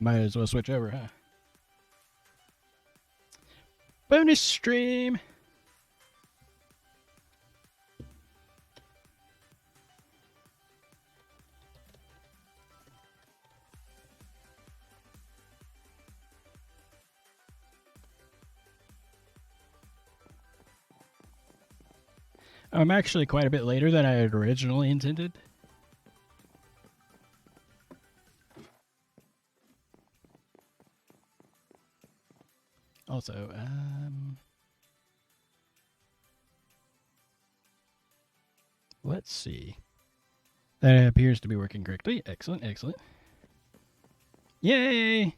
Might as well switch over, huh? Bonus stream. I'm actually quite a bit later than I had originally intended. Also, let's see. That appears to be working correctly. Excellent, excellent. Yay!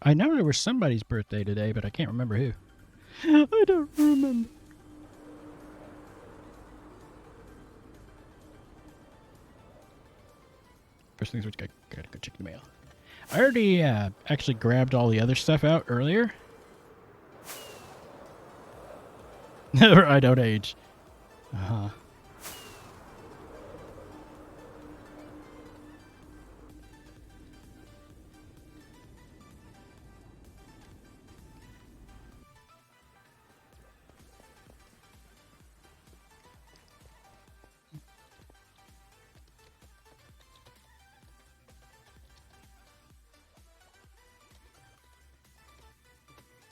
I know there was somebody's birthday today, but I can't remember who. I don't remember. First things first, gotta go check the mail. I already actually grabbed all the other stuff out earlier. I don't age. Uh-huh.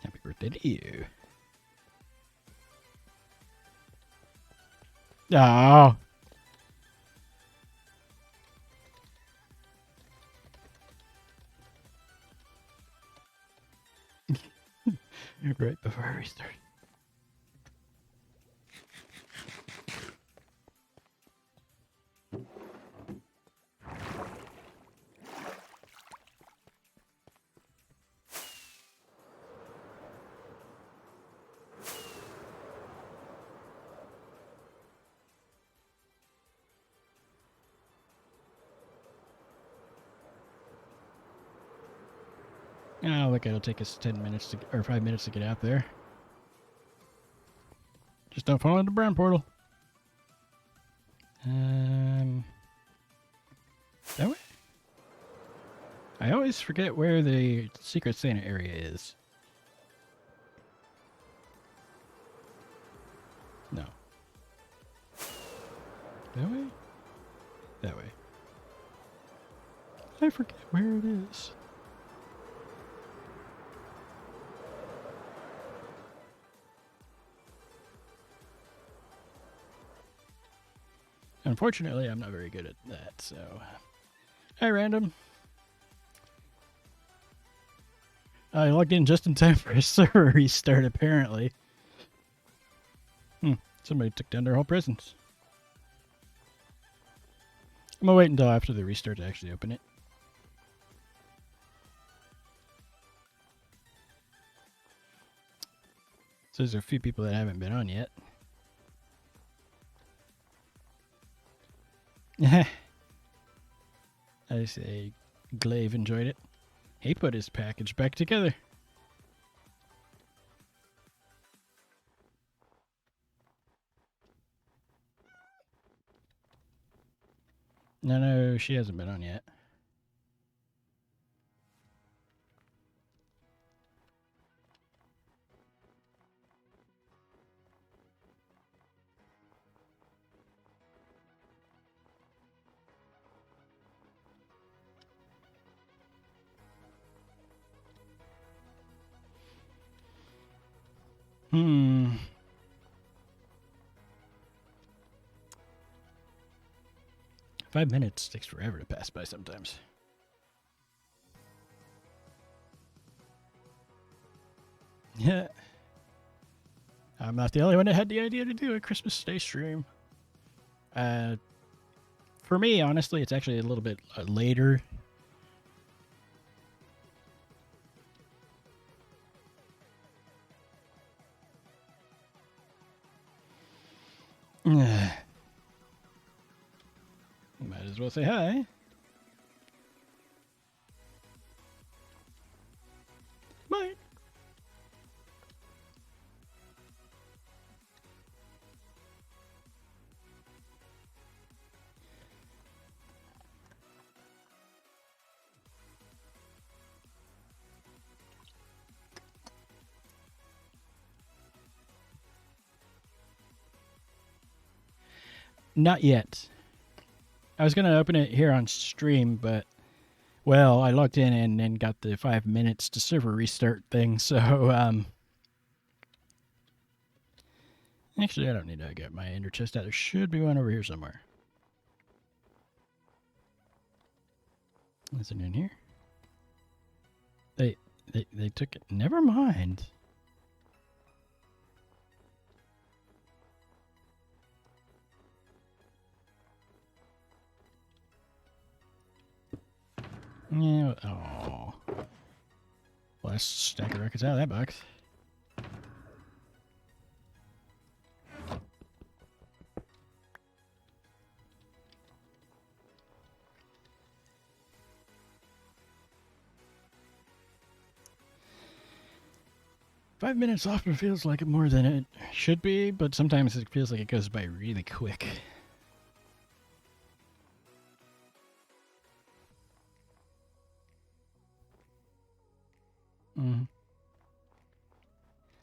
Happy birthday to you. Oh. Right before I restart. Oh, look, it'll take us 10 minutes or 5 minutes to get out there. Just don't fall into the brown portal. That way? I always forget where the Secret Santa area is. No. That way? That way. I forget where it is. Unfortunately, I'm not very good at that, so... Hi, random. I logged in just in time for a server restart, apparently. Somebody took down their whole presence. I'm gonna wait until after the restart to actually open it. So there's a few people that haven't been on yet. I say Glaive enjoyed it. He put his package back together. No, she hasn't been on yet. Hmm. Five minutes takes forever to pass by sometimes. Yeah. I'm not the only one that had the idea to do a Christmas Day stream. For me, honestly, it's actually a little bit later. Might as well say hi. Bye. Not yet. I was going to open it here on stream, but, well, I logged in and then got the 5 minutes to server restart thing, so, actually, I don't need to get my ender chest out. There should be one over here somewhere. Is it in here? They took it. Never mind. Yeah. Oh. Last stack of records out of that box. Five minutes often feels like more than it should be, but sometimes it feels like it goes by really quick.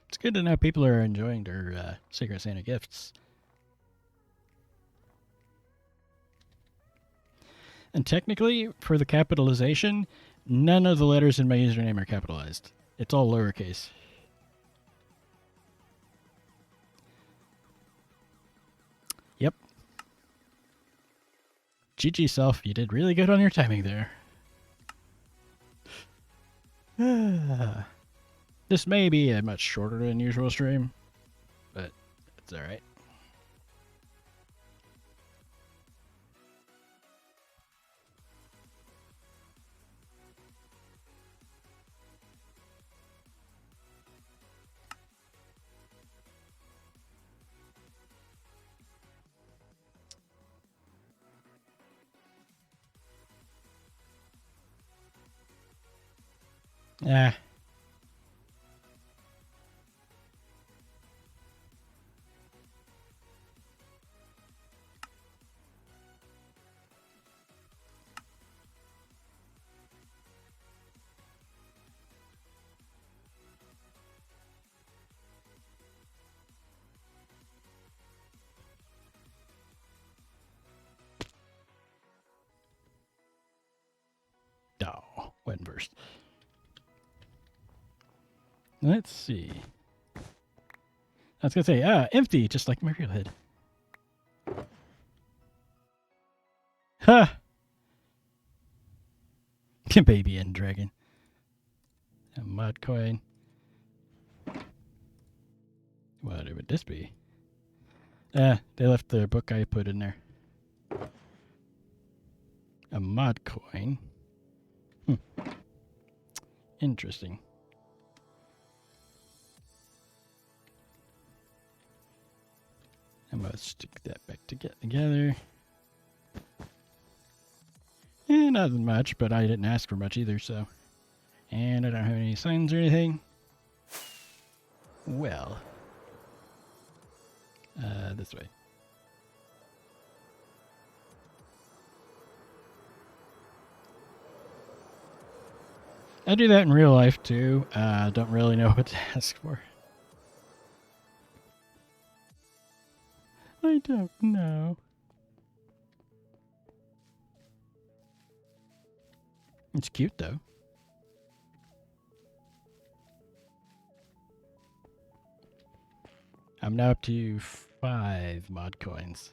It's good to know people are enjoying their Secret Santa gifts. And technically, for the capitalization, none of the letters in my username are capitalized. It's all lowercase. Yep. GG self, you did really good on your timing there. This may be a much shorter than usual stream, but it's alright. Yeah. Oh, went first. Let's see. I was gonna say, empty, just like my real head. Ha! Baby and dragon. A mod coin. What would this be? They left the book I put in there. A mod coin. Interesting. I'm gonna stick that back together. Nothing much, but I didn't ask for much either, so. And I don't have any signs or anything. Well. This way. I do that in real life too. Don't really know what to ask for. I don't know. It's cute though. I'm now up to 5 mod coins.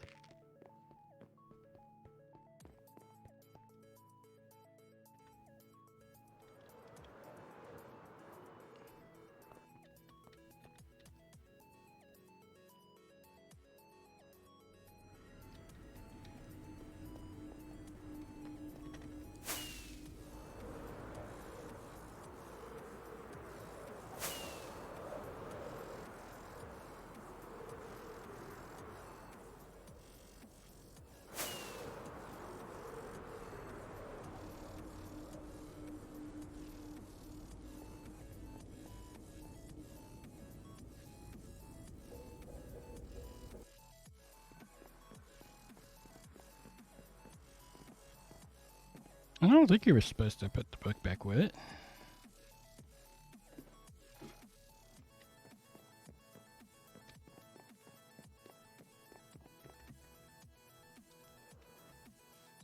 I don't think you were supposed to put the book back with it.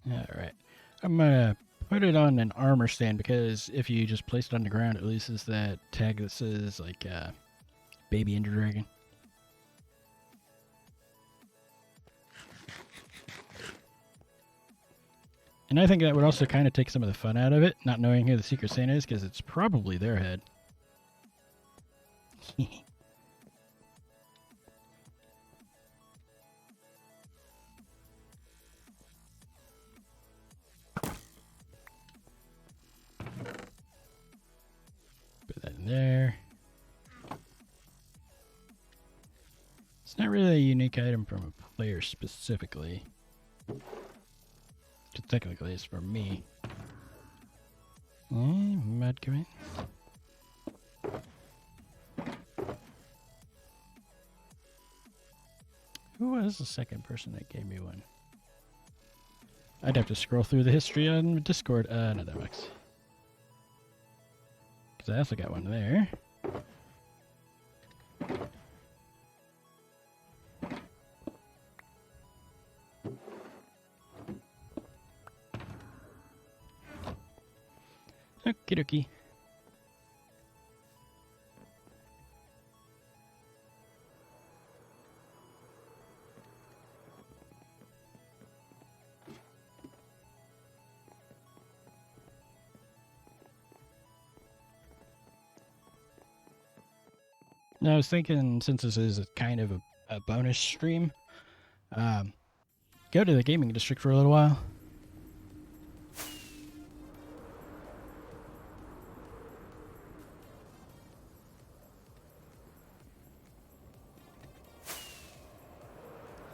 Alright. I'm gonna put it on an armor stand because if you just place it on the ground, it loses that tag that says, like, Baby Ender Dragon. And I think that would also kind of take some of the fun out of it, not knowing who the Secret Santa is, because it's probably their head. Put that in there. It's not really a unique item from a player specifically. Technically, it's for me. Mud come in. Who was the second person that gave me one? I'd have to scroll through the history on Discord. No, that works. Because I also got one there. Okie dokie. Now I was thinking, since this is a kind of a bonus stream, go to the gaming district for a little while.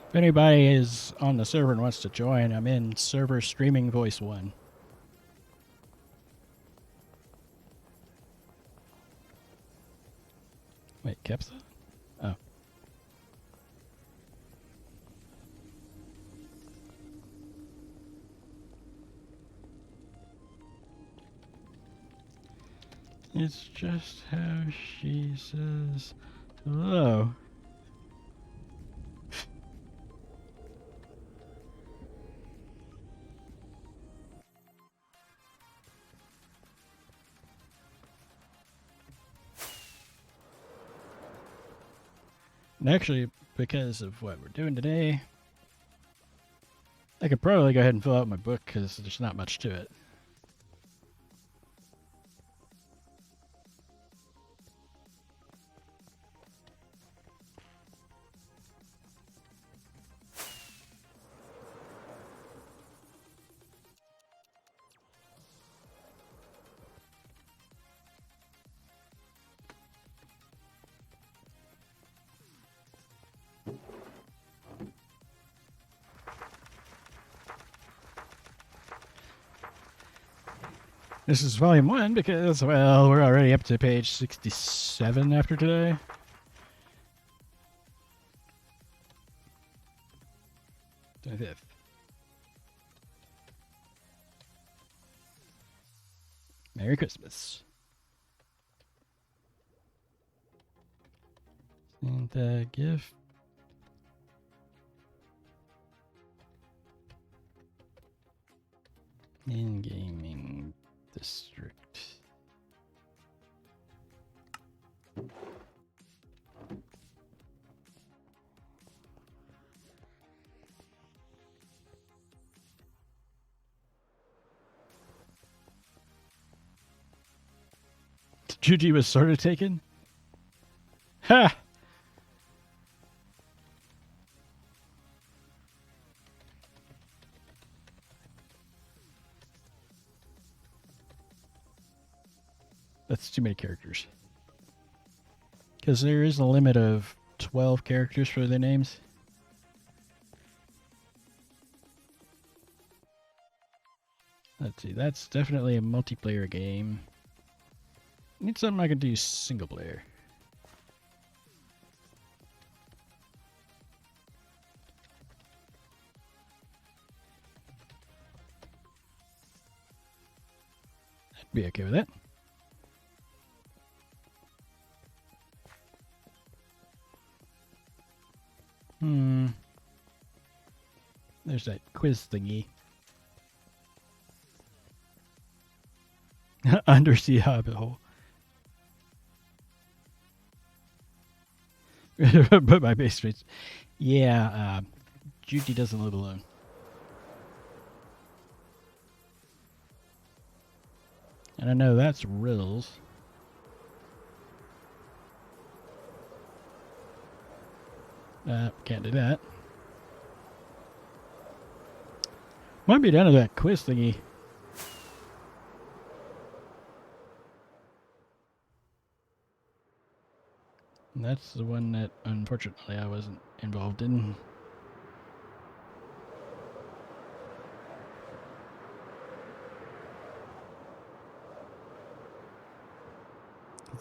If anybody is on the server and wants to join, I'm in server streaming voice 1. Wait, Kepsa? Oh. It's just how she says hello. And actually, because of what we're doing today, I could probably go ahead and fill out my book because there's not much to it. This is volume 1 because, well, we're already up to page 67 after today. Merry Christmas. Santa gift. In gaming district. Juji was sort of taken. Ha! That's too many characters. Because there is a limit of 12 characters for the names. Let's see, that's definitely a multiplayer game. Need something I can do single player. Be okay with that. There's that quiz thingy. Undersea hobbit hole. But my base rates. Yeah, Judy doesn't live alone. And I know that's riddles. Can't do that. Might be down to that quiz thingy. And that's the one that, unfortunately, I wasn't involved in.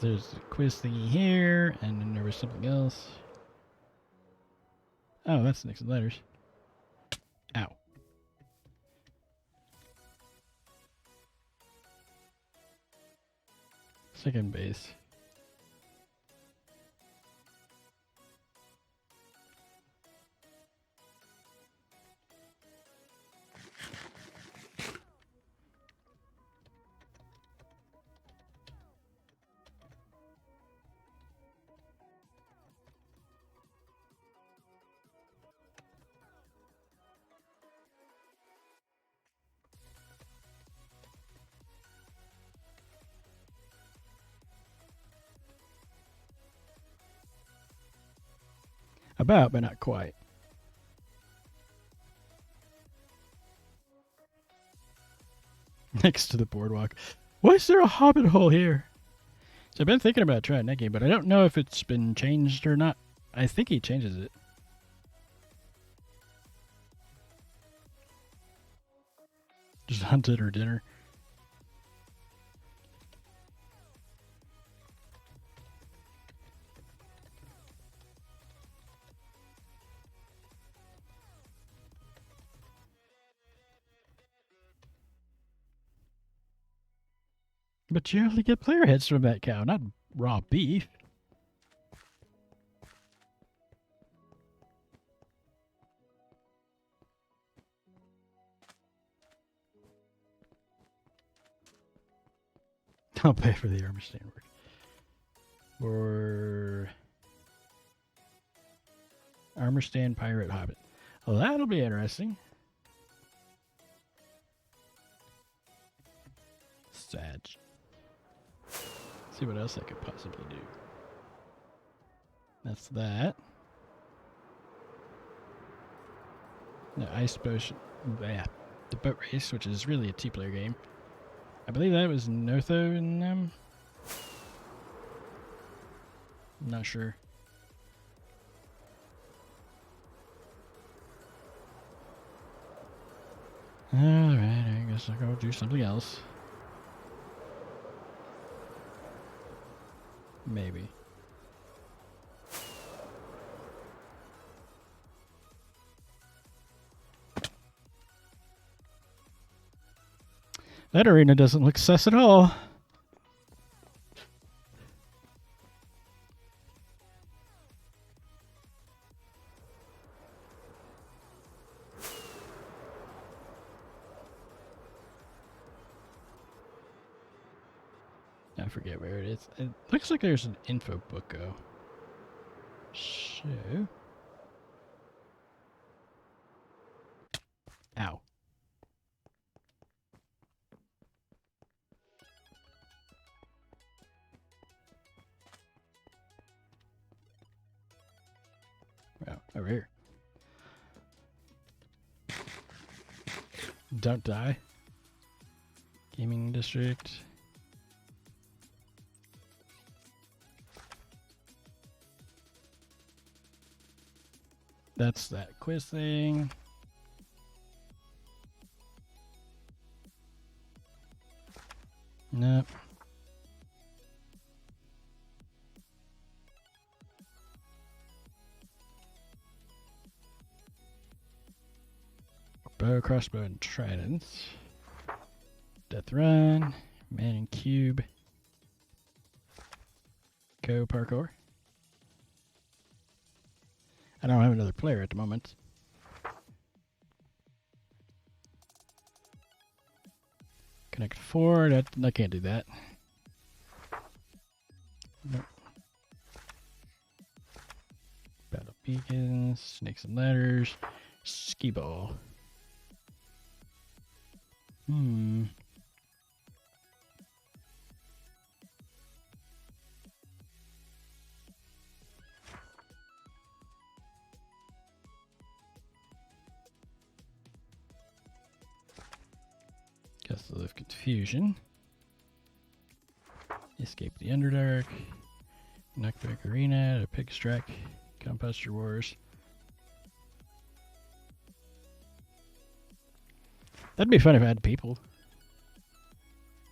There's a quiz thingy here, and then there was something else. Oh, that's Nixon letters. Ow. Second base. About, but not quite. Next to the boardwalk. Why is there a hobbit hole here? So I've been thinking about trying that game, but I don't know if it's been changed or not. I think he changes it. Just hunted or dinner. But you only get player heads from that cow, not raw beef. I'll pay for the armor stand work. Or armor stand pirate hobbit. Well, that'll be interesting. Sag. See what else I could possibly do. That's that. The ice boat, yeah, the boat race, which is really a two-player game. I believe that was Notho in them. I'm not sure. Alright, I guess I'll go do something else. Maybe. That arena doesn't look sus at all. I forget where it is. It looks like there's an info book. So. Ow. Wow, over here. Don't die. Gaming district. That's that quiz thing. Nope. Bow, crossbow, and tridents. Death run. Man in cube. Go parkour. I don't have another player at the moment. Connect 4. I can't do that. Nope. Battle beacons, snakes and ladders, ski ball. Castle of Confusion. Escape the Underdark. Knockback Arena, a Pig Strike, Composter Wars. That'd be fun if I had people.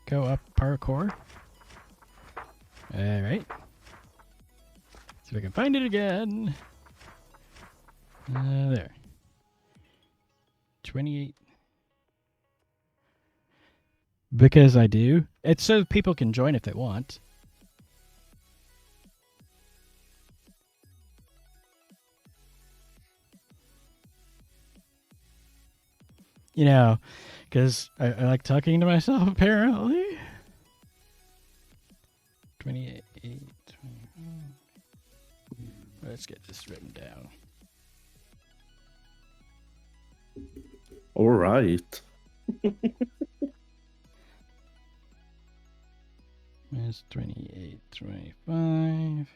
Go up parkour. Alright. See if I can find it again. There. 28. Because I do. It's so people can join if they want. You know, because I like talking to myself, apparently. 28, 25. Let's get this written down. All right. It's 28, 25.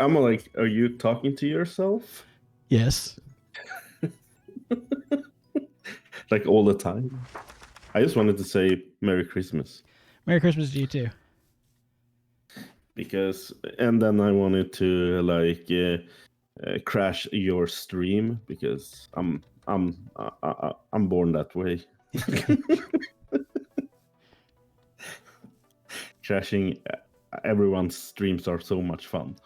I'm like, are you talking to yourself? Yes. Like all the time? I just wanted to say Merry Christmas. Merry Christmas to you too. And then I wanted to like crash your stream because I'm born that way. Crashing everyone's streams are so much fun.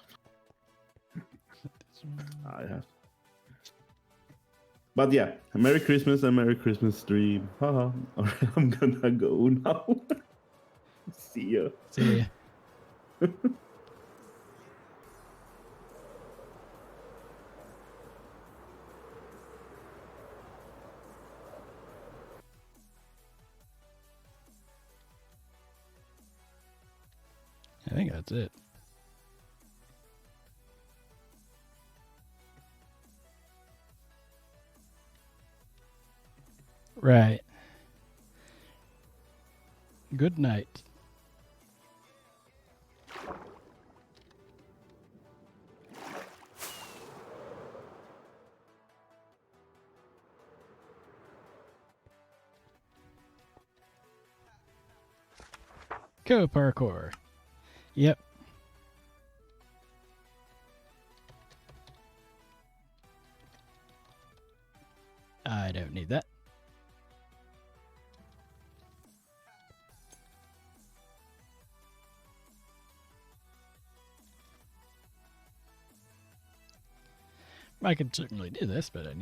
I have. But yeah, Merry Christmas and Merry Christmas stream. Haha. I'm gonna go now. See ya. See ya. I think that's it. Right. Good night. Go parkour. Yep. I don't need that. I can certainly do this, but I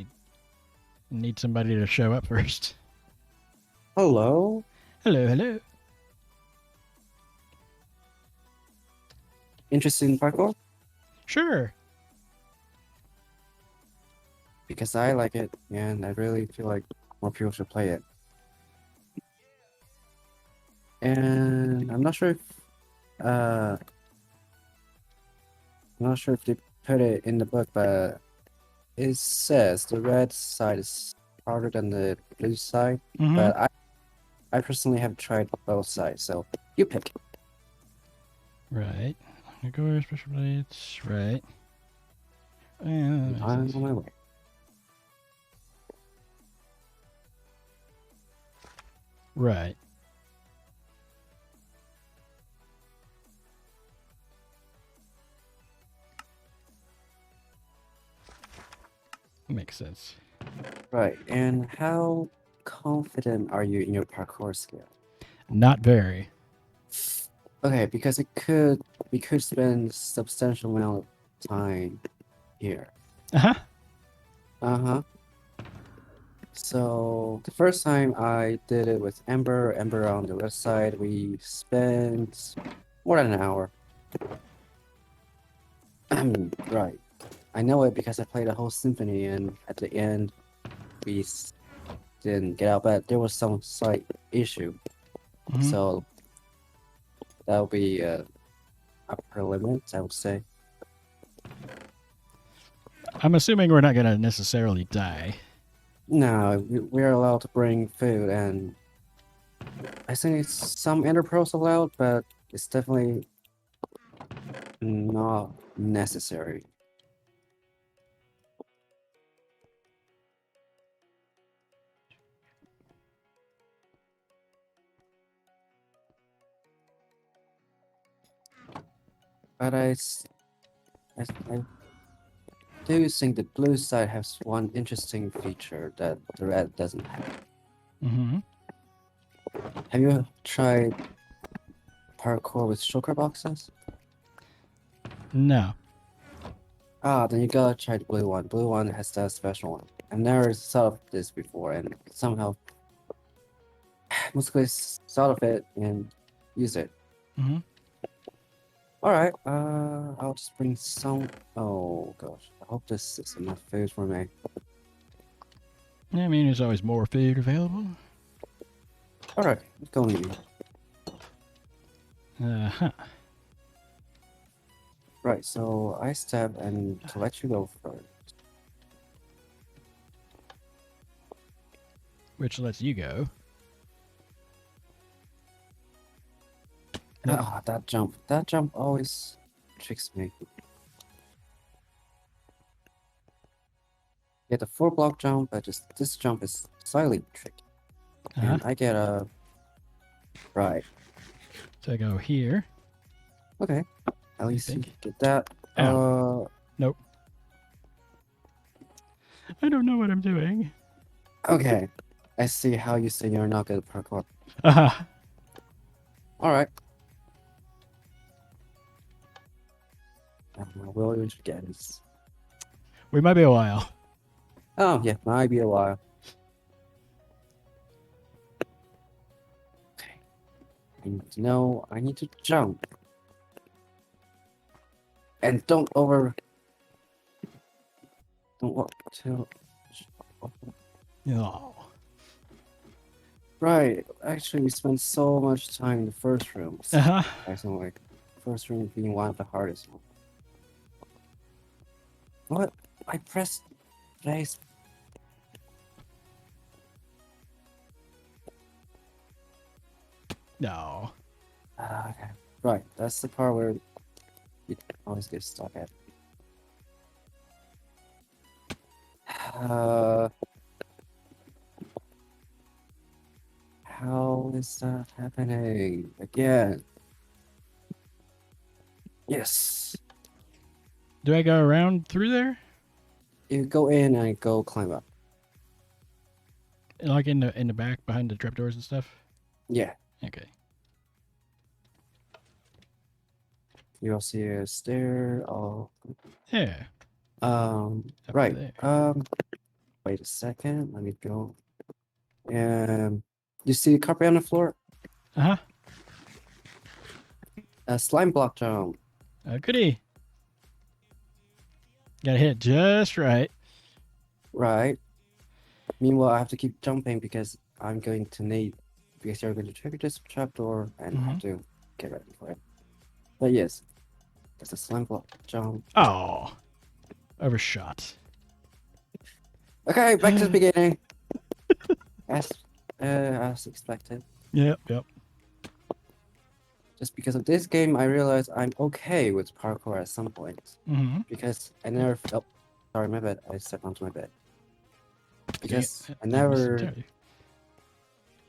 need somebody to show up first. Hello? Hello, hello. Interested in parkour? Sure. Because I like it, and I really feel like more people should play it. And I'm not sure if they put it in the book, but it says the red side is harder than the blue side. Mm-hmm. But I personally have tried both sides, so you pick. Right. Go special blades. Right. I'm on my way. Right. Makes sense. Right. And how confident are you in your parkour skill? Not very. Okay, because we could spend substantial amount of time here. Uh-huh. Uh-huh. So the first time I did it with Ember on the left side, we spent more than an hour. Right. I know it because I played a whole symphony, and at the end, we didn't get out, but there was some slight issue. Mhm. So that'll be upper limit, I would say. I'm assuming we're not going to necessarily die. No, we're allowed to bring food, and I think it's some ender pearls allowed, but it's definitely not necessary. But I do think the blue side has one interesting feature that the red doesn't have. Mm-hmm. Have you tried parkour with shulker boxes? No. Ah, then you gotta try the blue one. Blue one has that special one. I've never thought of this before, and somehow musically thought of it and use it. Mm-hmm. Alright, I'll just bring some. Oh gosh, I hope this is enough food for me. Yeah, I mean, there's always more food available. Alright, let's go in. Uh-huh. Right, so I step and to let you go first. Which lets you go. Nope. Ah, that jump. That jump always tricks me. Get a 4 block jump, but just this jump is slightly tricky. Uh-huh. And I get a. Right. So I go here. Okay. At least you think? get that. Nope. I don't know what I'm doing. Okay. I see how you say you're not good at parkour. Uh-huh. Alright. Will you get this? We might be a while. Oh, yeah, might be a while. Okay. I need to know. I need to jump. And don't walk too. Oh. Right. Actually, we spent so much time in the first room. Uh-huh. I think like first room being one of the hardest ones. What? I pressed place. No. Okay. Right. That's the part where you always get stuck at. How is that happening again? Yes. Do I go around through there? You go in and go climb up. Like in the back behind the trapdoors and stuff? Yeah. Okay. You'll see a stair. Oh. Yeah. Up Right. there. Wait a second. Let me go. You see the carpet on the floor? Uh-huh. A slime block jump. Goody. Gotta hit just right. Right. Meanwhile, I have to keep jumping because I'm going to need, because you're going to trigger this trapdoor and I have to get ready for it. But yes, there's a slime block jump. Oh. Overshot. Okay, back to the beginning. As expected. Yep. Just because of this game, I realized I'm okay with parkour at some point. Mm-hmm. Because I never felt. Sorry, my bad. I stepped onto my bed. Because I missed never. entirely.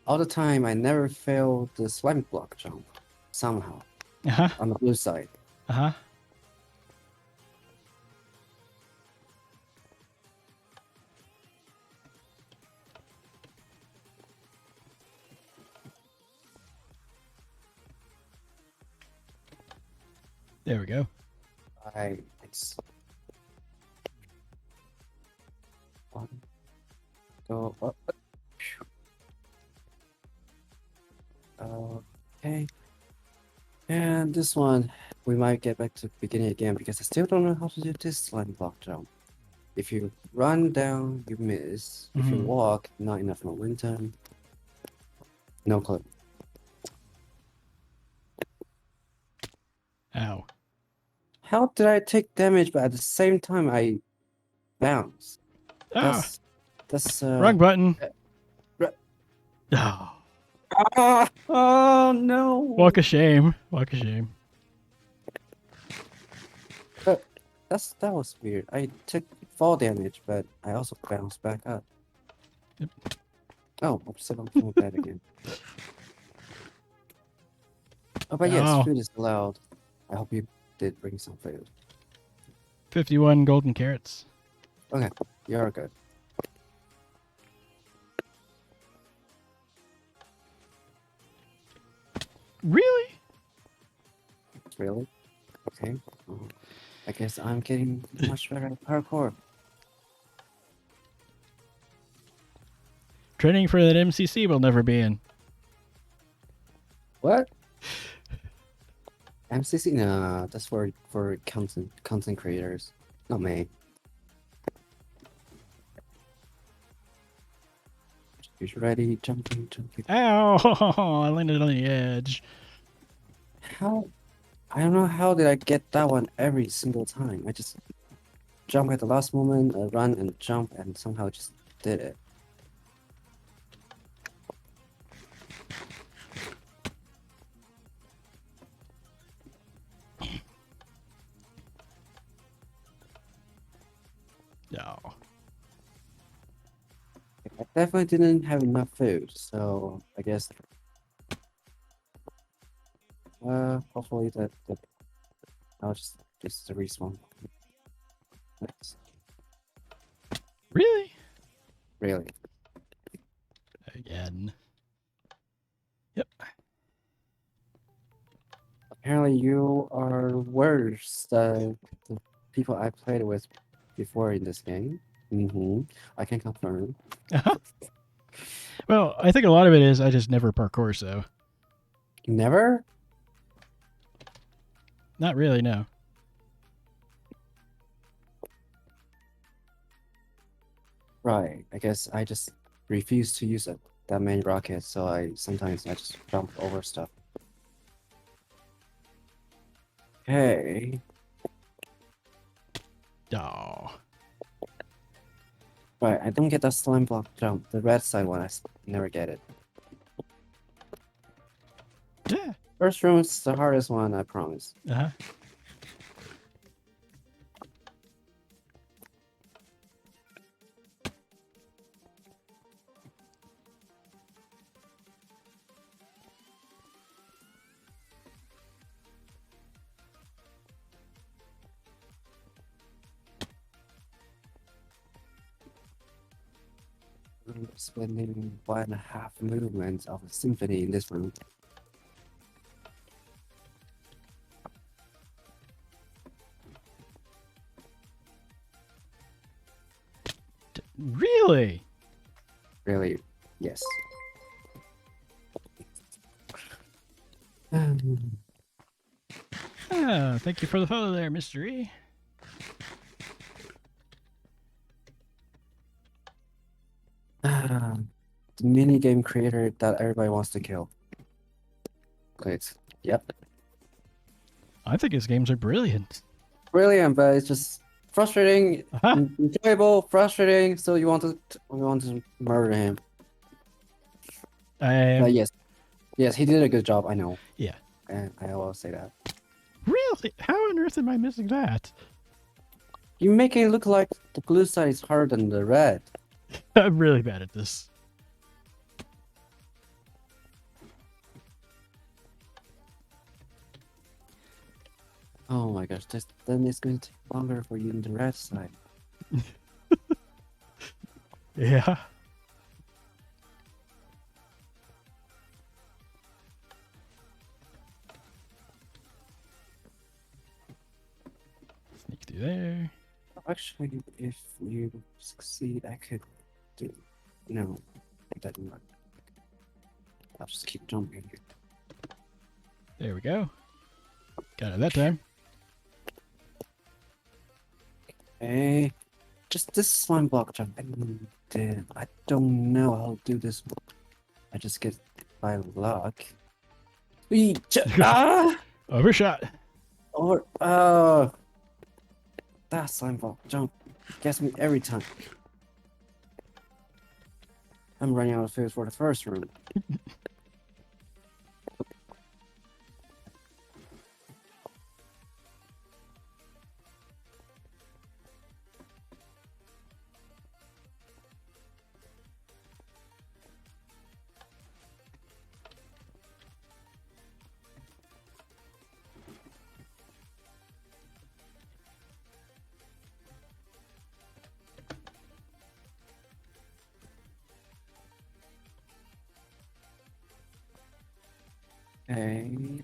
All the time, I never failed the slime block jump. Somehow. Uh-huh. On the blue side. Uh-huh. There we go. It's 1, go up. Okay. And this one, we might get back to the beginning again because I still don't know how to do this slime block jump. If you run down, you miss. If you walk, not enough momentum. No clue. Ow. How did I take damage, but at the same time I bounce? Ah, That's wrong button. ru- Oh, oh no! walk of shame. Walk of shame. That was weird. I took fall damage, but I also bounced back up. Yep. Oh, I'm still coming back again. Oh, but yes, Ow. food is allowed. I hope you did bring some food. 51 golden carrots. Okay, you're good. Really? Really? Okay. I guess I'm getting much better at parkour. Training for that MCC will never be in. What? MCC? Nah, that's for content creators, not me. You ready? Jumping. Ow! I landed on the edge. How? I don't know how did I get that one every single time. I just jump at the last moment, run and jump, and somehow just did it. No. I definitely didn't have enough food, so I guess hopefully that I'll just respawn. That's Really? really. Again. Yep. Apparently you are worse than the people I played with before in this game. I can confirm. Well, I think a lot of it is I just never parkour, so. Never? Not really, no. Right. I guess I just refuse to use that main rocket, so sometimes I just jump over stuff. Okay. Oh. Right, I don't get that slime block jump. The red side one, never get it. Yeah. First room is the hardest one, I promise. Uh-huh. I'm spending 1.5 movements of a symphony in this room. Really? Really, yes. Ah, thank you for the follow there, Mystery. The mini game creator that everybody wants to kill. Great. Yep. I think his games are brilliant. Brilliant, but it's just frustrating, Uh-huh. enjoyable, frustrating. So you want to murder him. But yes, he did a good job. I know. Yeah. And I will say that. Really? How on earth am I missing that? You make it look like the blue side is harder than the red. I'm really bad at this. Oh my gosh, then it's going to take longer for you in the red side. Yeah. Sneak through there. Actually, if you succeed, I could do No, it doesn't work. I'll just keep jumping here. There we go. Got it that time. Hey, just this slime block jump. And then I don't know how to do this. I just get by luck. Ah! Overshot. Or that slime block jump gets me every time. I'm running out of food for the first room. Okay.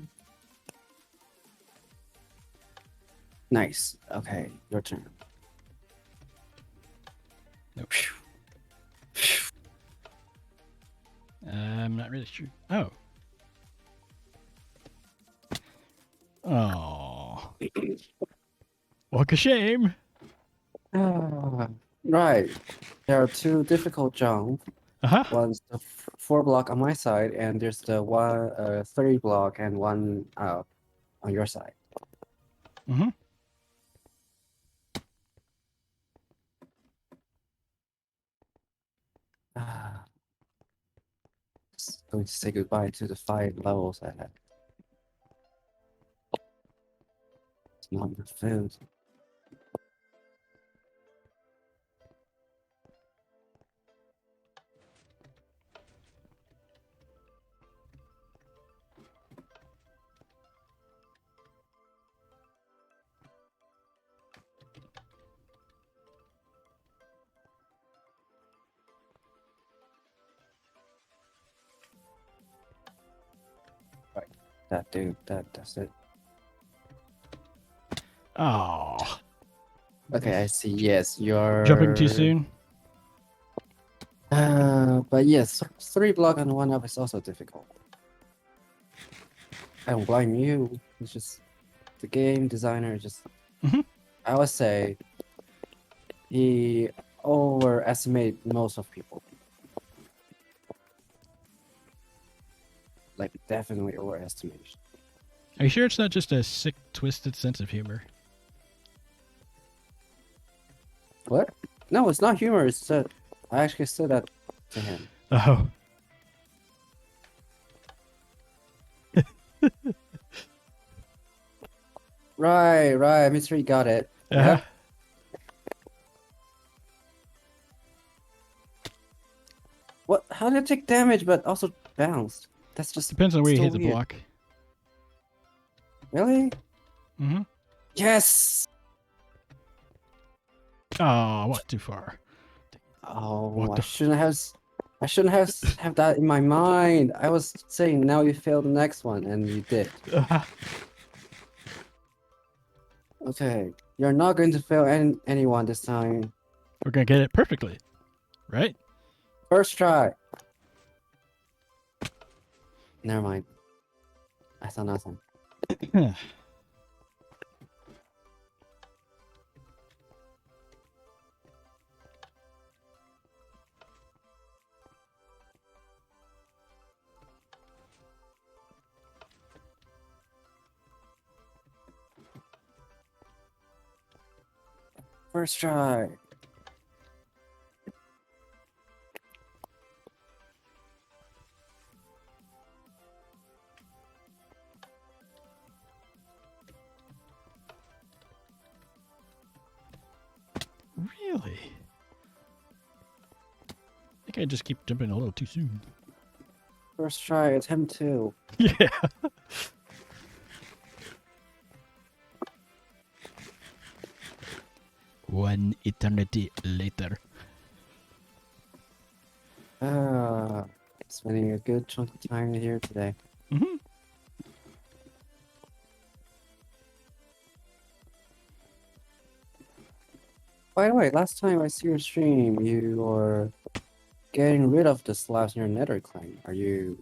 Nice. Okay, your turn. Nope. I'm not really sure. Oh. Oh. What a shame. Ah, right. There are two difficult jumps. Uh-huh. One's the 4 block on my side, and there's the 3 block and one on your side. Mm-hmm. Ah, just going to say goodbye to the 5 levels I had. It's not enough food. Right. That's it. Oh. Okay, I see. Yes, you're Jumping too soon? But yes, 3 block and 1 up is also difficult. I don't blame you. It's just the game designer just. Mhm. I would say he overestimate most of people. Like definitely overestimation. Are you sure it's not just a sick, twisted sense of humor? What? No, it's not humor. It's I actually said that to him. Oh. Right. Mystery got it. Uh-huh. Yep. What? How did it take damage but also bounced? That's just Depends on where you so hit the weird. block. Really? Mm-hmm. Yes. Oh, what too far? Oh, What I the- shouldn't have that in my mind. I was saying now you failed the next one, and you did. Uh-huh. Okay, you're not going to fail anyone this time. We're gonna get it perfectly, right? First try. Never mind. I saw nothing. First try. Really? I think I just keep jumping a little too soon. First try. Attempt 2. Yeah. One eternity later. Spending a good chunk of time here today. Mm-hmm. By the way, last time I see your stream, you were getting rid of the slabs in your nether claim? Are you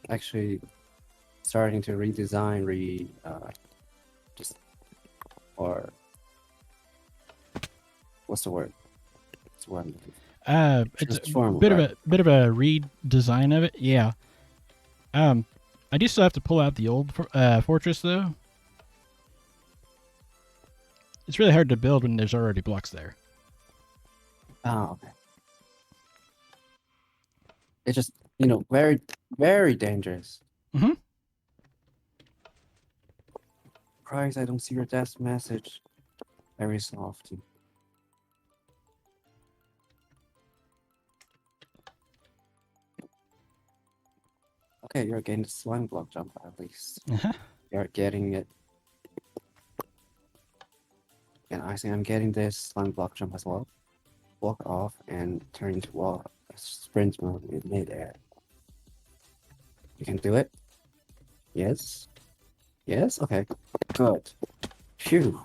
actually starting to redesign, or what's the word? It's what I'm looking for. It's a Transform, bit right? of a redesign of it. Yeah. I do still have to pull out the old fortress though. It's really hard to build when there's already blocks there. Oh, okay. It's just, very, very dangerous. Mm-hmm. Surprised I don't see your death message every so often. Okay, you're getting the slime block jump at least. Uh-huh. You're getting it. And I think I'm getting this slime block jump as well. Walk off and turn into wall. Sprint mode in midair. You can do it? Yes? Yes? Okay. Good. Phew.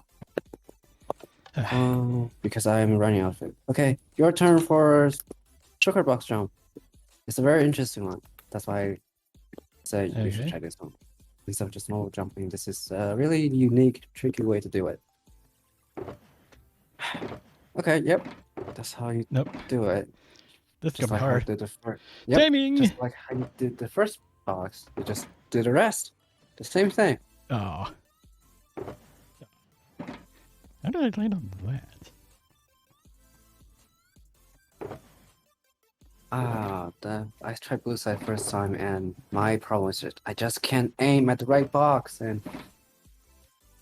Because I'm running out of it. Okay, your turn for sugar box jump. It's a very interesting one. That's why I say you should Okay. try this one. Instead of just normal jumping, this is a really unique, tricky way to do it. Okay, yep. That's how you Nope. do it. That's Just gonna be like how you hard. did the first. Yep. Timing. Just like how you did the first box, you just do the rest. The same thing. Oh. How did I land on that? I tried blue side first time, and my problem is that I just can't aim at the right box, and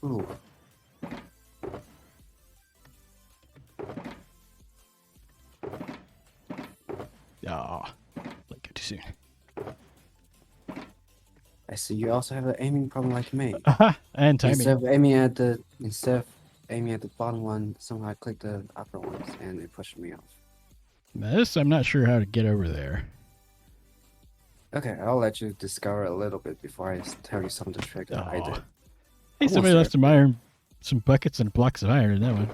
ooh. Oh. Let go too soon. I see you also have an aiming problem like me. And timing. Instead of aiming at the bottom one, somehow I clicked the upper ones, and it pushed me off. Now this, I'm not sure how to get over there. Okay, I'll let you discover a little bit before I tell you some of the trick that I Aw. did. Hey, somebody left some buckets and blocks of iron in that one.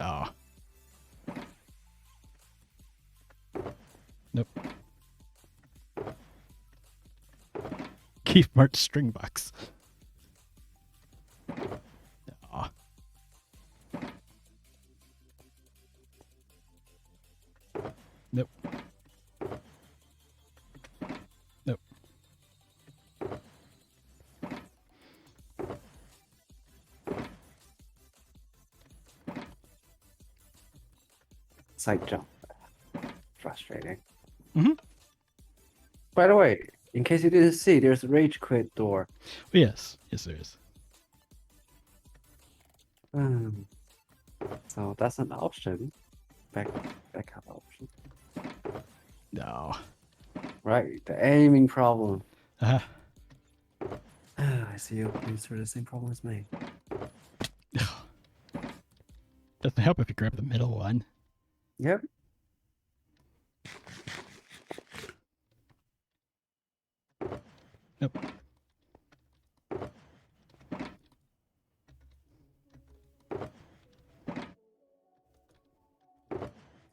Oh. Nope. Keith marked string box. Aw. Nope. Nope. Side jump. Frustrating. Mhm. By the way, in case you didn't see, there's a rage quit door. Yes. Yes, there is. So that's an option. Backup option. No. Right, the aiming problem. Uh-huh. I see you through the same problem as me. Doesn't help if you grab the middle one. Yep. Nope.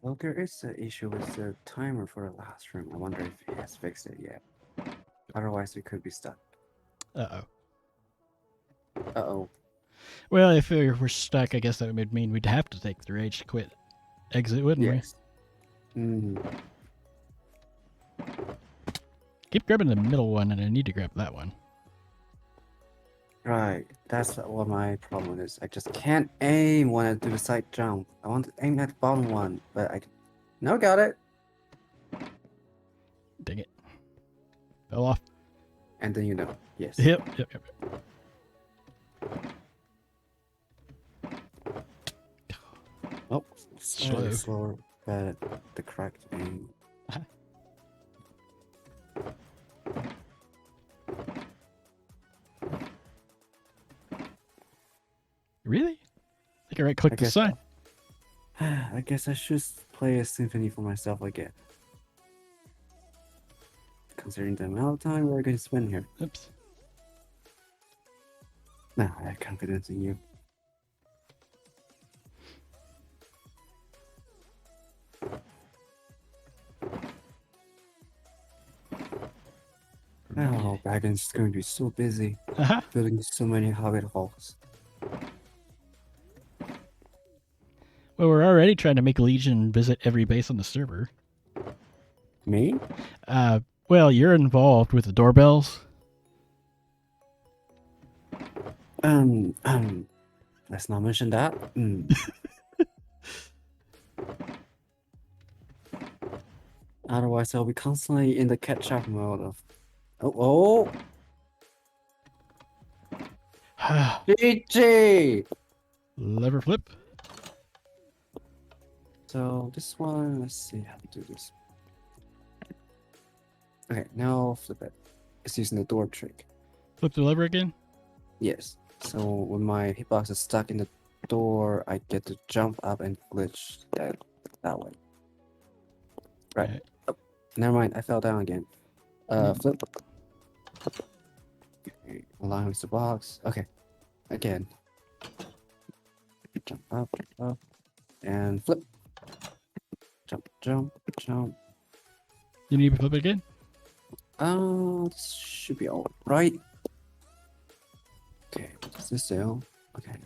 Well, there is an issue with the timer for the last room. I wonder if he has fixed it yet. Otherwise, we could be stuck. Uh-oh. Uh-oh. Well, if we're stuck, I guess that would mean we'd have to take the rage quit exit, wouldn't Yes. we? Keep grabbing the middle one, and I need to grab that one. Right. That's what my problem is. I just can't aim when I do the side jump. I want to aim at the bottom one, but I... No, got it. Dang it. Fell off. And then you know. Yes. Yep. Oh, Slow. slower, but the correct aim. Really? I think I right-clicked the guess- sign. I guess I should play a symphony for myself again. Considering the amount of time we're going to spend here. Oops. Nah, I have confidence in you. Oh, Dragon's going to be so busy Haha. building so many hobbit halls. Well, we're already trying to make Legion visit every base on the server. Me? Well, you're involved with the doorbells. Let's not mention that. Otherwise, I'll be constantly in the catch-up mode of. Oh, GG! Lever flip. So this one, let's see how to do this. Okay, now flip it. It's using the door trick. Flip the lever again. Yes. So when my hitbox is stuck in the door, I get to jump up and glitch that way. Right. Right. Oh, never mind. I fell down again. Flip. Okay, align with the box. Okay. Again. Jump up, and flip. Jump. You need to flip it again. This should be all right. Okay, what does this do? Okay.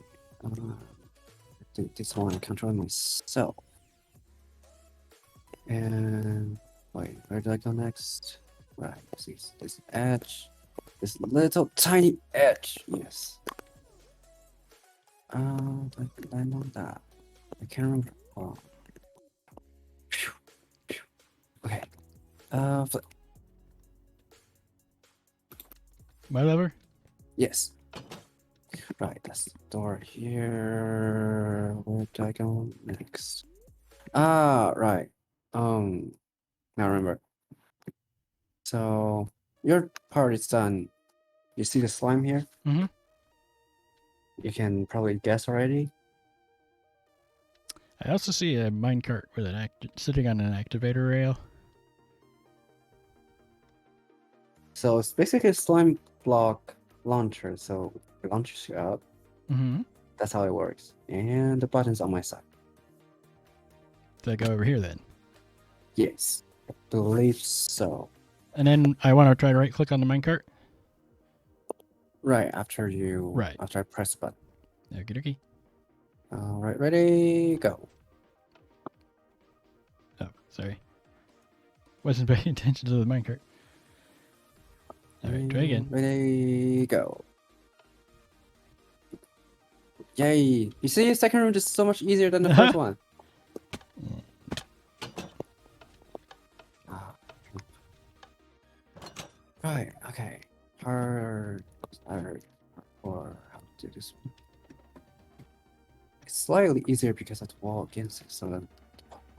Do this one, control myself. And wait, where do I go next? Right, see this edge. This little tiny edge. Yes. Do I land on that? I can't remember. Oh. Okay. Flip. My lever. Yes. Right, that's the door here. Where do I go next? Right. Now remember. So your part is done. You see the slime here? Mm-hmm. You can probably guess already. I also see a minecart with an sitting on an activator rail. So it's basically a slime block launcher. So it launches you out. Mm-hmm. That's how it works. And the button's on my side. So I go over here then. Yes, I believe so. And then I want to try to right click on the minecart. Right after you. Right. After I press the button. Okie dokie. All right, ready, go. Oh, sorry. Wasn't paying attention to the minecart. Alright, try again. Ready, go. Yay! You see, the second room is so much easier than the first one. Ah. Right, okay. Hard, or how to do this one. It's slightly easier because I have to wall against it, so that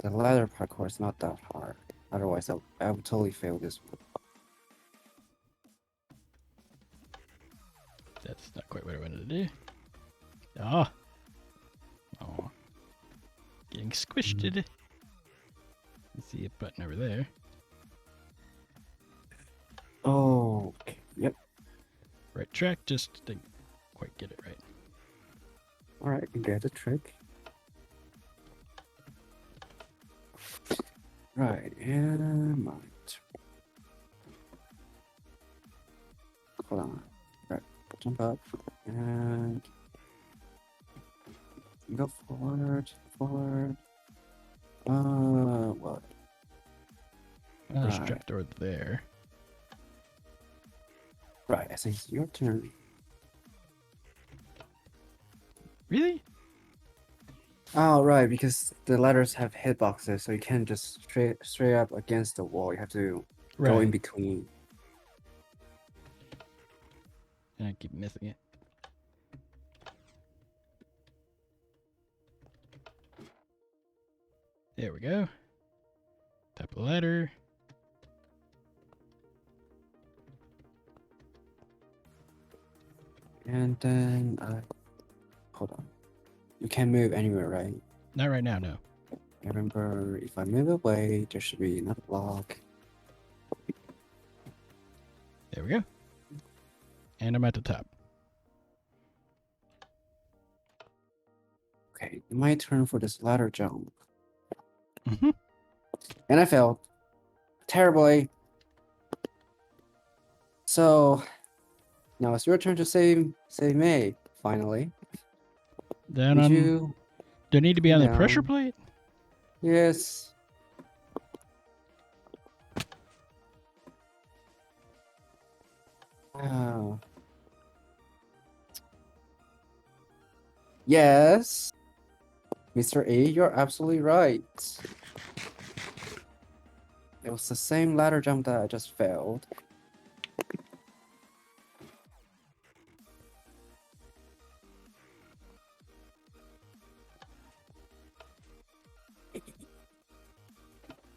the ladder parkour is not that hard. Otherwise, I would totally fail this one. That's not quite what I wanted to do. Ah. Oh. Getting squished. You see a button over there. Oh, okay. Yep. Right track, just didn't quite get it right. Alright, you get the trick. Right, and might. Hold on. Right, jump up and go forward. What? There's a Right. trapdoor there. Right, I think it's your turn. Really? Oh, right, because the letters have hitboxes, so you can't just straight up against the wall. You have to go in Right. between. And I keep missing it. There we go. Top of the ladder. And then, hold on. You can't move anywhere, right? Not right now, no. I remember if I move away, there should be another block. There we go. And I'm at the top. Okay, my turn for this ladder jump. Mm-hmm. And I failed. Terribly. So now it's your turn to save May, finally. Then Would I'm. you Do I need to be come on the pressure down? plate? Yes. Oh. Yes. Mr. A, you're absolutely right. It was the same ladder jump that I just failed.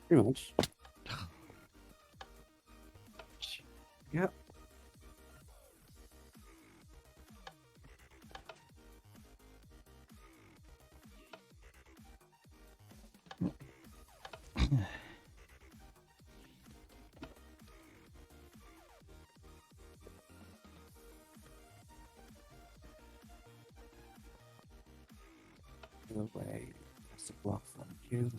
Pretty much. Yep. No way. That's a block from you.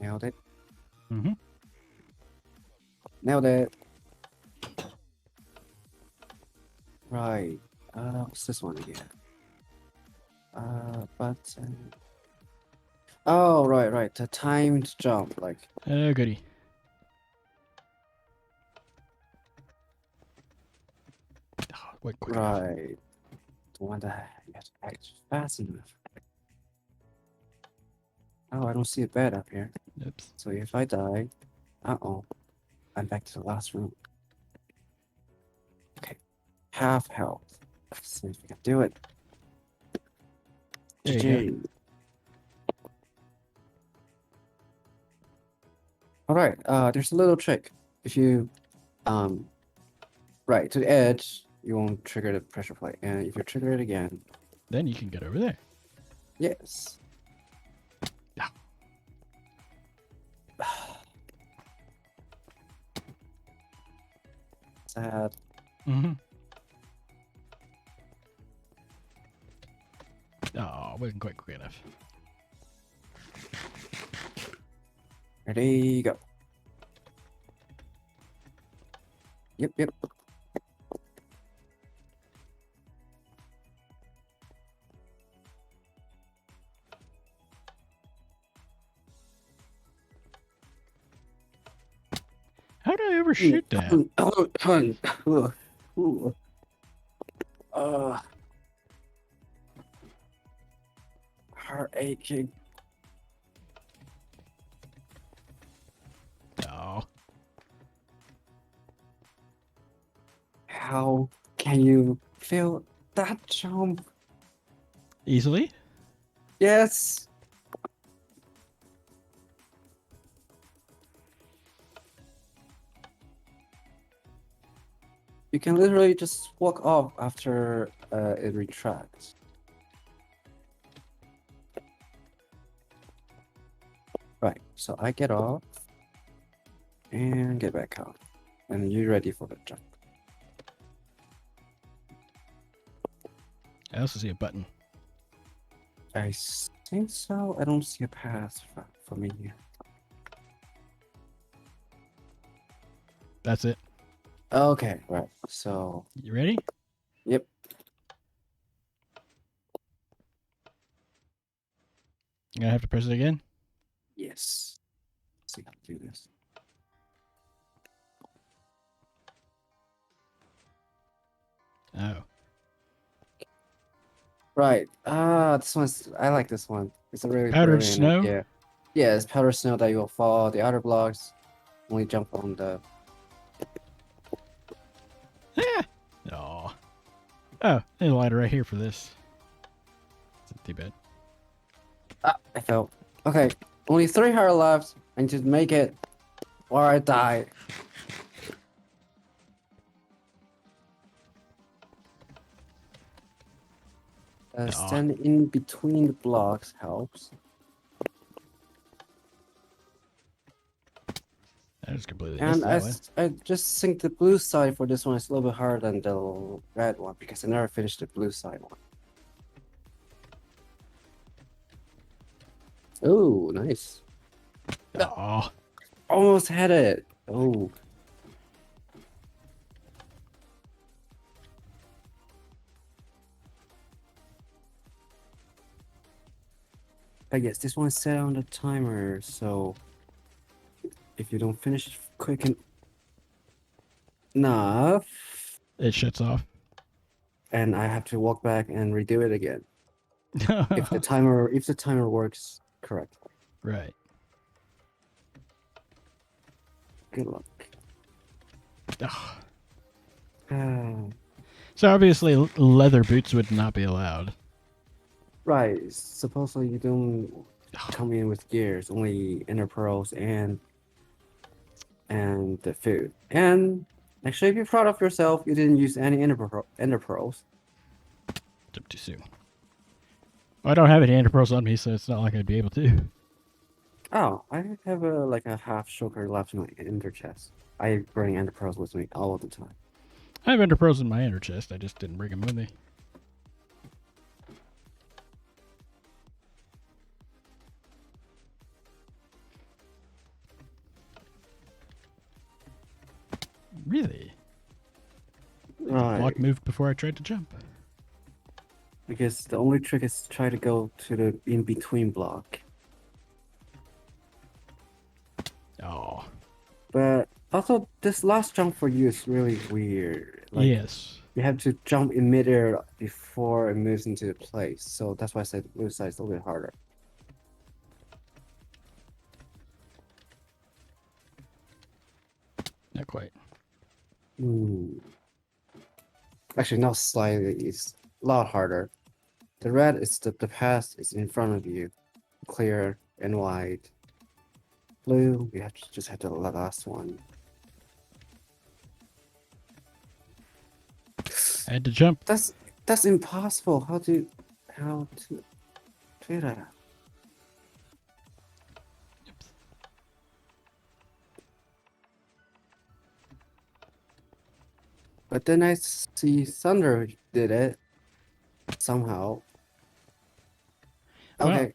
Nailed it. Mm-hmm. Nailed it. Right. What's this one again? Button. Oh, right. The timed jump, like. Oh, goody. Oh, wait, quick enough. Right. The one that you have to act fast enough. Oh, I don't see a bed up here. Oops. So if I die, uh-oh, I'm back to the last room. Okay, half health. Let's see if we can do it. There you GG. All right. There's a little trick. If you, right to the edge, you won't trigger the pressure plate, and if you trigger it again, Then you can get over there. yes. Yeah. Sad. Mm-hmm. Oh, wasn't quite quick enough. Ready, go. Yep. How did I ever shoot that? Ooh. Heart aching. Oh. How can you feel that jump? Easily? Yes. You can literally just walk off after it retracts. Right, so I get off and get back on. And you're ready for the jump. I also see a button. I think so. I don't see a path for me here. That's it. Okay, right. So, You ready? yep. I'm gonna have to press it again. Yes. Let's see how to do this. Oh. Right. This one's. I like this one. It's a really Powdered brilliant snow? idea. Yeah, it's powder snow that you'll fall. The other blocks only jump on the. Yeah. Oh. Oh, there's a ladder right here for this. It's not too bad. Ah, I fell. Okay, only 3 heart left. I need to make it, or I die. Aw. Stand in between the blocks helps. That just completely And missed that one. I just think the blue side for this one is a little bit harder than the red one because I never finished the blue side one. Oh, nice. Oh, Almost had it. Oh. But yes, this one's set on the timer, so if you don't finish it quick enough, it shuts off. and I have to walk back and redo it again. If the timer works correctly. Right. Good luck. Ugh. Ah. So obviously, leather boots would not be allowed. Right. Supposedly you don't come in with gears, only inner pearls and the food. And actually, be proud of yourself. You didn't use any inner pearls. Jump too soon. I don't have any antipearls on me, so it's not like I'd be able to. Oh, I have a half sugar left in my inner chest. I bring inner pearls with me all of the time. I have enderpearls in my inner chest. I just didn't bring them with me. Really? Right. Block moved before I tried to jump. Because the only trick is try to go to the in-between block. Oh. But also, this last jump for you is really weird. Like, Yes. you have to jump in midair before it moves into the place. So that's why I said the blue side is a little bit harder. Not quite. Actually, not slightly. It's a lot harder. The red is the path is in front of you, clear and wide. Blue, you have to just have the last one. I had to jump. That's impossible. How to do that? But then I see Thunder did it somehow. Well, Okay.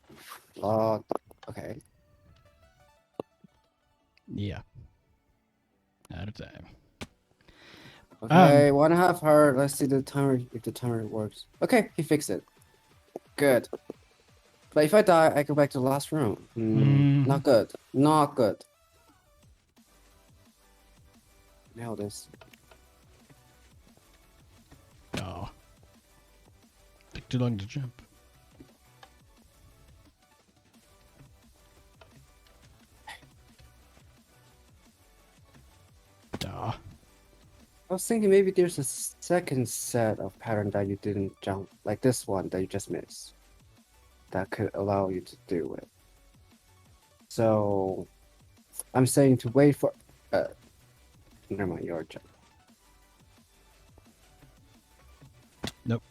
Okay. yeah. Out of time. Okay, 1.5 heart. Let's see the timer if the timer works. Okay, he fixed it. Good. But if I die, I go back to the last room. Not good. Not good. Nail this. Oh. Took too long to jump. Oh. I was thinking maybe there's a second set of pattern that you didn't jump, like this one that you just missed, that could allow you to do it. So I'm saying to wait for. Never mind, your jump. Nope.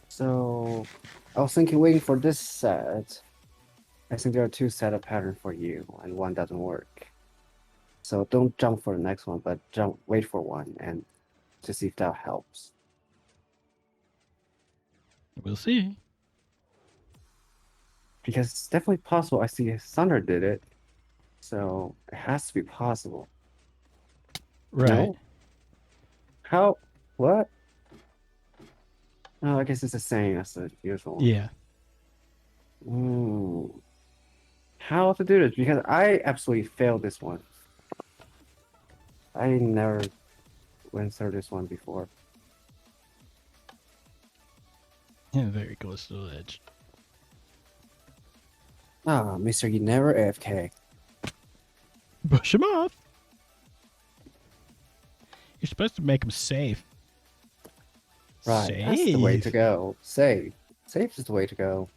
So I was thinking waiting for this set. I think there are 2 set of pattern for you, and one doesn't work. So don't jump for the next one, but wait for one and to see if that helps. We'll see. Because it's definitely possible. I see Thunder did it, so it has to be possible. Right. No? How? What? Oh, I guess it's the same as the usual one. Yeah. How to do this? Because I absolutely failed this one. I never went through this one before. Yeah, very close to the edge. Ah, Mister, you never AFK. Push him off. You're supposed to make him safe. Right, Safe. that's the way to go. Safe. Safe is the way to go.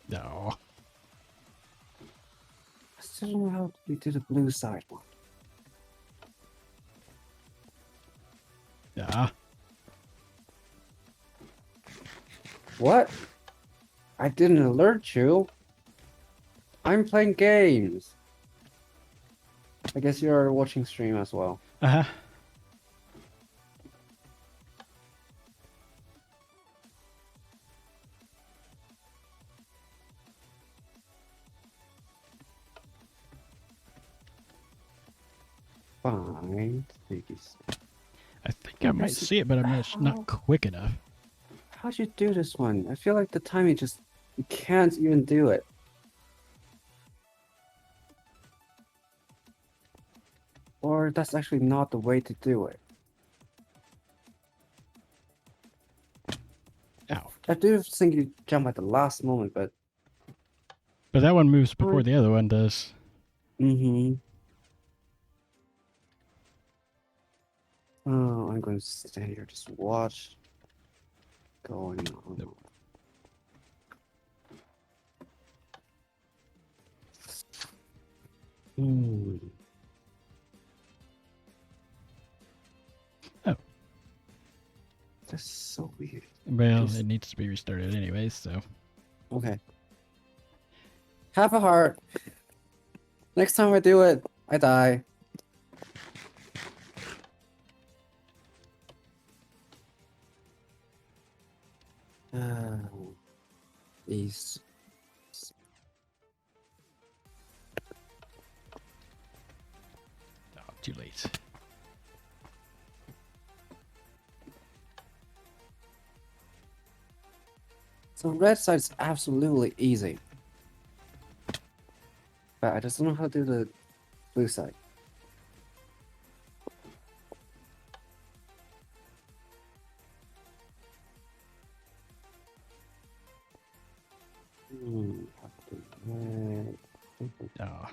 No. I still don't know how we do the blue side one. Yeah. What? I didn't alert you. I'm playing games. I guess you're watching stream as well. Uh huh. Fine. Please. I think I might see it, but I'm just not quick enough. How'd you do this one? I feel like the timing just... You can't even do it. Or that's actually not the way to do it. Ow. I do think you jump at the last moment, but... But that one moves before the other one does. Mm-hmm. Oh, I'm going to stand here, just watch going on. Nope. Hmm. Oh. That's so weird. Well, Just- it needs to be restarted anyways, so. Okay. Have a heart. Next time I do it, I die. These. Oh, too late. So red side is absolutely easy. But I just don't know how to do the blue side. Have to do red. Oh.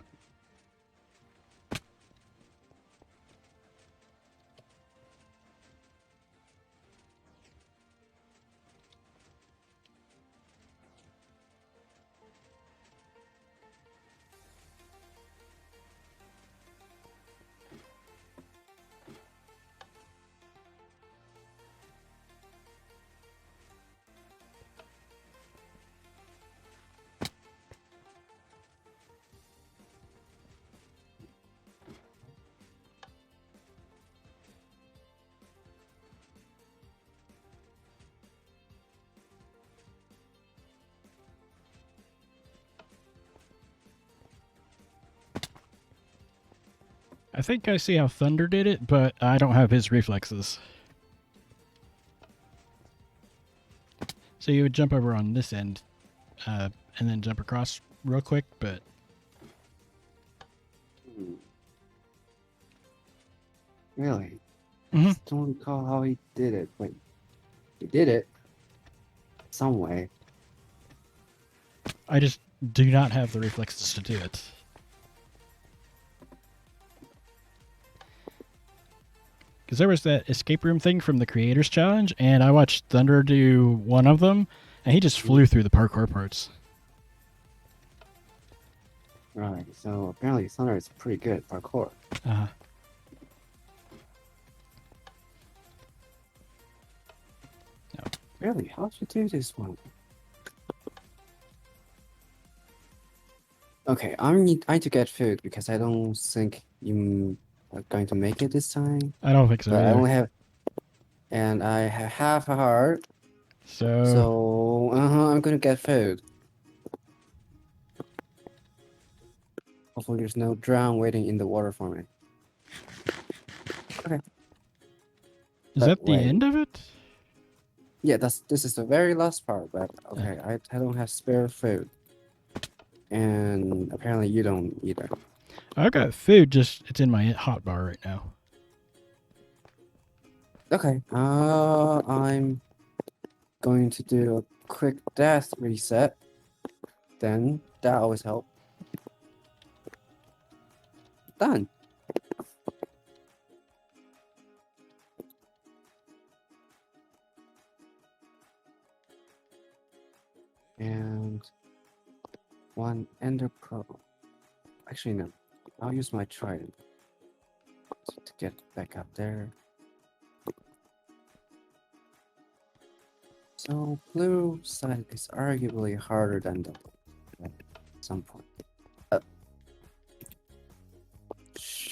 I think I see how Thunder did it, but I don't have his reflexes. So you would jump over on this end, and then jump across real quick, but Really? Mhm. I don't recall how he did it, but he did it some way. I just do not have the reflexes to do it. Because there was that escape room thing from the Creators Challenge, and I watched Thunder do one of them, and he just flew through the parkour parts. Right, so apparently Thunder is pretty good at parkour. Uh-huh. Really? How'd you do this one? Okay, I need to get food because I don't think you are going to make it this time. I don't think so But I either. only have... And I have half a heart. So So, I'm gonna get food. Hopefully there's no drown waiting in the water for me. Okay. is that the end of it? Yeah, this is the very last part, but okay, I don't have spare food. And apparently you don't either. I got food, just it's in my hot bar right now. Okay, I'm going to do a quick death reset. Then that always helps. Done. And one ender pearl. Actually, no. I'll use my trident to get back up there. So blue side is arguably harder than the at some point.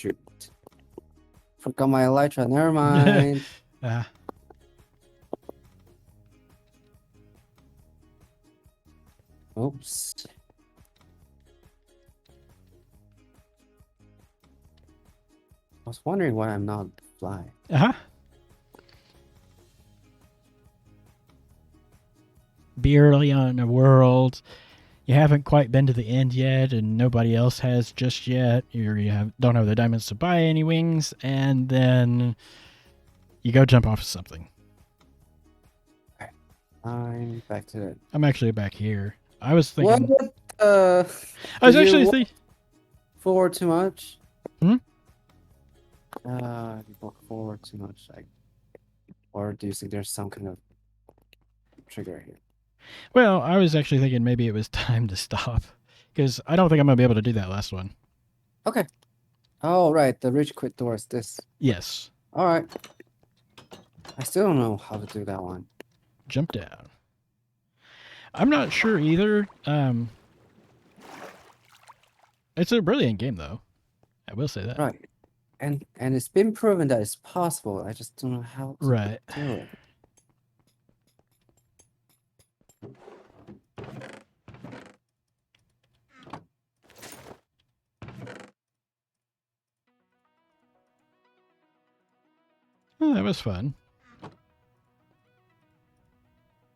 shoot. Forgot my elytra. Never mind. Ah, Oops. I was wondering why I'm not flying. uh-huh. Be early on in a world. You haven't quite been to the end yet, and nobody else has just yet. Don't have the diamonds to buy any wings, and then you go jump off of something. I'm back to it. I'm actually back here. I was thinking. What? I was Did you actually walk thinking. forward too much? Hmm? You walk forward too much. Or do you think there's some kind of trigger here? Well, I was actually thinking maybe it was time to stop, because I don't think I'm gonna be able to do that last one. Okay. Oh, right. The rage quit door is this. Yes. All right. I still don't know how to do that one. Jump down. I'm not sure either. It's a brilliant game, though. I will say that. Right. And it's been proven that it's possible. I just don't know how to Right. do it. Oh, that was fun.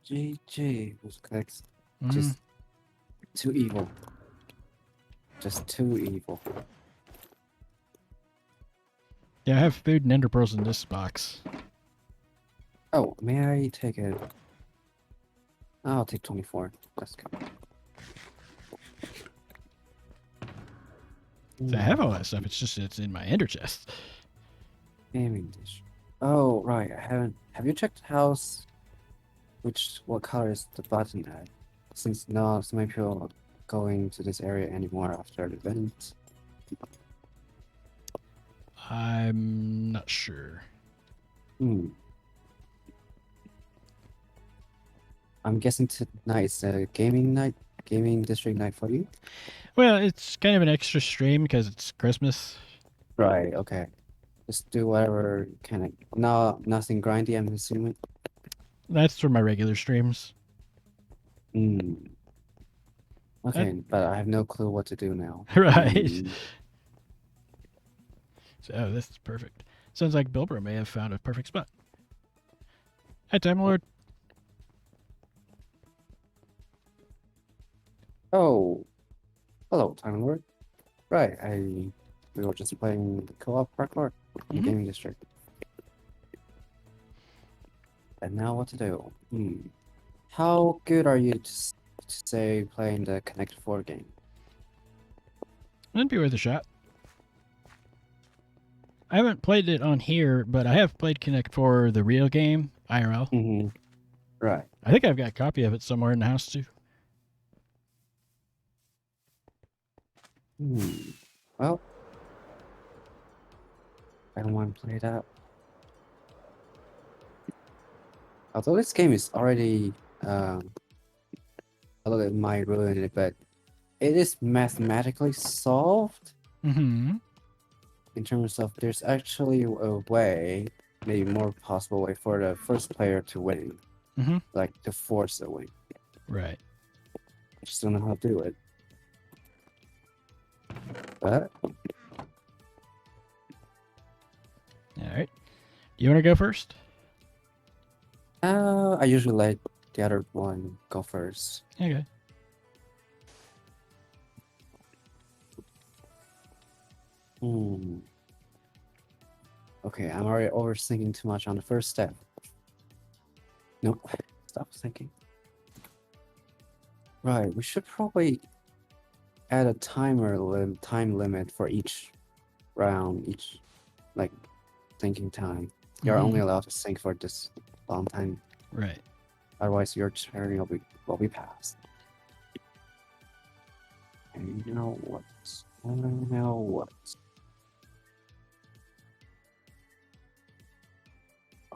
GG was clicks. Mm. Just too evil. Just too evil. Yeah, I have food and ender pearls in this box. Oh, may I take it? I'll take 24. Let's go. So I have all that stuff. It's in my ender chest. Gaming dish. Oh, right. I haven't. Have you checked house? What color is the button at? Since no, so many people are going to this area anymore after the event. I'm not sure. Hmm. I'm guessing tonight's a gaming district night for you. Well, it's kind of an extra stream because it's Christmas. Right. Okay. Just do whatever kind of. No, nothing grindy. I'm assuming. That's for my regular streams. Hmm. Okay, but I have no clue what to do now. Right. Hmm. So this is perfect. Sounds like Bilbo may have found a perfect spot. Hi, Time Lord. Oh, hello, Time Lord. Right, we were just playing co-op parkour in Mhm. gaming district. And now what to do? How good are you to say playing the Connect 4 game? It'd be worth a shot. I haven't played it on here, but I have played Connect for the real game, IRL. Mm-hmm. Right. I think I've got a copy of it somewhere in the house too. Well, I don't want to play that. Although this game is already, although it might ruin it, but it is mathematically solved Mm-hmm. in terms of there's actually a way, maybe more possible way for the first player to win, Mm-hmm. like to force a win. Right. I just don't know how to do it. But All right. You want to go first? I usually let the other one go first. Okay. Okay, I'm already overthinking too much on the first step. Nope. Stop thinking. Right, we should probably add a time limit for each round, each like thinking time. You're only allowed to think for this long time. Right. Otherwise, your turn will be passed. And you know what?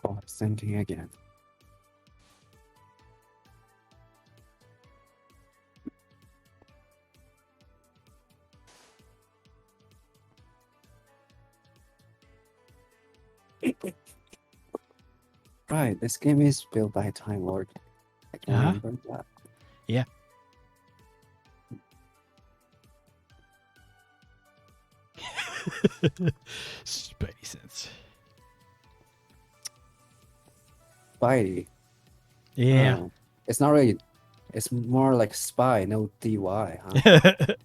Oh, I'm thinking again. Right, this game is built by a Time Lord. I can remember that. Yeah. Spidey sense. Spidey. Yeah. Oh, it's not really. It's more like spy, no DY, huh?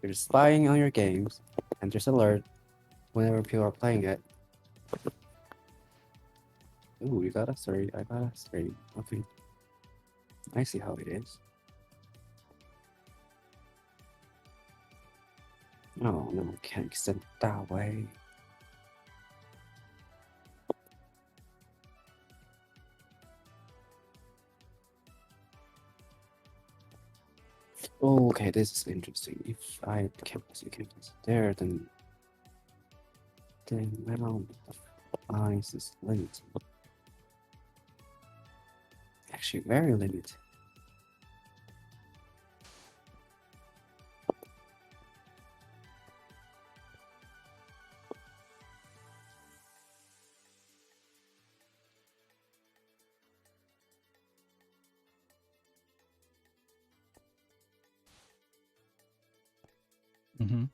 You're spying on your games, and there's alert whenever people are playing it. Ooh, you got a 30. I got a 30. Okay. I see how it is. Oh no, can't extend that way. Oh, okay, this is interesting. If I can't see campus there, then the amount of eyes is limited. Actually, very limited. Mm-hmm.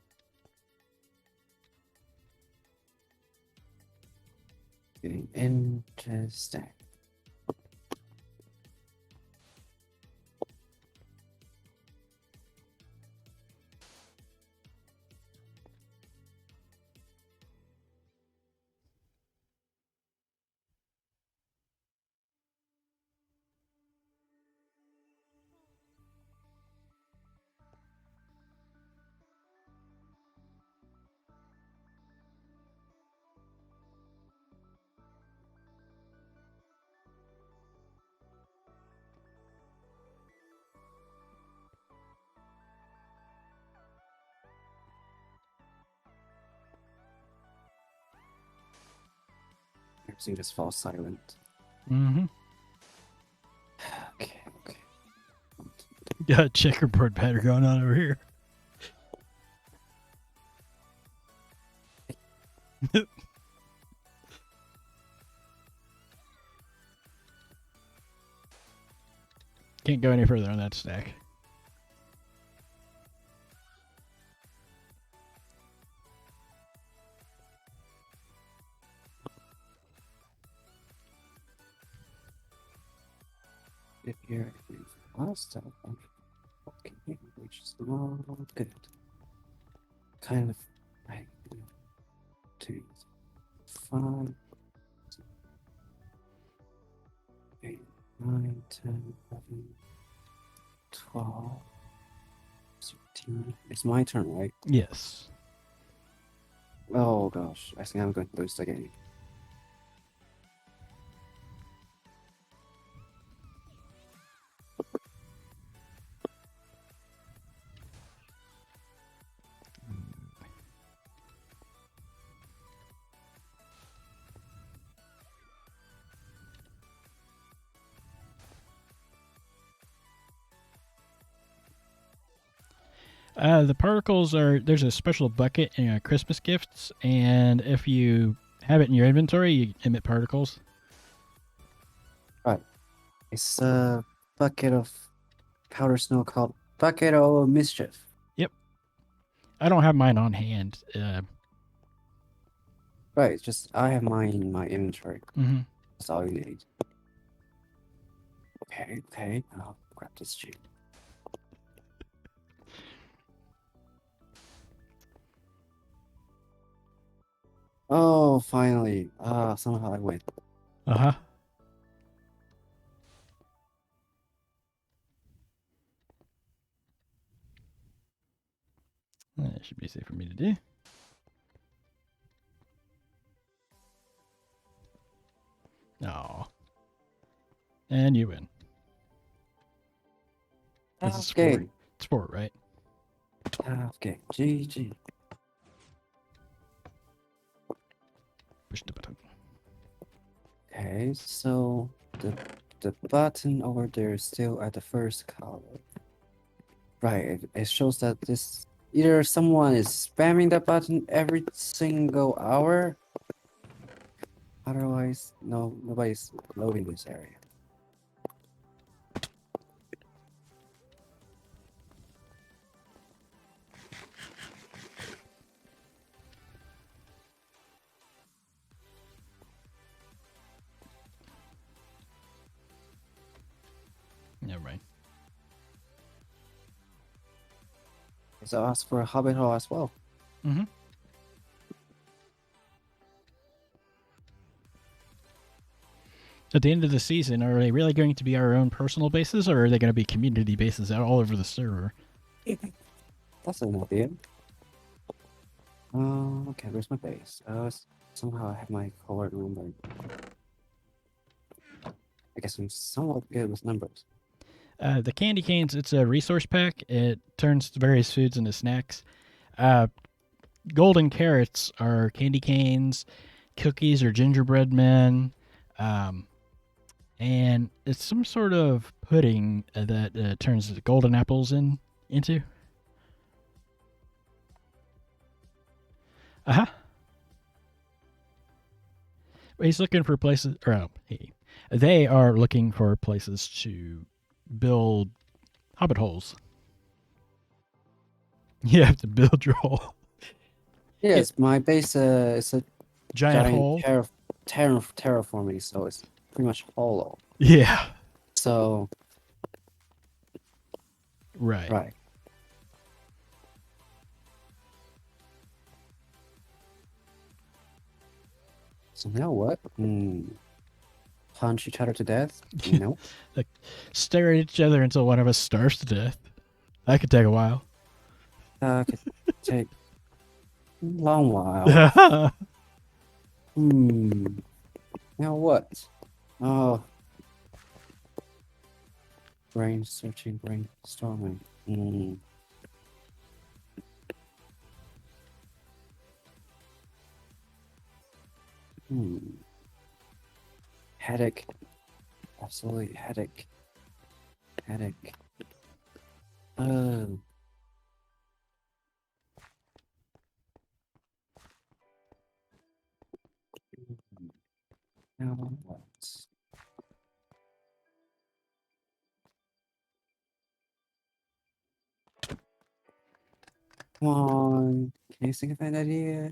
Getting interesting. Everything just falls silent. Mm-hmm. Okay, okay. Got a checkerboard pattern going on over here. Can't go any further on that stack. If you're last up, okay, which is not good. Kind of right. 2, 5, 8, 9, 10, 11, 12, 13. It's my turn, right? Yes. Oh gosh, I think I'm going to lose the game. The particles are there's a special bucket in Christmas gifts, and if you have it in your inventory, you emit particles. It's a bucket of powder snow called Bucket of Mischief. I don't have mine on hand. Right, just I have mine in my inventory. Mm-hmm. That's all you need. Okay, okay. I'll grab this sheet. Oh, finally. Somehow I win. Uh-huh. That should be safe for me to do. Oh. And you win. This is Okay. sport. Sport, right? Okay. GG. Push the button. Okay, so the button over there is still at the first color. Right, it shows that this Either someone is spamming that button every single hour. Otherwise, no, nobody's loading this area. Never mind. So ask for a hobbit hole as well. Mm-hmm. At the end of the season, are they really going to be our own personal bases, or are they going to be community bases out all over the server? That's an idea. Okay, where's my base? Somehow I have my cohort number. I guess I'm somewhat good with numbers. The candy canes, it's a resource pack. It turns various foods into snacks. Golden carrots are candy canes, cookies or gingerbread men, and it's some sort of pudding that turns the golden apples into. Uh-huh. He's looking for places, or they are looking for places to build hobbit holes. You have to build your hole. Yes, my base is a Giant hole. terraforming, so it's pretty much hollow. Yeah. So Right. right. So now what? Punch each other to death? No. Stare at each other until one of us starves to death. That could take a while. Could take a long while. Now what? Oh. Brain searching, brainstorming. Headache. Absolutely headache. Headache. Now what? Come on. Can you think of an idea?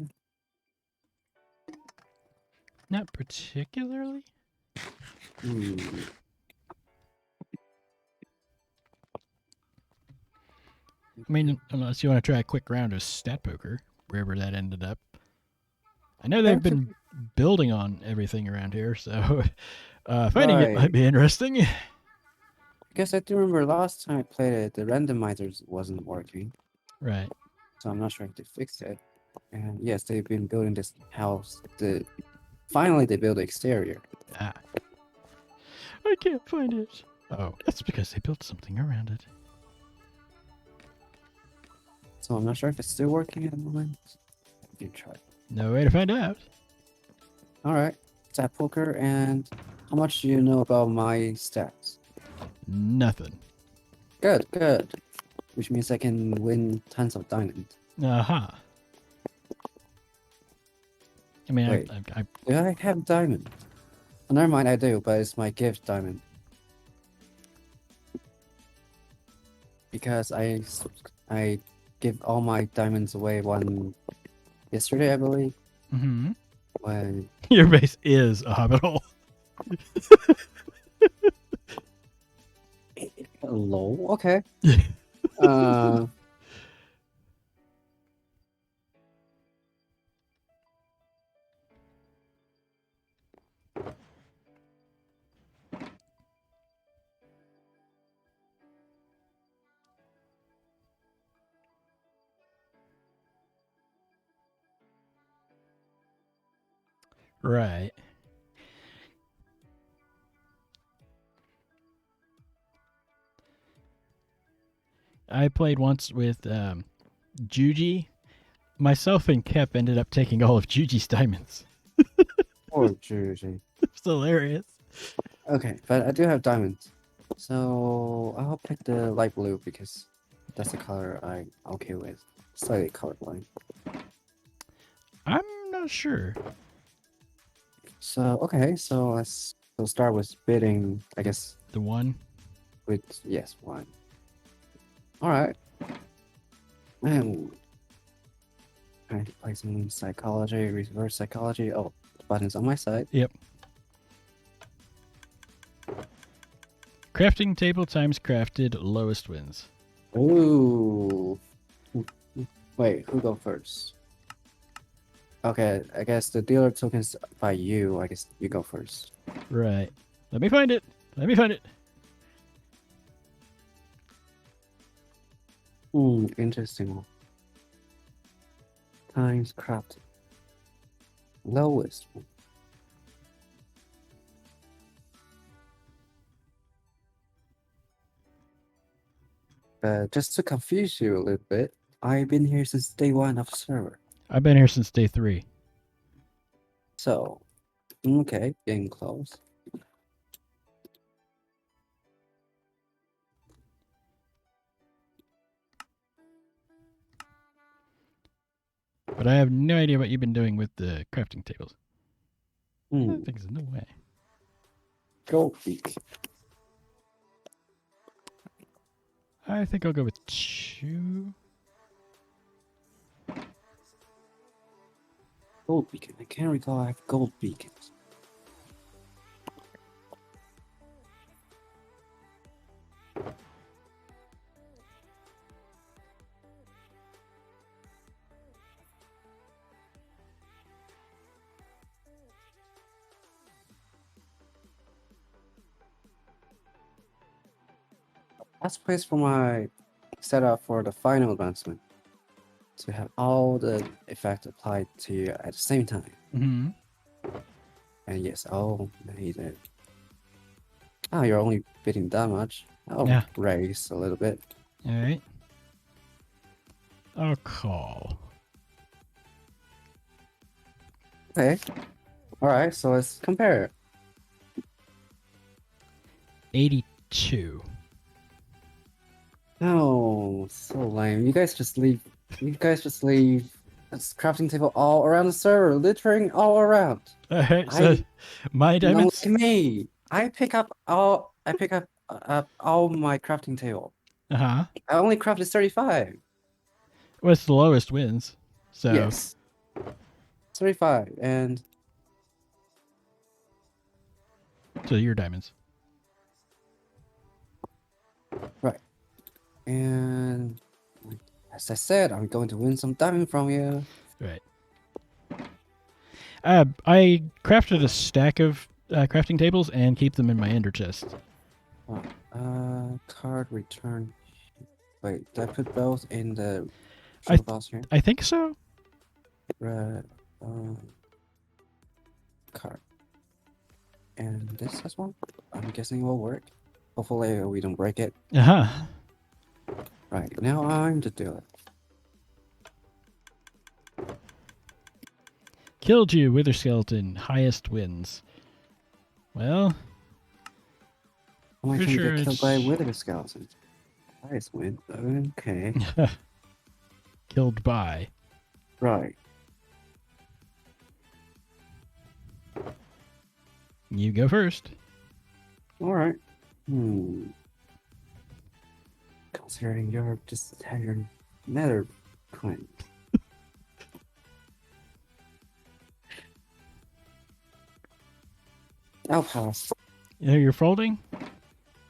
Not particularly. I mean, unless you want to try a quick round of stat poker, wherever that ended up. I know they've been building on everything around here, so finding it might be interesting. Because I do remember last time I played it, the randomizers wasn't working. Right. So I'm not sure if they fixed it. And yes, they've been building this house. Finally, they built the exterior. I can't find it. Oh, that's because they built something around it. So I'm not sure if it's still working at the moment. You try. No way to find out. All right, tap poker. And how much do you know about my stats? Nothing. Good. Which means I can win tons of diamonds. Uh-huh. I mean, Wait. I Do I have diamond? Oh, never mind, I do, but it's my gift diamond. Because I give all my diamonds away yesterday, I believe. Mm-hmm. When Your base is a hobbit hole. Hello, okay. Right. I played once with Juji. Myself and Kep ended up taking all of Juji's diamonds. Poor Juji. It's hilarious. Okay, but I do have diamonds. So I'll pick the light blue because that's the color I'm okay with. slightly colorblind. I'm not sure. So okay, so we'll start with bidding. I guess The one. with yes one. All right. And I need to play some psychology, reverse psychology. Oh, the button's on my side. Yep. Crafting table times crafted, lowest wins. Ooh. Wait, who go first? Okay, I guess the dealer tokens by you. I guess you go first. Right. Let me find it. Let me find it. Interesting. Times crafted. Lowest one. Just to confuse you a little bit, I've been here since day one of the server. I've been here since day 3. So, okay, getting close. But I have no idea what you've been doing with the crafting tables. I Hmm, think there's no way. gold beak. I think I'll go with 2. Gold beacon. I can't recall I have gold beacons. That's place for my setup for the final advancement. To have all the effects applied to you at the same time. Mm-hmm. And yes, I'll need it. Oh, you're only bidding that much. I'll Yeah. raise a little bit. All right. I'll call. Okay. Alright, so let's compare. 82. No, so lame. You guys just leave. You guys just leave this crafting table all around the server, littering all around. All right. So my Don't diamonds. look at me. I pick up all my crafting table. Uh-huh. I only crafted 35. What's the lowest wins? So Yes. 35 and so your diamonds. and as I said, I'm going to win some diamond from you. Right. I crafted a stack of crafting tables and keep them in my ender chest. Card return. Wait, did I put both in the I box here? I think so. Card. And this as well? I'm guessing will work. Hopefully we don't break it. Uh-huh. Right, now I'm the dealer. Killed you, Wither Skeleton. Highest wins. Well, Oh, I Pretty can sure get killed by a it's- wither skeleton. Nice win. Okay. killed by. Right. You go first. Alright. Considering you're just have your nether coin. I'll pass. You're folding?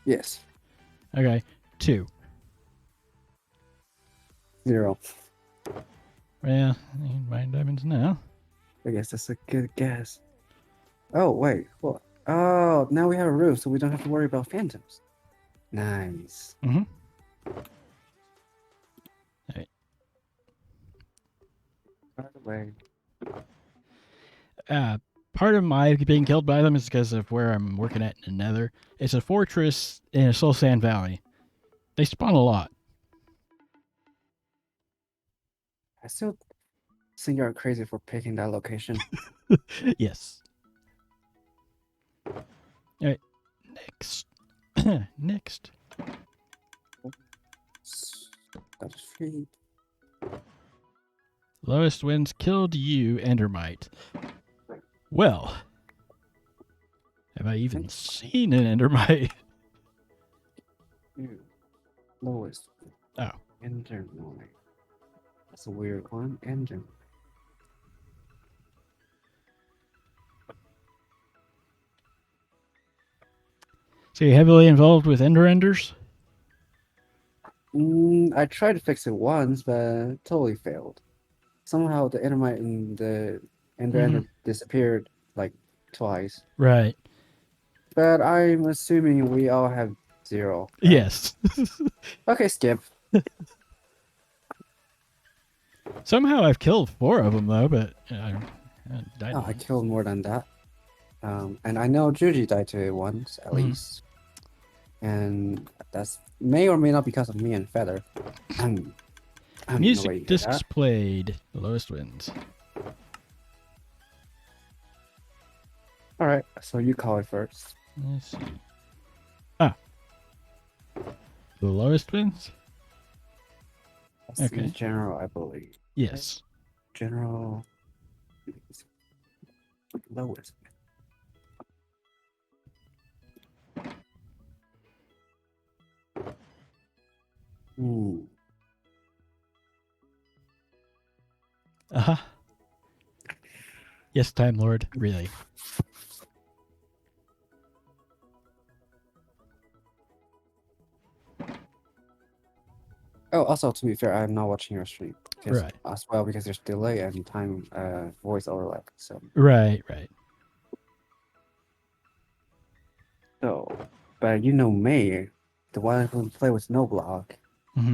Yes. Okay. 2. 0. Well, I need my diamonds now. I guess that's a good guess. Oh, wait. What? Oh, now we have a roof, so we don't have to worry about phantoms. Nice. Mm-hmm. By the way. Part of my being killed by them is because of where I'm working at in the Nether. It's a fortress in a soul sand valley. They spawn a lot. I still think you're crazy for picking that location. Yes. All right. Next. Next. That's free. Lowest wins killed you, Endermite. Well, have I even seen an Endermite? Lowest. Oh. Endermite. That's a weird one. Endermite. So you're heavily involved with Enders? I tried to fix it once, but totally failed. Somehow the Endermite and the Ender disappeared like twice. Right. But I'm assuming we all have 0. Right? Yes. Okay, skip. Somehow I've killed 4 of them, though, but I died. Oh, I killed more than that. And I know Juji died to it once, at least. And that's may or may not because of me and Feather. Music discs played. The lowest wins. Alright, so you call it first. Let's see. Ah. The lowest wins? That's in general, I believe. Yes. General. Lowest. Uh-huh. Yes, Time Lord, really. Oh, also, to be fair, I'm not watching your stream. Right. As well, because there's delay and time voice overlap. So. Right. So, but you know me, the one who play with no block,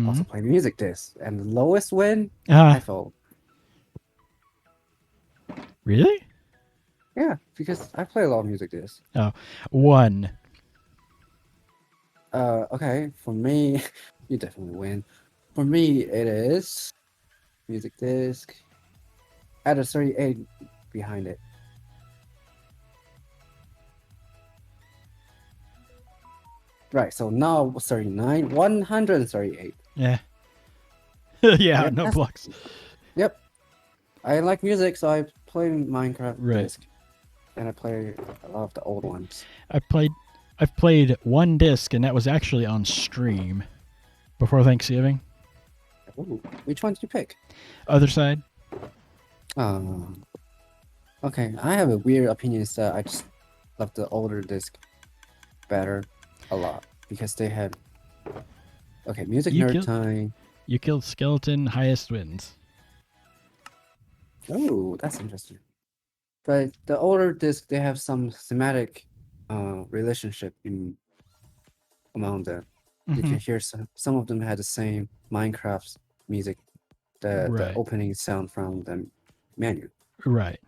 also play music disc, and the lowest win, I felt. Really? Yeah, because I play a lot of music disc. Oh, 1. Okay, for me, you definitely win. For me, it is music disc. Add a 38 behind it. Right, so now 39, 138. Yeah. Yeah, no blocks. Yep. I like music, so I play Minecraft disc. And I play a lot of the old ones. I've played 1 disc, and that was actually on stream before Thanksgiving. Ooh, which one did you pick? Other side. Okay, I have a weird opinion that I just love the older disc better a lot because they had music nerd time. You killed Skeleton, highest wins. Oh, that's interesting. But the older disc, they have some thematic relationship among them. You can hear some of them had the same Minecraft music, the opening sound from the menu. Right.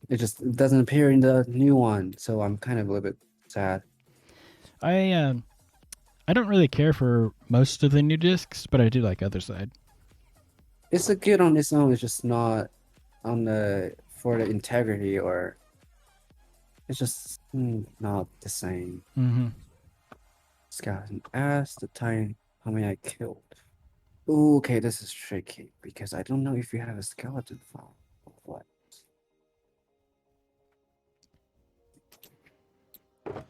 It just doesn't appear in the new one, so I'm kind of a little bit sad. I don't really care for most of the new discs, but I do like Other Side. It's a good on its own. It's just not on for the integrity, or it's just not the same. Skeleton asked the time how many I killed. Ooh, okay, this is tricky because I don't know if you have a skeleton file or what.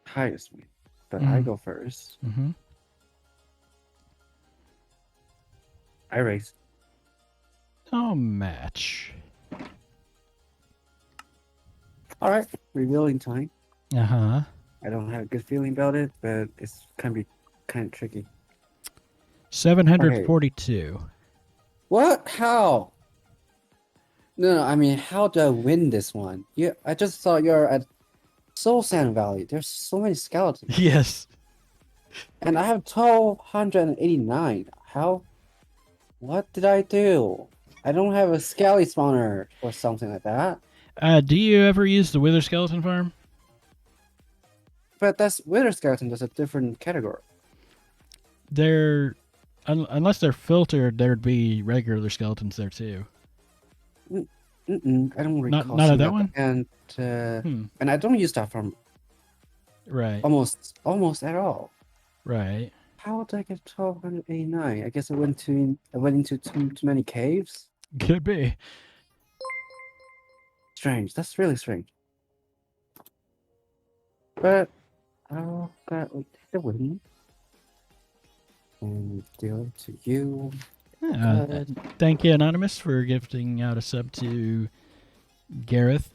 Highest win, but I go first. I race. Oh, match. All right, revealing time. I don't have a good feeling about it, but it's kind of tricky. 742. Okay. What? How? No, I mean, how do I win this one? I just saw you're at Soul Sand Valley. There's so many skeletons. Yes. And I have 1289. How? What did I do? I don't have a skelly spawner or something like that. Do you ever use the Wither Skeleton Farm? But that's Wither Skeleton. That's a different category. Unless they're filtered, there'd be regular skeletons there too. I don't recall. Not that one. And I don't use that farm. Right. Almost at all. Right. How did I get 1289? I guess I went into too many caves. Could be. Strange. That's really strange. But I'll got like the win. And deal it to you. Thank you, Anonymous, for gifting out a sub to Gareth.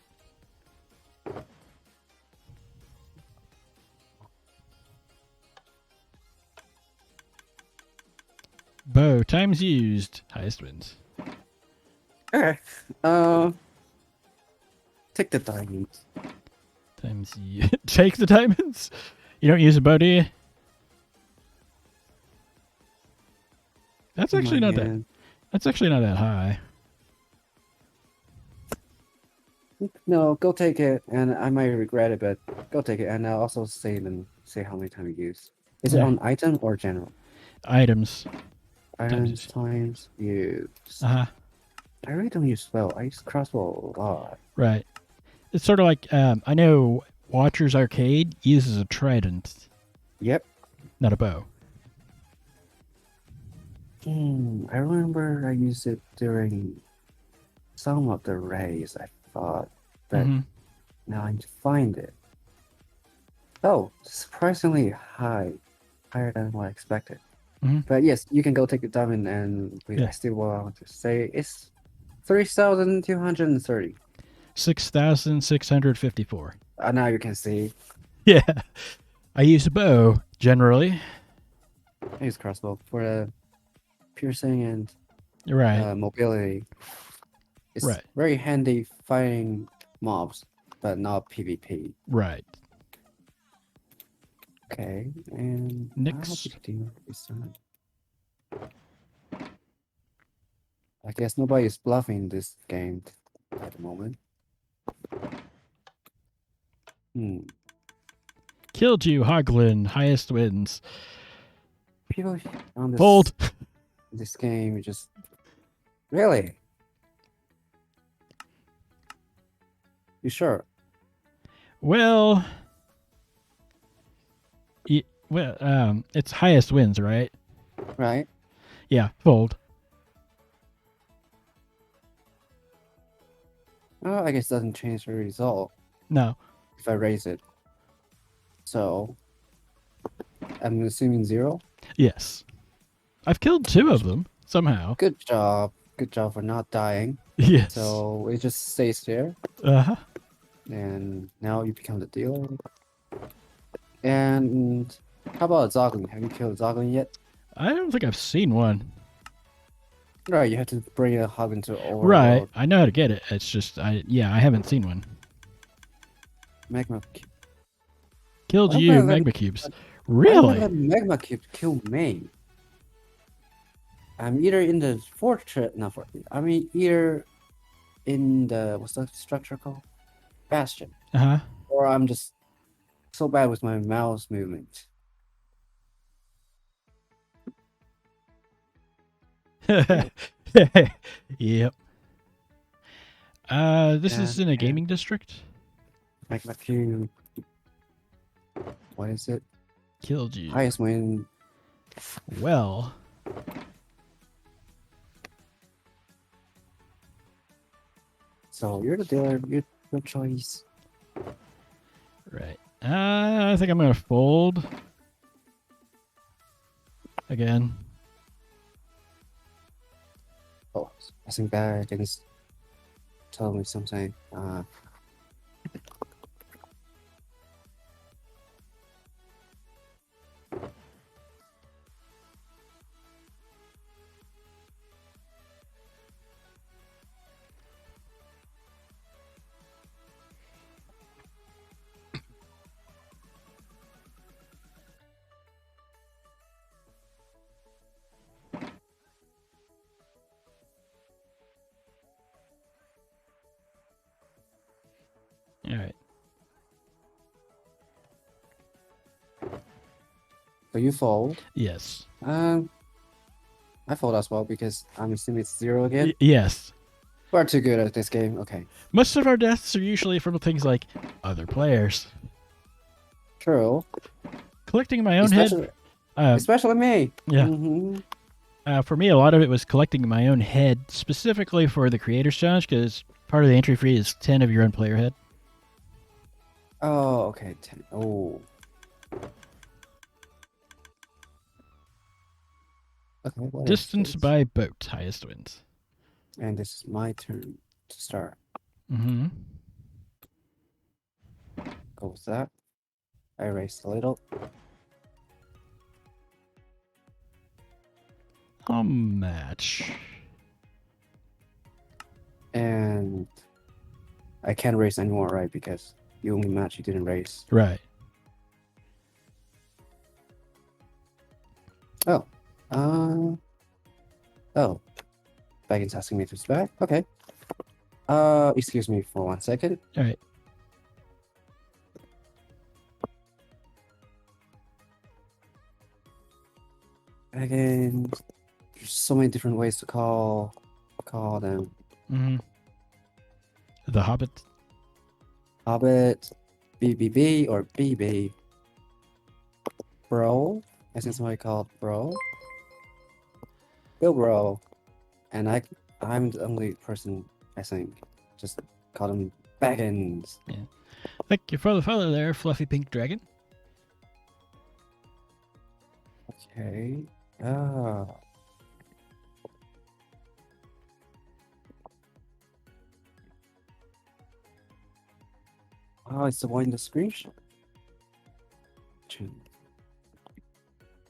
Bow, times used, highest wins. Okay. Take the diamonds. Times you take the diamonds. You don't use a bow, do you? That's actually not that. That's actually not that high. No, go take it, and I might regret it, but go take it, and I'll also say how many times you use. Is it on item or general? Items. Items times use. I really don't use spell. I use crossbow a lot. Right. It's sort of like I know Watcher's Arcade uses a trident. Yep. Not a bow. I remember I used it during some of the raids, I thought, but now I need to find it. Oh, surprisingly high. Higher than what I expected. But yes, you can go take the diamond, and I still want to say it's 3,230. 6,654. Now you can see. Yeah. I use a bow, generally. I use crossbow for the piercing and mobility. It's very handy fighting mobs, but not PvP. Right. Okay, and next. I guess nobody is bluffing this game at the moment. Killed you, Hoglin. Highest wins. People on this Fold. This game just really. You sure? Well, it's highest wins, right? Right. Yeah, fold. Oh, I guess it doesn't change the result. No. If I raise it. So, I'm assuming 0? Yes. I've killed 2 of them, somehow. Good job. Good job for not dying. Yes. So, it just stays there. Uh-huh. And now you become the dealer. And how about a Zoglin? Have you killed a Zoglin yet? I don't think I've seen one. Right, you have to bring a Hoglin to Overworld. Right, I know how to get it. It's just, I haven't seen one. Magma Cube. Killed you, Magma Cubes. Really? Why would Magma Cube kill me? I'm either in the fortress, either in the, what's that structure called? Bastion. Or I'm just so bad with my mouse movement. Yep. This is in a gaming district? Magma Cube. What is it? Killed you. Highest win. Well. So you're the dealer. Your choice. Right. I think I'm going to fold. Again. Oh, passing back and tell me something. All right. So you fold. Yes. I fold as well because I'm assuming it's 0 again. Yes. We're too good at this game. Okay. Most of our deaths are usually from things like other players. True. Collecting my own head. Especially me. Yeah. Mm-hmm. For me, a lot of it was collecting my own head, specifically for the Creator's Challenge, because part of the entry fee is 10 of your own player head. Oh, okay. 10. Oh. Okay, what is Distance this? by boat, highest wins. And this is my turn to start. Mm-hmm. Go with that. I erased a little. A match. And I can't race anymore, right? Because you only match, you didn't race. Right. Oh. Oh. Baggins asking me to back. Okay. Excuse me for 1 second. All right. Again, there's so many different ways to call them. Mm-hmm. The Hobbit. Hobbit, BBB or BB. Bro. I think somebody called Bro. Bill Bro. And I'm the only person, I think, just call him Baggins. Yeah. Thank you for the follow there, Fluffy Pink Dragon. Okay. Ah. Oh, it's the one in the screenshot.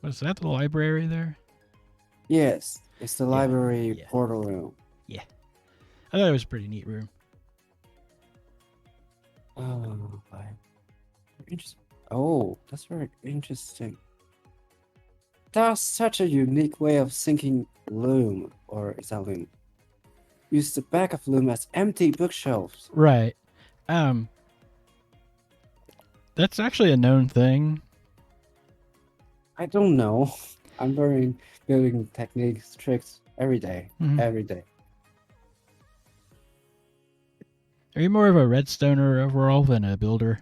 Was that the library there? Yes, it's the library yeah. portal room. Yeah. I thought it was a pretty neat room. Oh, interesting. Oh, that's very interesting. That's such a unique way of syncing Loom, or is that Loom? Use the back of Loom as empty bookshelves. Right. That's actually a known thing. I don't know. I'm learning building techniques, tricks every day. Mhm. Every day. Are you more of a redstoner overall than a builder?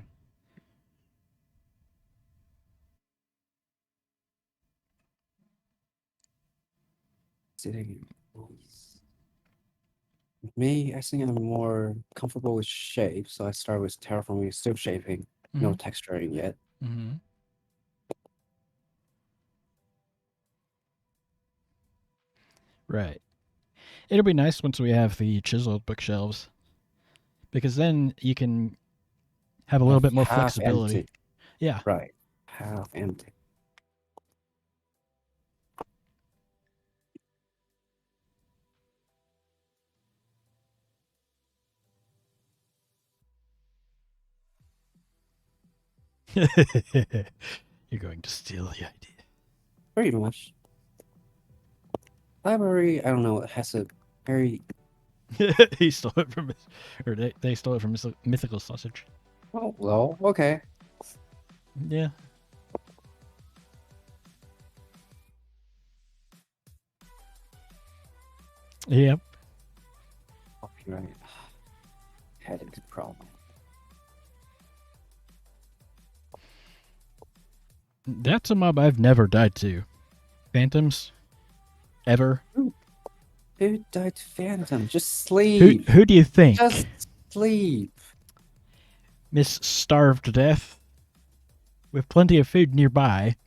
Sitting. Me, I think I'm more comfortable with shape, so I start with terraforming, still shaping, no texturing yet. Mm-hmm. Right. It'll be nice once we have the chiseled bookshelves, because then you can have a little bit more Half flexibility. empty. Yeah. Right. Half empty. You're going to steal the idea. Pretty much. Library, I don't know, it has a very... He stole it from, or they stole it from Mythical Sausage. Oh, well, okay. Yeah. Yep. Copyright. Had a good problem. That's a mob I've never died to. Phantoms? Ever? Who died to Phantom? Just sleep. Who do you think? Just sleep. Miss Starved to Death? With plenty of food nearby.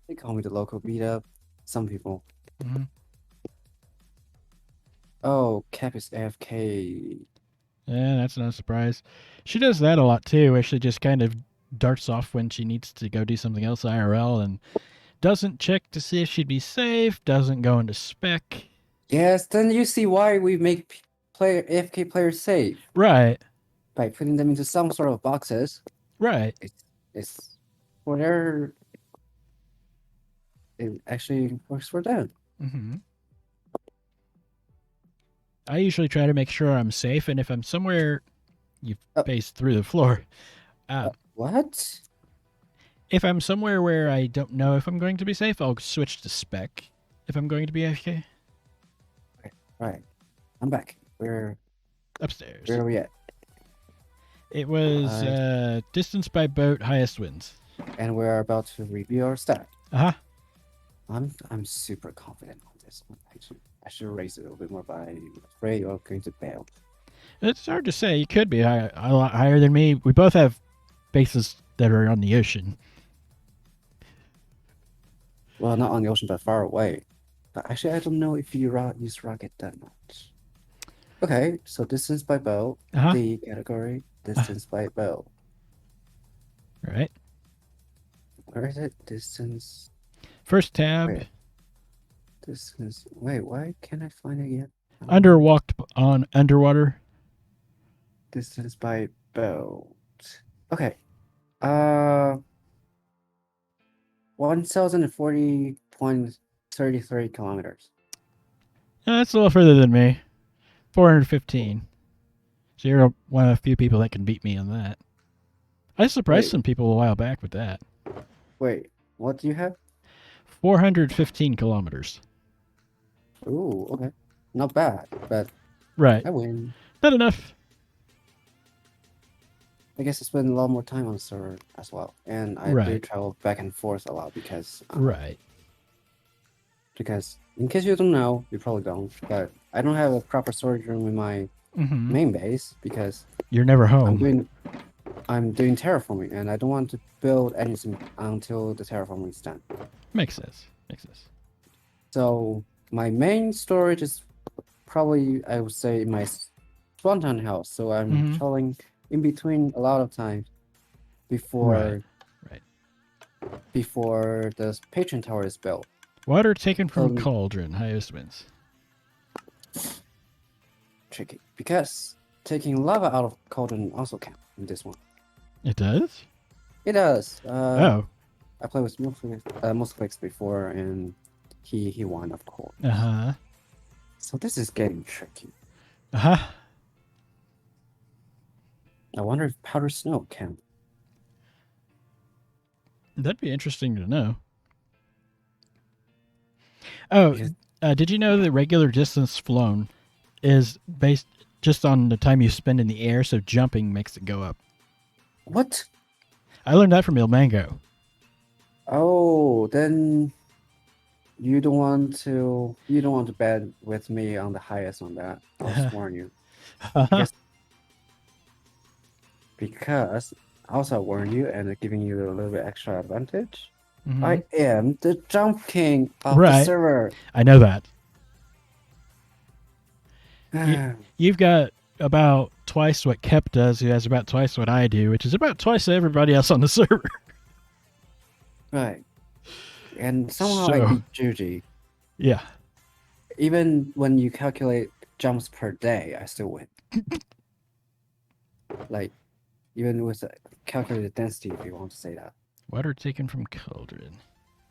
They call me the local beat up. Some people. Mm-hmm. Oh, Cap is AFK. Yeah, that's no surprise. She does that a lot too, where she just kind of darts off when she needs to go do something else IRL and doesn't check to see if she'd be safe, doesn't go into spec. Yes, then you see why we make AFK players safe. Right. By putting them into some sort of boxes. Right. It's for their... It actually works for them. Mm-hmm. I usually try to make sure I'm safe, and if I'm somewhere, you face through the floor. What? If I'm somewhere where I don't know if I'm going to be safe, I'll switch to spec if I'm going to be AFK. Okay. Right. I'm back. Upstairs. Where are we at? It was distance by boat, highest winds. And we're about to review our stat. Uh huh. I'm super confident on this one. Actually, I should raise it a little bit more, but I'm afraid you're going to bail. It's hard to say. You could be a lot higher than me. We both have bases that are on the ocean. Well, not on the ocean, but far away. But actually, I don't know if you use rocket that much. Okay, so distance by boat, Uh-huh. the category, distance by boat. Right. Where is it? Distance. First tab. Wait. Distance. Wait, why can't I find it yet? Walked on underwater. Distance by boat. Okay. 1040.33 kilometers. That's a little further than me. 415. So you're one of the few people that can beat me on that. I surprised Wait. some people a while back with that. Wait, what do you have? 415 kilometers. Ooh, okay. Not bad, but Right. I win. Not enough. I guess I spend a lot more time on the server as well. And I do Right. travel back and forth a lot because Right. because in case you don't know, you probably don't, but I don't have a proper storage room in my Mm-hmm. main base because You're never I'm home. doing terraforming and I don't want to build anything until the terraforming is done. Makes sense. Makes sense. So my main storage is probably, I would say, in my spontan house. So I'm Mhm. traveling in between a lot of times before Right. before the patron tower is built. Water taken from So- cauldron, highest winds. Tricky because taking lava out of cauldron also counts in this one. It does? It does. Oh. I played with Musclex before, and he won, of course. Uh-huh. So this is getting tricky. Uh-huh. I wonder if powder snow can. That'd be interesting to know. Oh, Because- did you know that regular distance flown is based just on the time you spend in the air, so jumping makes it go up? What? I learned that from Il Mango. Oh, then you don't want to bet with me on the highest on that. I'll just warn you. Because also warn you and giving you a little bit extra advantage. Mhm. I am the jump king of the Right. server. I know that. You've got about twice what Kep does, who has about twice what I do, which is about twice everybody else on the server. Right. And somehow So- I beat Juji. Yeah. Even when you calculate jumps per day, I still win. Like, even with the calculated density, if you want to say that. Water taken from cauldron.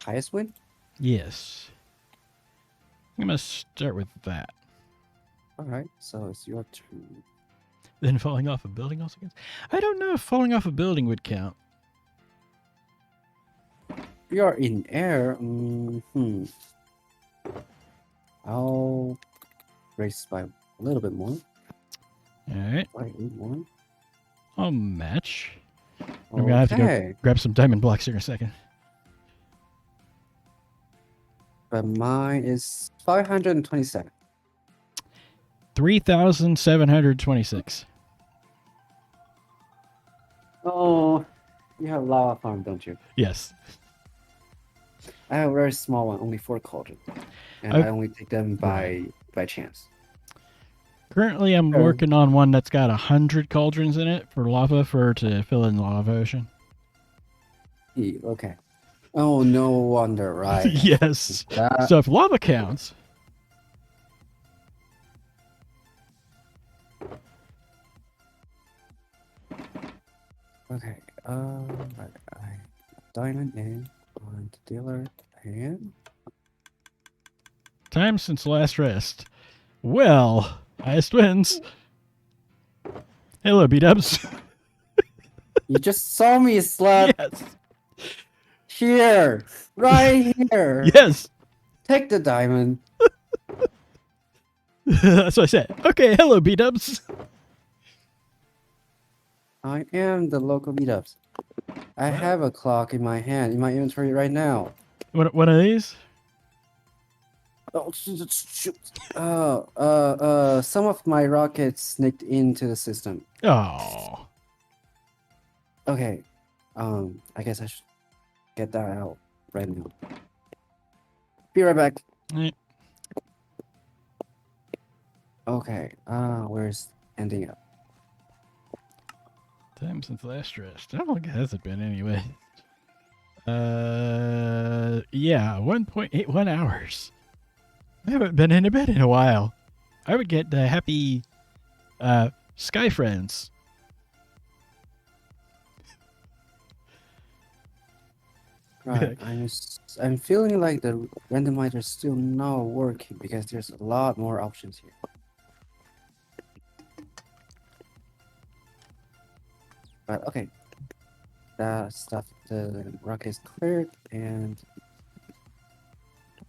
Highest win? Yes. I'm going to start with that. Alright, so it's your turn. Then falling off a building also counts? I don't know if falling off a building would count. We are in air. I'll race by a little bit more. Alright. Wait, one. I'll match. I'm going to have to go Okay. grab some diamond blocks here in a second. But mine is 527. 3,726. Oh, you have lava farm, don't you? Yes. I have a very small one, only 4 cauldrons. And I've- I only take them by chance. Currently, I'm Oh. working on one that's got 100 cauldrons in it for lava to fill in the lava ocean. Okay. Oh, no wonder, right? Yes. That- So if lava counts, Okay. I diamond in on the dealer and time since last rest. Well, highest wins. Hello, B-dubs. you just saw me slap Yes. here, right here. Yes. Take the diamond. That's what I said. Okay, hello, B-dubs. I am the local meetups. I have a clock in my hand, in my inventory right now. One of these? Oh, shoot. Some of my rockets sneaked into the system. Oh. Okay. I guess I should get that out right now. Be right back. Eh. Okay. Where's ending up? Time since last rest. How long has it been anyway? Yeah, 1.81 hours. I haven't been in a bed in a while. I would get the happy Sky Friends. Right. I'm feeling like the randomizer is still not working because there's a lot more options here. But okay. That stuff, the rocket is cleared, and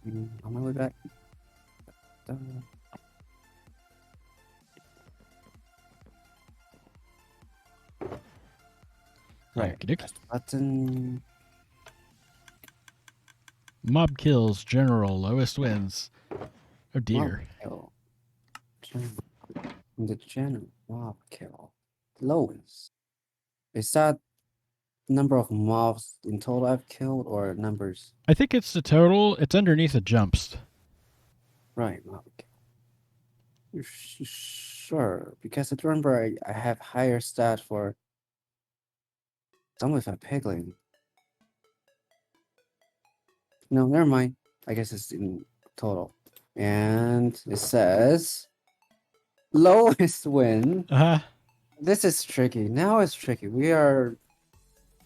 on my way back. Right. Okey-dokey. Press the button. Mob kills, general, lowest wins. Oh dear. Mob kill. The general mob kill. Lowest. Is that number of mobs in total I've killed or numbers? I think it's the total. It's underneath the jumps. Right, mob kill. Sure, because I remember I have higher stat for zombified piglin. No, never mind. I guess it's in total. And it says lowest win. Uh-huh. This is tricky. Now it's tricky. We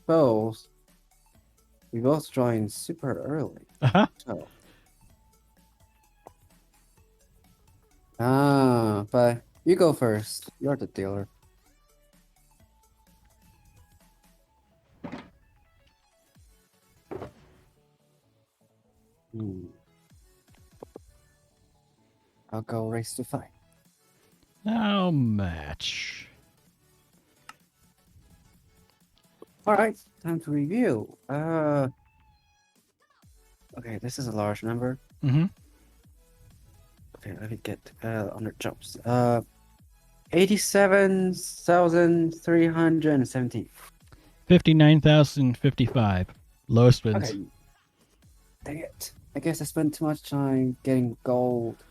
both joined super early. Uh-huh. So but you go first. You're the dealer. I'll go race to fight. Now match. All right, time to review. Okay, this is a large number. Mm-hmm. Okay, let me get under jumps. 87,317. 59,055. Lowest wins. Okay. Dang it. I guess I spent too much time getting gold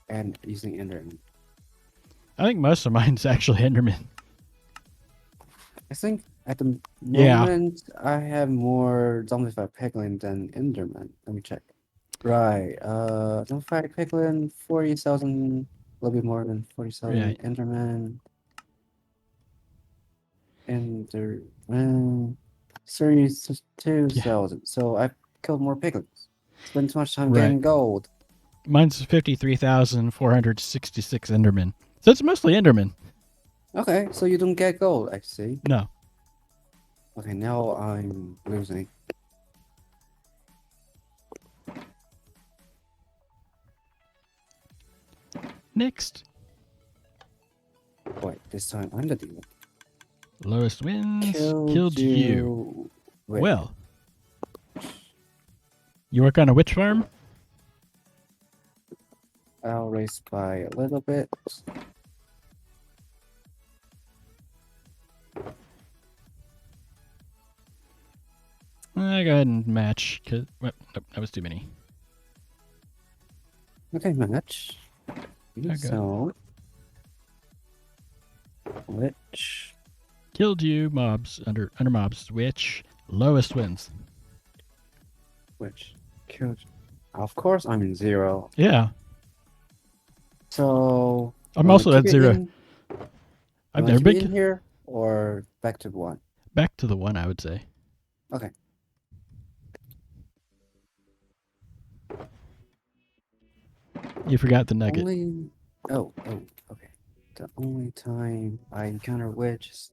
and using Enderman. I think most of mine's actually Enderman. I think at the Yeah. moment I have more zombified piglin than Enderman. Let me check. Right. Zombified piglin 40,000, a little bit more than 40,000. Right. Enderman. Enderman 32,000. So I've killed more piglins. Spent too much time Right. getting gold. Mine's 53,466 Enderman. So it's mostly Enderman. Okay, so you don't get gold, I see. No. Okay, now I'm losing. Next. Wait, this time I'm the dealer. Lowest wins. Killed you. Wait, Well. You work on a witch farm? I'll race by a little bit. Go ahead and match. Nope, that was too many. Okay, match. Okay. So, witch. Killed you. Mobs. Under mobs. Witch. Lowest wins. Witch. Killed. Of course, I'm in 0. Yeah. So, I'm wanna also at keep it 0. in- I've wanna never keep it been in here or back to 1. back to the 1, I would say. Okay. You forgot the nugget. Oh, okay. The only time I encounter witch is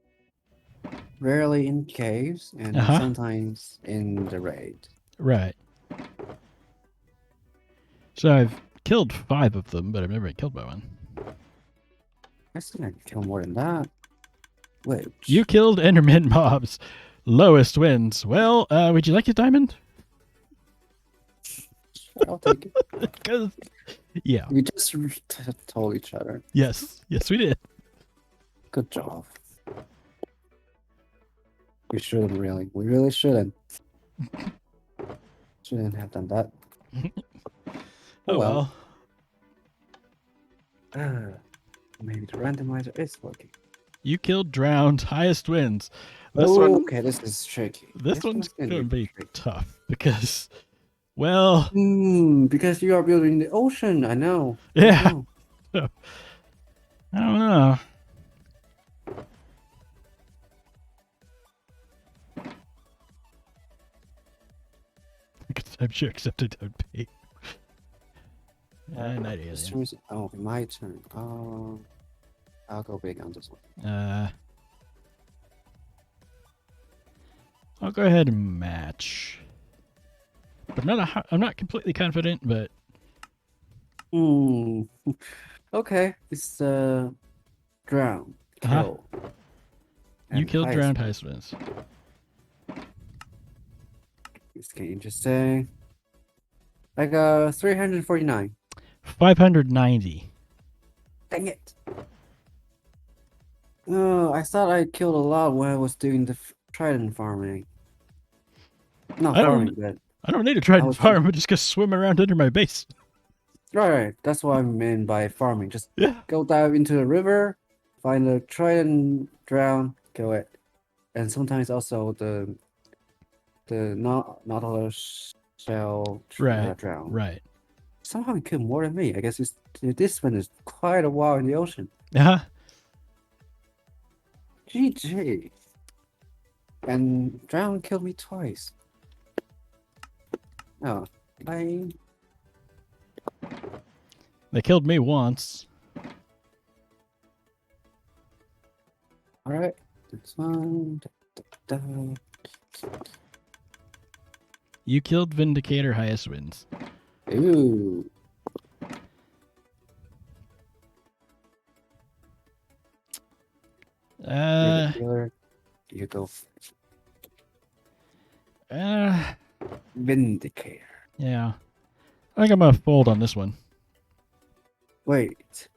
rarely in caves and Uh-huh. sometimes in the raid. Right. So I've killed 5 of them, but I've never been killed by one. I think I can kill more than that. Wait. You killed Enderman mobs. Lowest wins. Well, would you like a diamond? I'll take it. Because, yeah. We just told each other. Yes, we did. Good job. We shouldn't really. We really shouldn't. Shouldn't have done that. Oh well. Maybe the randomizer is working. You killed drowned. Highest wins. This one. Okay, this is tricky. This one's gonna going to be tricky. tough because, well. Because you are building the ocean. I know. Yeah. I know. I don't know. I'm sure accepted don't pay. Night alien. Oh, my turn. I'll go big on this one. I'll go ahead and match. But I'm not completely confident, but Okay, it's drown. Kill. You killed drowned highest. highest wins. It's getting interesting. I got 349. 590. Dang it. Oh, I thought I killed a lot when I was doing the trident farming. Not farming, but I don't need to try and farm. I'm just gonna swim around under my base. right. That's what I mean by farming. Just Yeah. go dive into the river, find a trident, drown, kill it, and sometimes also the nautilus shell drown. Right. Somehow it killed more than me. I guess this one is quite a while in the ocean. GG. And drown killed me twice. Oh, bye. They killed me once. All right, this one. You killed Vindicator, highest wins. Ooh. You go. Vindicator. Yeah. I think I'm gonna fold on this one. Wait.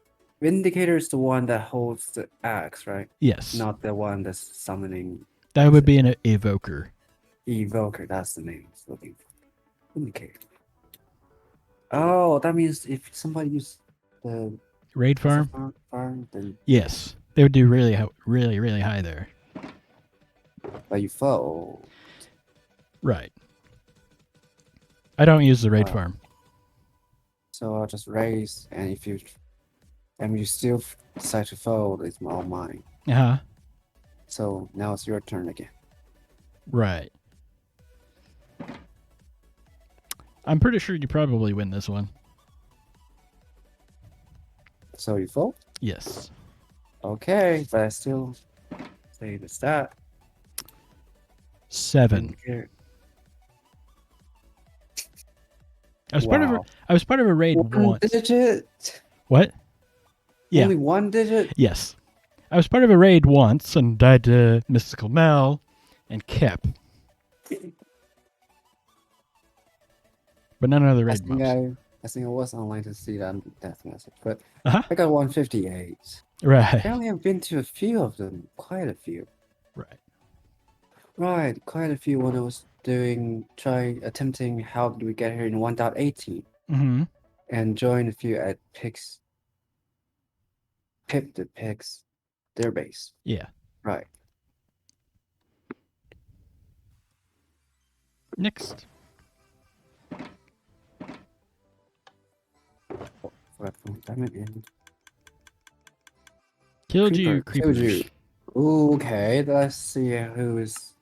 Vindicator is the one that holds the axe, right? Yes. Not the one that's summoning. That would be an evoker. Evoker, that's the name I was looking for. Vindicator. Oh, that means if somebody uses the raid farm, then yes, they would do really high there. But you fold. Right. I don't use the raid farm. So I'll just raise, and if you still decide to fold, it's all mine. So now it's your turn again. Right. I'm pretty sure you probably win this one. So you fold? Yes. Okay, but I still say the stat. 7. I was part of a raid once. Digit? What? Yeah. Only one digit? Yes. I was part of a raid once and died to Mystical Mel and Kep. But none of the raid mobs. I think I was online to see that death message, but I got 158. Right. I only have been to a few of them, quite a few. Right, quite a few when I was attempting how do we get here in 1.18. And joined a few at Pip the Pigs, their base. Yeah. Right. Next. Killed you, creepers. Ooh, okay, let's see who is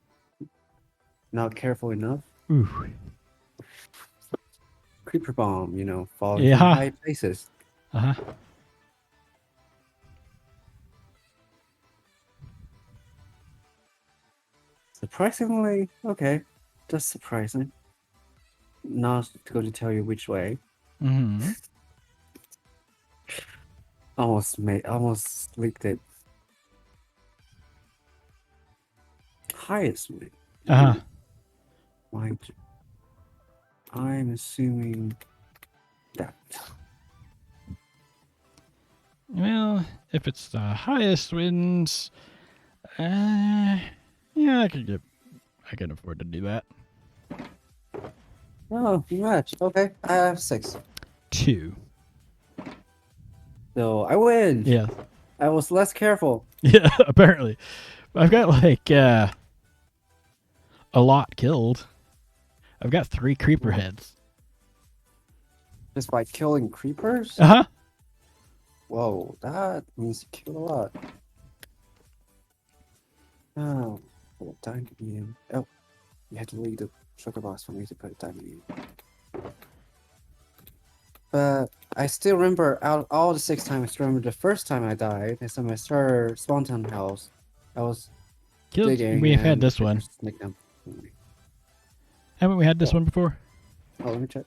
not careful enough. Ooh. Creeper bomb, falling from high places. Surprisingly, okay, just surprising. Not going to tell you which way. almost leaked it. Highest win. Uh-huh. Mind you, I'm assuming that. Well, if it's the highest wins, yeah, I can afford to do that. Oh, match. Okay, I have 6. 2. So I win. Yeah. I was less careful. Yeah, apparently. I've got like a lot killed. I've got 3 creeper heads. Just by killing creepers? Uh-huh. Whoa, that means you killed a lot. Oh, put a diamond in. Oh, you had to leave the sugar box for me to put a diamond in. But I still remember out all the 6 times. I still remember the first time I died. Is when I started Spontan House. I was Killed. digging We've had and the this one. creepers sneaked down. Haven't we had this one before? Oh, let me check.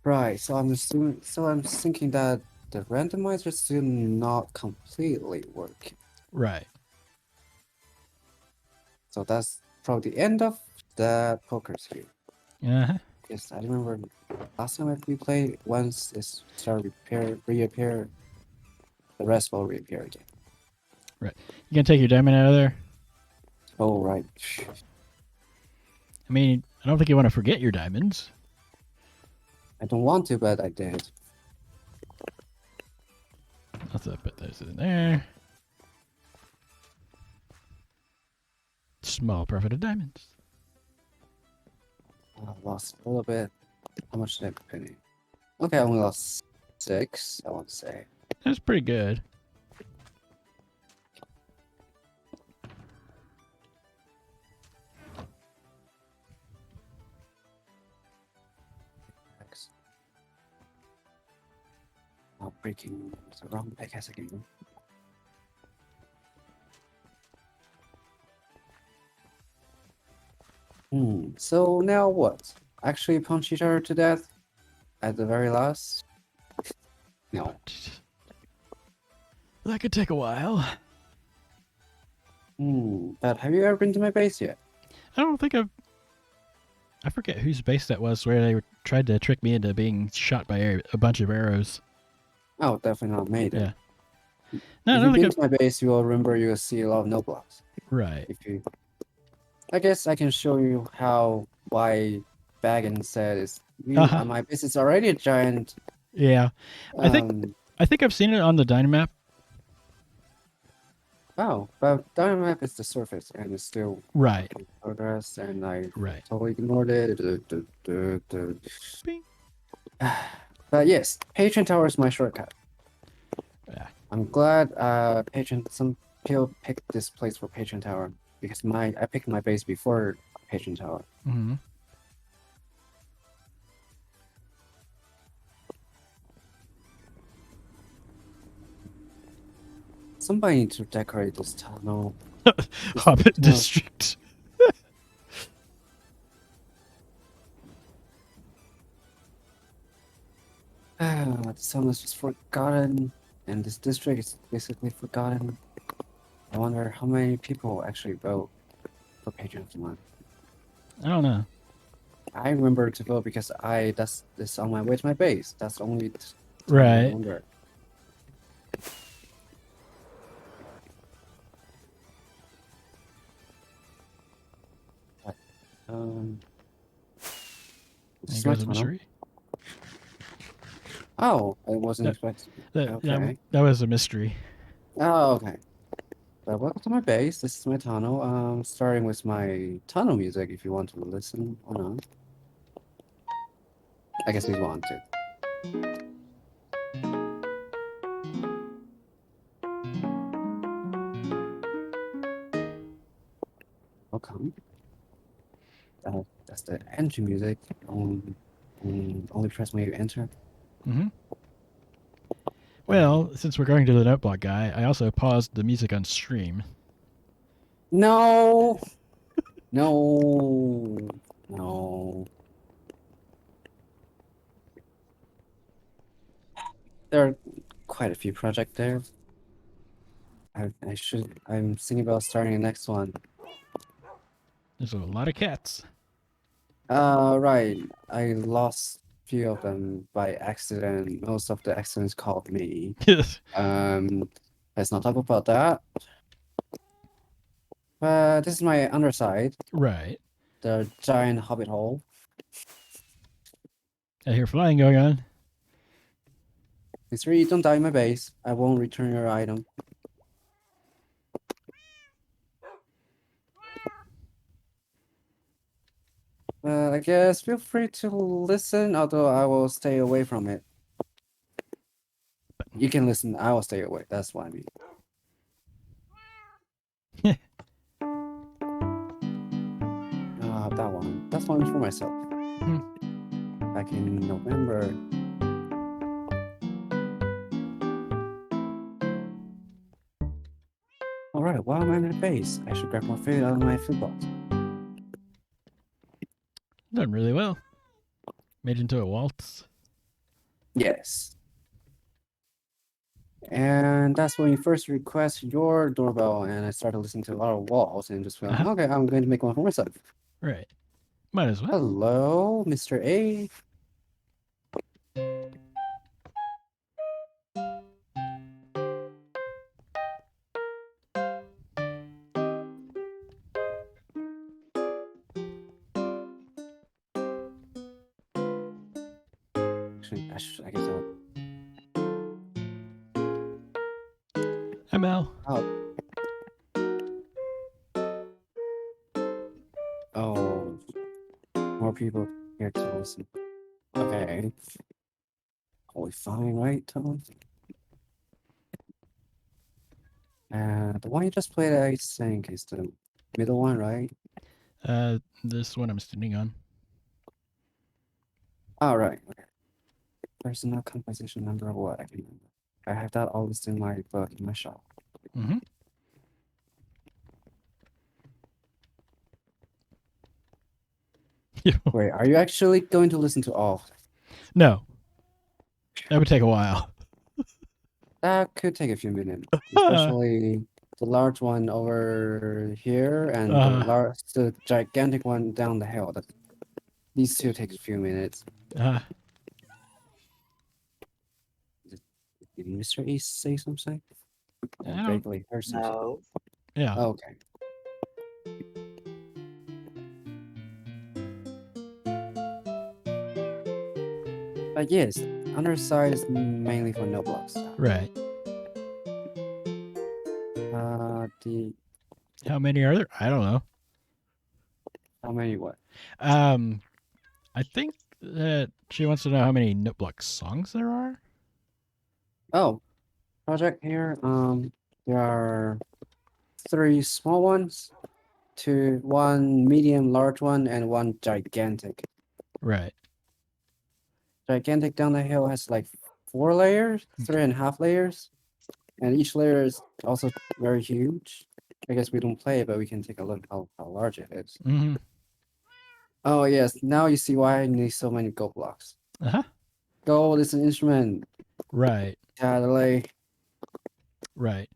Right, so I'm assuming, so I'm thinking that the randomizer is still not completely working. Right. So that's probably the end of the poker's here. Uh-huh. Yes, I remember last time we played, once it started reappear, the rest will reappear again. Right. You gonna take your diamond out of there? Oh, right. I mean, I don't think you want to forget your diamonds. I don't want to, but I did. Let's put those in there. Small profit of diamonds. I lost a little bit. How much did I put in? Okay, I only lost 6, I want to say. That's pretty good. Not breaking the wrong pickaxe again. So now what? Actually punch each other to death? At the very last? No. That could take a while. But have you ever been to my base yet? I don't think I forget whose base that was where they tried to trick me into being shot by a bunch of arrows. Oh, definitely not me then. Yeah. No, I If don't you've been think to my base, you will remember you'll see a lot of no blocks. Right. If you, I guess I can show you how why Baggin said is Uh-huh. my base is already a giant. Yeah. I think I've seen it on the Dynamap. Oh, but Dynamap is the surface and it's still Right. in progress, and I Right. totally ignored it. Bing. But yes, Patron Tower is my shortcut. Yeah. I'm glad some people picked this place for Patron Tower because I picked my base before Patron Tower. Mm-hmm. Somebody needs to decorate this tunnel. Hobbit District. This tunnel is just forgotten, and this district is basically forgotten. I wonder how many people actually vote for Patron of the Month. I don't know. I remember to vote because that's this on my way to my base. That's the only time I Right. remember. This is There my goes a tunnel. mystery. Oh, I wasn't expecting. Okay. That was a mystery. Oh, okay. But welcome to my base. This is my tunnel. Starting with my tunnel music if you want to listen or not. I guess you want to. Welcome. That's the entry music. Only press when you enter. Mm-hmm. Well, since we're going to the Noteblock guy, I also paused the music on stream. No! No! No. There are quite a few projects there. I'm thinking about starting the next one. There's a lot of cats. Right. I lost a few of them by accident. Most of the accidents called me. Let's not talk about that. This is my underside, Right. the giant hobbit hole. I hear flying going on. It's really don't die in my base. I won't return your item. I guess feel free to listen, although I will stay away from it. You can listen, I will stay away. That's what I mean. That one. That's one for myself. Back in November. Alright, while I'm at base, I should grab more food out of my food box. Done really well. Made into a waltz. Yes. And that's when you first request your doorbell, and I started listening to a lot of walls and just went, okay, I'm going to make one for myself. Right. Might as well. Hello, Mr. A. Actually, I guess I'll... Hi, Mel. Oh, more people here to listen. Okay. Totally fine, right, Tom? The one you just played, I think, is the middle one, right? This one I'm standing on. Oh, right. Okay. Personal composition number what? I can remember. I have that all listed in my book in my shop. Mm-hmm. Wait, are you actually going to listen to all? No. That would take a while. That could take a few minutes, especially the large one over here and the gigantic one down the hill. These two take a few minutes. Did Mr. East say something? I vaguely heard something. No. Yeah. Okay. But yes, underside is mainly for no blocks. Right. How many are there? I don't know. How many what? I think that she wants to know how many Noteblock songs there are. Oh, project here. There are 3 small ones, one medium, large one, and one gigantic. Right. Gigantic down the hill has like 4 layers, 3.5 layers, and each layer is also very huge. I guess we don't play it, but we can take a look how large it is. Mm-hmm. Oh yes, now you see why I need so many gold blocks. Gold is an instrument. Right. Delay. Right.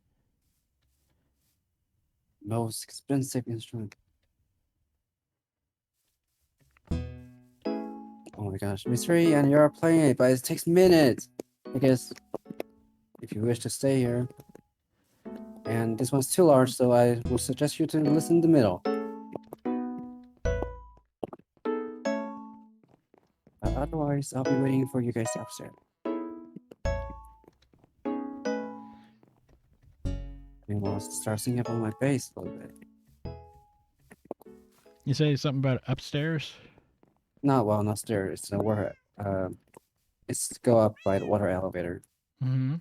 Most expensive instrument. Oh my gosh, mystery, and you're playing it, but it takes minutes. I guess if you wish to stay here. And this one's too large, so I will suggest you to listen in the middle. But otherwise, I'll be waiting for you guys upstairs. And we'll start singing up on my bass a little bit. You say something about upstairs? Not stairs. It's a water. It's go up by the water elevator. Mm-hmm.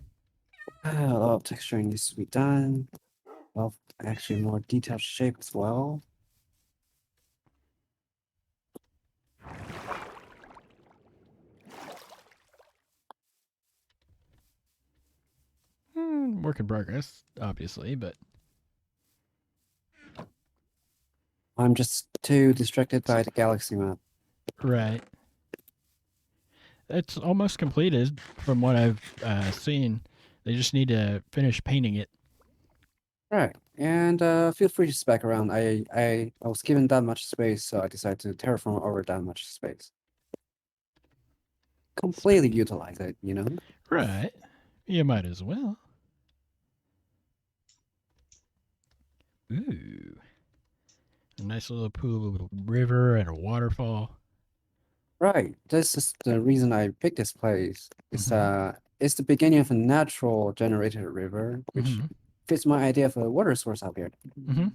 A lot of texturing needs to be done. Well, actually, more detailed shape as well. Work in progress, obviously, but I'm just too distracted by the galaxy map. right. it's almost completed from what I've seen. They just need to finish painting it. Right. And feel free to spec around. I was given that much space, so I decided to terraform over that much space. Completely utilize it, you know? Right. You might as well. Ooh. A nice little pool with a river and a waterfall. Right. This is the reason I picked this place. Mhm. It's the beginning of a natural generated river, which Mm-hmm. fits my idea of a water source out here. Mm-hmm.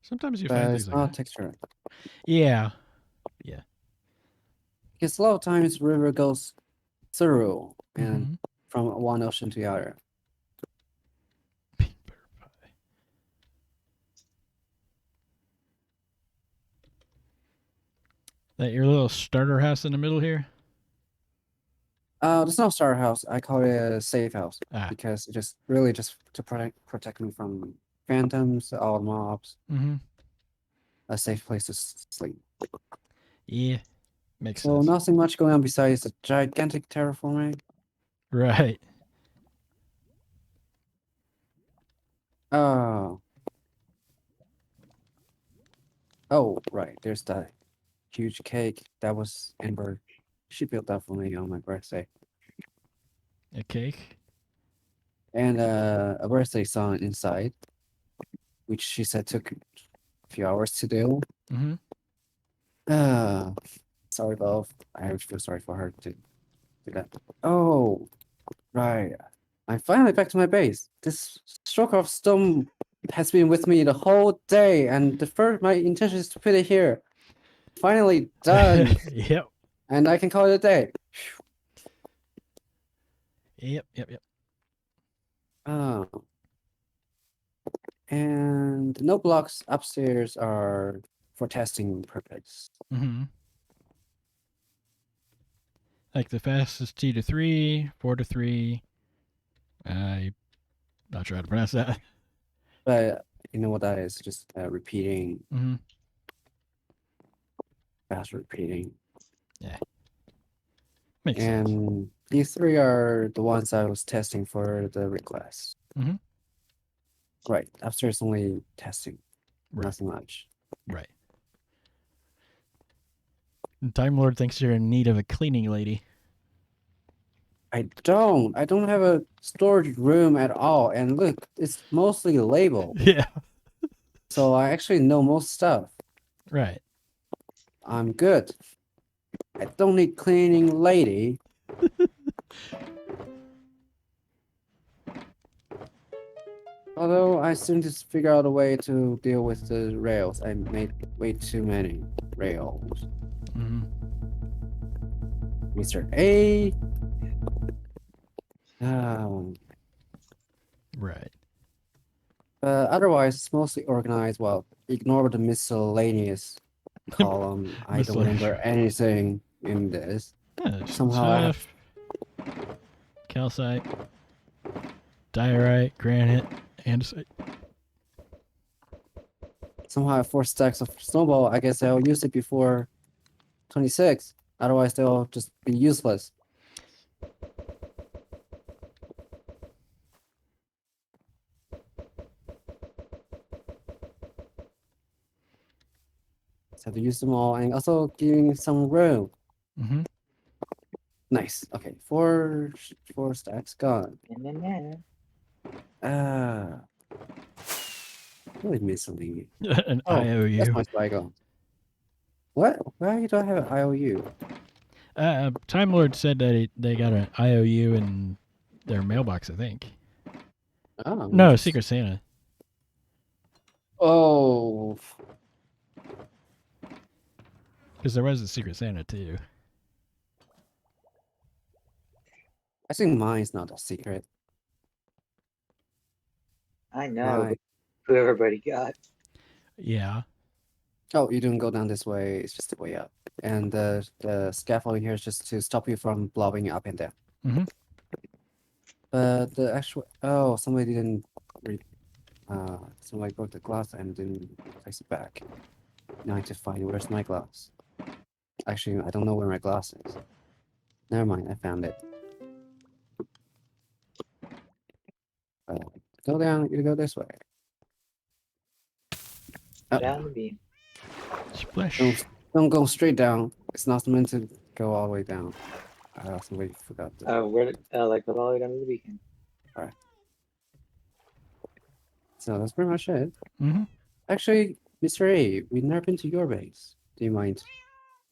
Sometimes you find But things it's like not that. texture. Yeah. Because a lot of times the river goes through and Mm-hmm. from one ocean to the other. Peanut butter pie. That your little starter house in the middle here? There's no starter house. I call it a safe house Ah. because it just really just to protect me from phantoms, all mobs, Mm-hmm. a safe place to sleep. Yeah. Makes So sense. nothing much going on besides a gigantic terraforming. Right. Oh. Oh, right. There's that huge cake that was Amber. She built that for me on my birthday. A cake. And a birthday song inside, which she said took a few hours to do. Mm-hmm. Sorry, Love. I actually feel sorry for her to do that. Oh, right. I'm finally back to my base. This stroke of stone has been with me the whole day, and the first my intention is to put it here. Finally done, Yep. and I can call it a day. Yep. Oh, and no blocks upstairs are for testing purpose. Mm-hmm. Like the fastest T to 3, 4 to 3. I'm not sure how to pronounce that. But you know what that is? Just repeating, Mm-hmm. fast repeating. Yeah. Makes sense. And these three are the ones I was testing for the request. Mm-hmm. Right. Upstairs only testing. Right. Nothing much. Right. And Time Lord thinks you're in need of a cleaning lady. I don't. I don't have a storage room at all. And look, it's mostly labeled. Yeah. So I actually know most stuff. Right. I'm good. I don't need cleaning lady. Although I soon just figure out a way to deal with the rails. I made way too many rails. Mm-hmm. Mr. A. Um, Right. otherwise, it's mostly organized. Well, ignore the miscellaneous column. I don't remember anything in this. Yeah, Somehow I have calcite, diorite, granite, andesite. somehow I have 4 stacks of snowball. I guess I'll use it before 26. Otherwise, they'll just be useless. So I have to use them all and also giving some room. Mm-hmm. Nice. Okay, four stacks gone. Really missing. An Oh, that's IOU. my cycle. What? Why do I have an IOU? Time Lord said that they got an IOU in their mailbox, I think. Oh, No, interesting. Secret Santa. Oh, Because there was a Secret Santa, too. I think mine's not a secret. I know Mine. who everybody got. Yeah. Oh, you didn't go down this way. It's just the way up. And the scaffolding here is just to stop you from blobbing up and down. Mm-hmm. But the actual somebody didn't somebody broke the glass and didn't place it back. Now I have to find where's my glass. Actually, I don't know where my glass is. Never mind, I found it. Go down, you go this way. Oh, Down the beam. Splash. don't go straight down. It's not meant to go all the way down. I also forgot that. Where like the all the way down to the beacon. So that's pretty much it. Mm-hmm. Actually, Mr. A, we've never been to your base. Do you mind?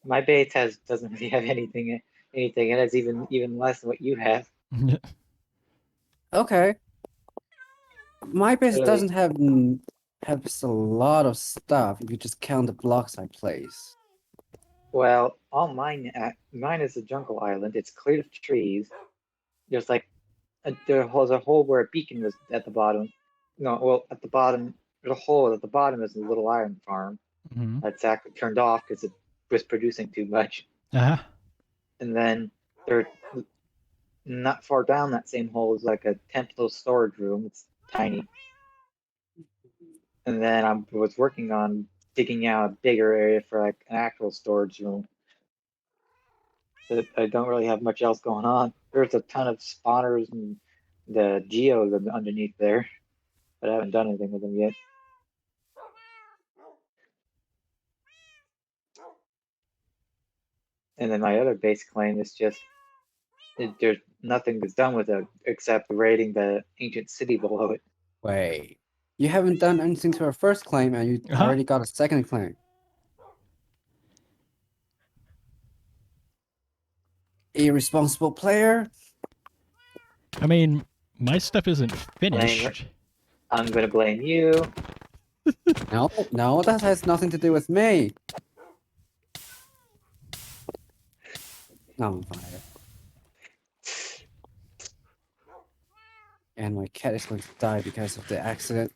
My base doesn't really have anything and it's even less than what you have. Okay. My base Really. doesn't have a lot of stuff if you just count the blocks I place. Well, all mine is a jungle island. It's cleared of trees. There's like there was a hole where a beacon was at the bottom. No, well, at the bottom there's a hole at the bottom is a little iron farm Mm-hmm. that's actually turned off because it was producing too much. Uh-huh. And then there, not far down that same hole is like a temple storage room. It's tiny. And then I was working on digging out a bigger area for like an actual storage room. But I don't really have much else going on. There's a ton of spawners and the geos underneath there, but I haven't done anything with them yet. And then my other base claim is just there's nothing that's done with it except raiding the ancient city below it. Wait. You haven't done anything to our first claim and you Uh-huh. already got a second claim. Irresponsible player? I mean, my stuff isn't finished. I'm gonna blame you. No, that has nothing to do with me. I'm on fire. And my cat is going to die because of the accident.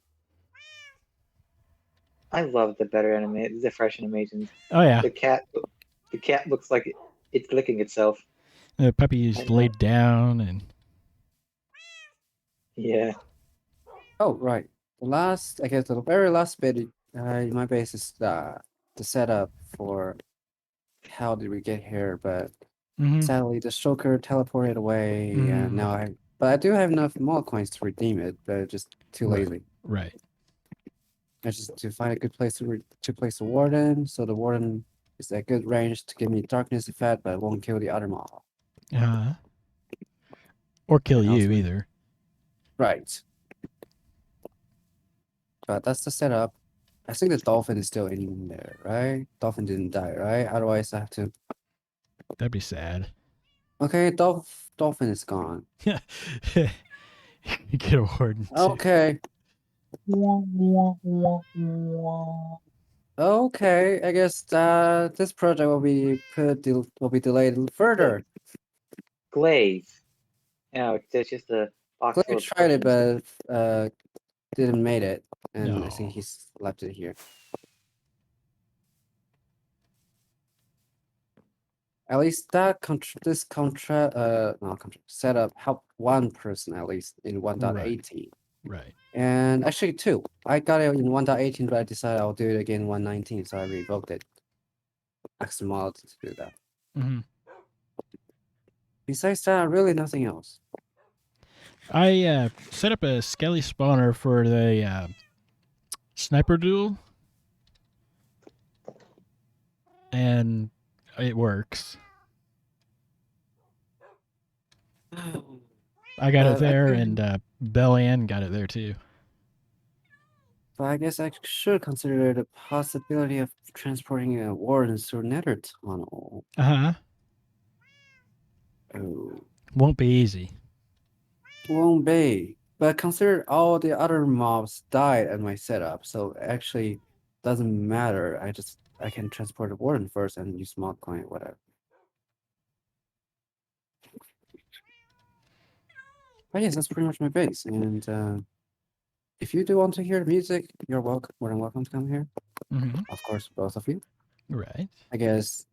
I love the fresh animations. Oh yeah, The cat looks like it's licking itself. the puppy's laid down and Yeah. Oh, right. The very last bit in my base is the setup for how did we get here, but mm-hmm. sadly the shulker teleported away, and now but I do have enough mall coins to redeem it, but just too Right. lazy. Right. I just to find a good place to place the warden, so the warden is at good range to give me darkness effect, but it won't kill the other mob. Or kill And you also- either. Right. But that's the setup. I think the dolphin is still in there, right? Dolphin didn't die, right? Otherwise, I have to. That'd be sad. Okay, dolphin is gone. You get a warden too. Okay. Okay, I guess this project will be delayed further. Glaze. No, it's just a box full Clay of tried it, questions. but didn't made it, and I think No. he's left it here. At least that setup helped one person at least in 1.18. Right. And actually two. I got it in 1.18, but I decided I'll do it again in 1.19, so I revoked it. Extra mod to do that. Mm-hmm. Besides that, really nothing else. I set up a skelly spawner for the sniper duel, and it works. I got it there, and Bell-Ann got it there too. But I guess I should consider the possibility of transporting a warden through Nether Tunnel. Uh-huh. Oh. Won't be easy. Won't be. But consider all the other mobs died at my setup, so actually doesn't matter. I can transport the warden first and use mod coin, whatever. But yes, that's pretty much my base. And if you do want to hear the music, you're welcome. More than welcome to come here. Mm-hmm. Of course, both of you. Right. I guess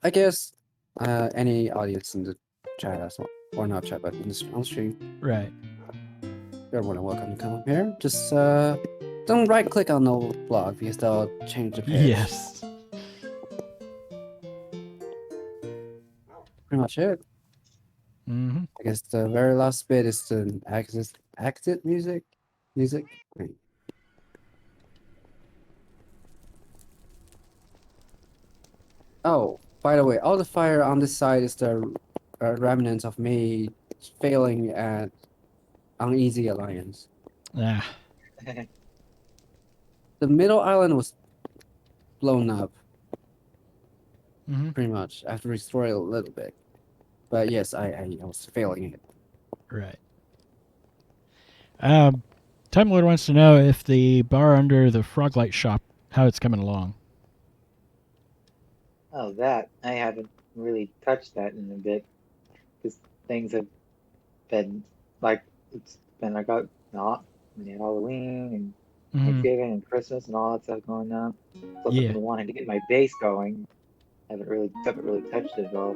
any audience in the chat as well, or not chat, but on stream, Right. you're more than welcome to come up here. Just don't right click on the blog because they'll change the page. Yes. pretty much it. Mm-hmm. I guess the very last bit is the exit music. Wait. Oh, by the way, all the fire on this side is the remnants of me failing at Uneasy Alliance. Ah. The middle island was blown up, Mm-hmm. pretty much. I have to restore it a little bit. But yes, I was failing it. Right. Time Lord wants to know if the bar under the Froglight shop, how it's coming along. Oh, that I haven't really touched that in a bit because things have been like it's been like not Halloween and Mm-hmm. Thanksgiving and Christmas and all that stuff going on. Plus, I've Yeah. been wanting to get my base going. Haven't really touched it at all.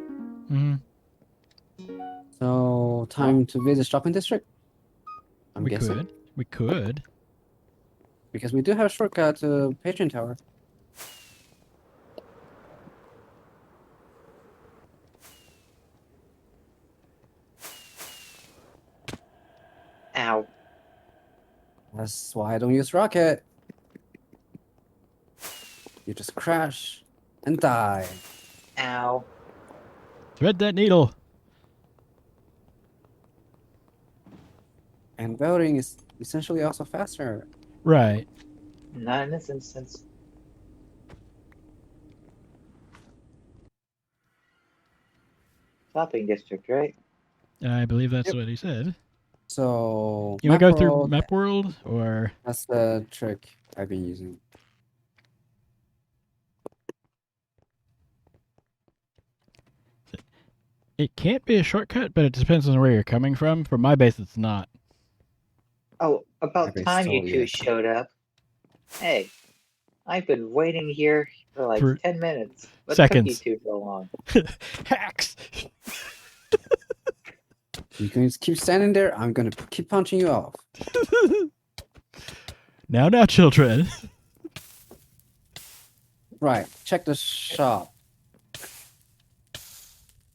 Mm-hmm. So, time to visit shopping district? I'm We guessing. could. We could. Because we do have a shortcut to Patron Tower. Ow! That's why I don't use rocket. You just crash and die. Ow! Thread that needle. And voting is essentially also faster. Right. Not in this instance. Shopping district, right? I believe that's Yep. what he said. So, You want to map go through world, Map World or? that's the trick I've been using. It can't be a shortcut, but it depends on where you're coming from. For my base, it's not. Oh, about Okay, time you so, two yes. showed up. Hey, I've been waiting here for like For 10 minutes. What took you seconds. two so long? Hacks. You can just keep standing there. I'm gonna keep punching you off. Now, children. Right, check the shop.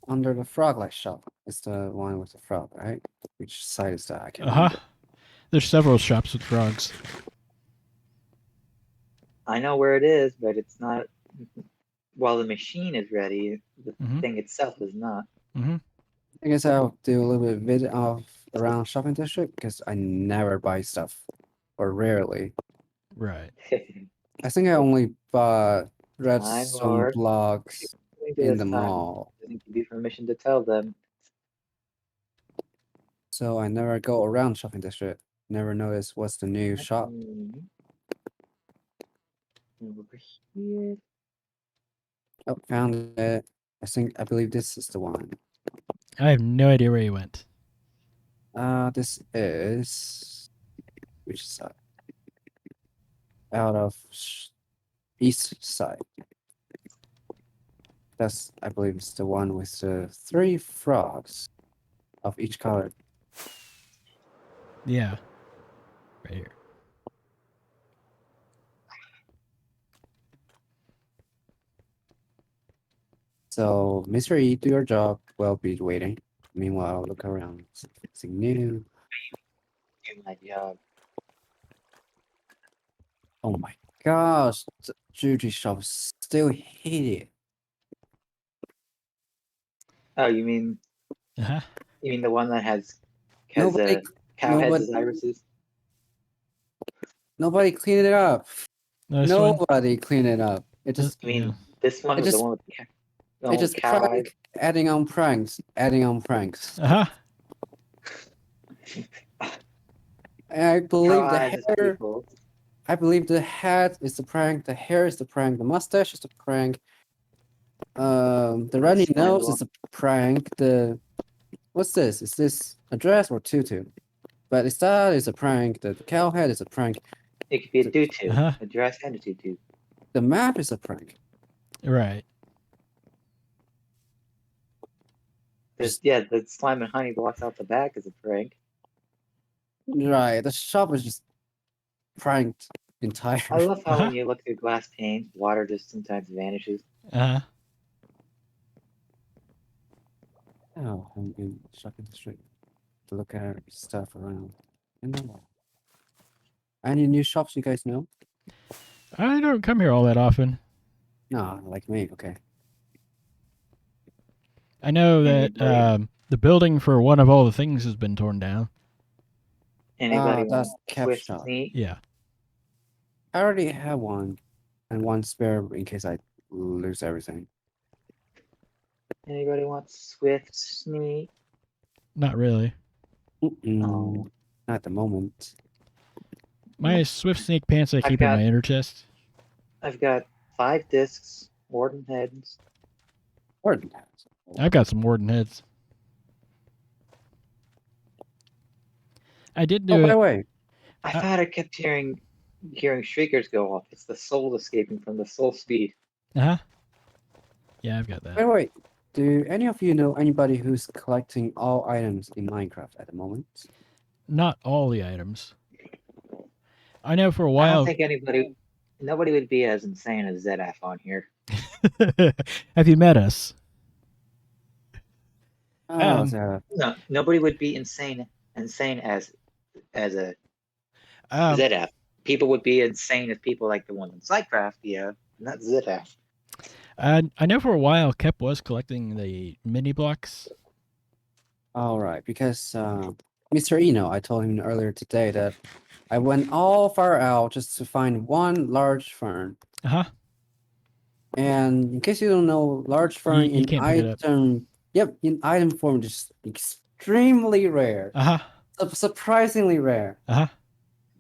Under the Froglight shop. It's the one with the frog, right? Which side is that? I can't remember. There's several shops with frogs. I know where it is, but it's not. While the machine is ready, the Mhm. thing itself is not. Mm-hmm. I guess I'll do a little bit of around shopping district because I never buy stuff, or rarely. Right. I think I only bought redstone Lord. blocks in the mall, Doesn't give you permission to tell them. so I never go around shopping district. Never notice what's the new shop. Over here. Oh, found it. I believe this is the one. I have no idea where he went. This is which side? Out of east side. That's, I believe, it's the one with the 3 frogs of each color. Yeah. Right here. So, Mr. E, do your job. We'll be waiting. Meanwhile, look around. Something new. Do my job. Oh my gosh, the jewelry shop is still hideous. Oh, you mean Uh-huh. the one that has Nobody, cow heads nobody, as irises? nobody cleaned it up. No, this one. Nobody cleaned it up. It just, I mean, Yeah. this one it was the just, one with it just cow eyes. prank, adding on pranks, adding on pranks. Uh-huh. I believe the Eyes as hair. people. I believe the hat is the prank, the hair is the prank, the mustache is the prank. The runny nose is a prank. What's this? Is this a dress or tutu? But that is a prank. The cow head is a prank. It could be a tutu, Uh-huh. a dress and a tutu. The map is a prank. Right. The slime and honey blocks out the back is a prank. Right, the shop is just pranked entirely. I love how Uh-huh. when you look through glass panes, water just sometimes vanishes. Uh-huh. Oh, I'm in shopping district to look at stuff around. Any new shops you guys know? I don't come here all that often. No, like me. Okay. I know that Anybody, the building for one of all the things has been torn down. anybody want That's cap Swift shop. Sneak? Yeah. I already have one, and one spare in case I lose everything. Anybody want Swift Sneak? Not really. Mm-mm, not at the moment. My Swift Sneak pants I keep in got- my inner chest. I've got 5 discs, Warden heads. Warden has. I've got some Warden heads. I did Oh, do by the it. way, I thought I kept hearing shriekers go off. It's the soul escaping from the soul speed. Uh huh. Yeah, I've got by that. the way, do any of you know anybody who's collecting all items in Minecraft at the moment? Not all the items. I know for a I don't while. think nobody would be as insane as ZF on here. Have you met us? Oh, No, nobody would be insane as a Um, ZF. People would be insane as people like the one in Psycraft, yeah, not ZF. I know for a while Kep was collecting the mini blocks. all right, because Mr. Eno, I told him earlier today that I went all far out just to find one large fern. Uh huh. And in case you don't know, large fern You in can't pick it up. item, yep, in item form, just extremely rare, Uh huh. surprisingly rare. Uh huh.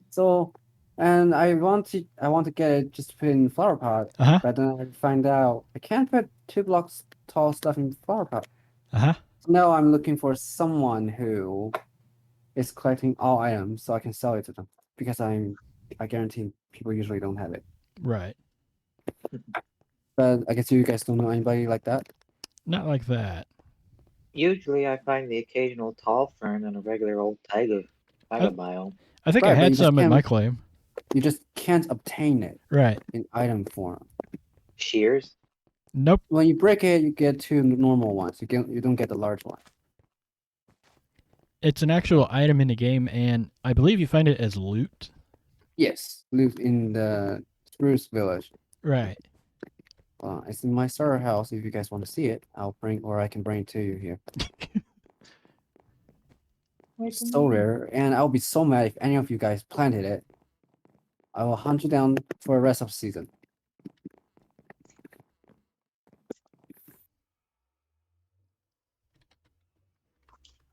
So, and I want to get it just to put in flower pot, Uh huh. but then I find out I can't put 2 blocks tall stuff in flower pot. Uh huh. So now I'm looking for someone who is collecting all items so I can sell it to them because I guarantee people usually don't have it. Right. But I guess you guys don't know anybody like that. Not like that. Usually, I find the occasional tall fern in a regular old taiga Oh. biome. I think I Right, but had you just some at my can't- claim. You just can't obtain it Right. in item form. Shears. Nope. When you break it, you get 2 normal ones. You don't get the large one. It's an actual item in the game, and I believe you find it as loot. Yes, live in the Spruce Village. Right. It's in my starter house. If you guys want to see it, I can bring it to you here. It's so rare, and I'll be so mad if any of you guys planted it. I will hunt you down for the rest of the season.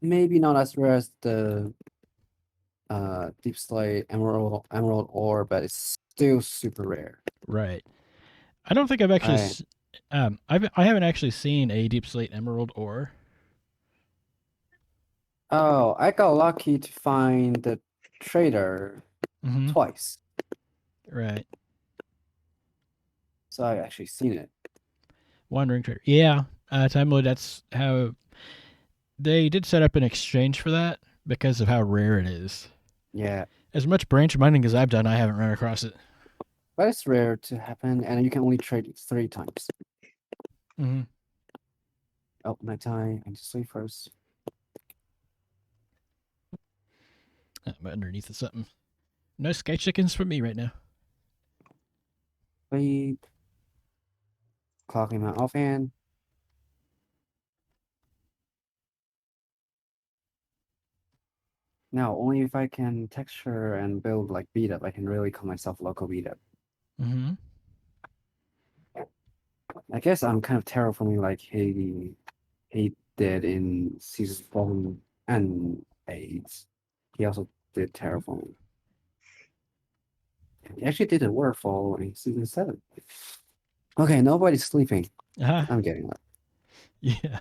Maybe not as rare as the deep slate emerald ore, but it's still super rare. Right. I don't think I've actually. I haven't actually seen a deep slate emerald ore. Oh, I got lucky to find the trader Mm-hmm. twice, Right. so I actually seen it. Wandering trader. Yeah. Time Lord. That's how they did set up an exchange for that because of how rare it is. Yeah, As much branch mining as I've done, I haven't run across it. but it's rare to happen, and you can only trade it 3 times. Mm-hmm. Oh, nighttime. I need to sleep first. I'm underneath of something. No sky chickens for me right now. Sleep. Clocking my offhand. Now, only if I can texture and build like beat up, I can really call myself local beat up. Mm-hmm. I guess I'm kind of terraforming like he did in season 4 and 8. He also did terraforming. He actually did a waterfall in season 7. Okay, nobody's sleeping. Uh-huh. I'm getting up. Yeah.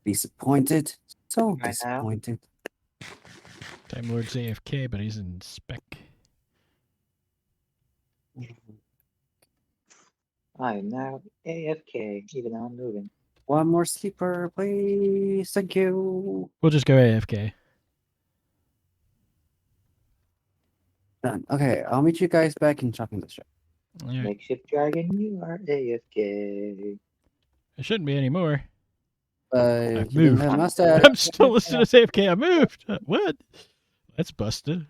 Disappointed. So Right now? disappointed. Time Lord's AFK, but he's in spec. I am now AFK, even though I'm moving. One more sleeper, please. Thank you. We'll just go AFK. Done. Okay, I'll meet you guys back in shopping district. All right. Makeshift dragon, you are AFK. It shouldn't be anymore. I he didn't moved. have mustache. I'm still listening to AFK. I moved. What? That's busted.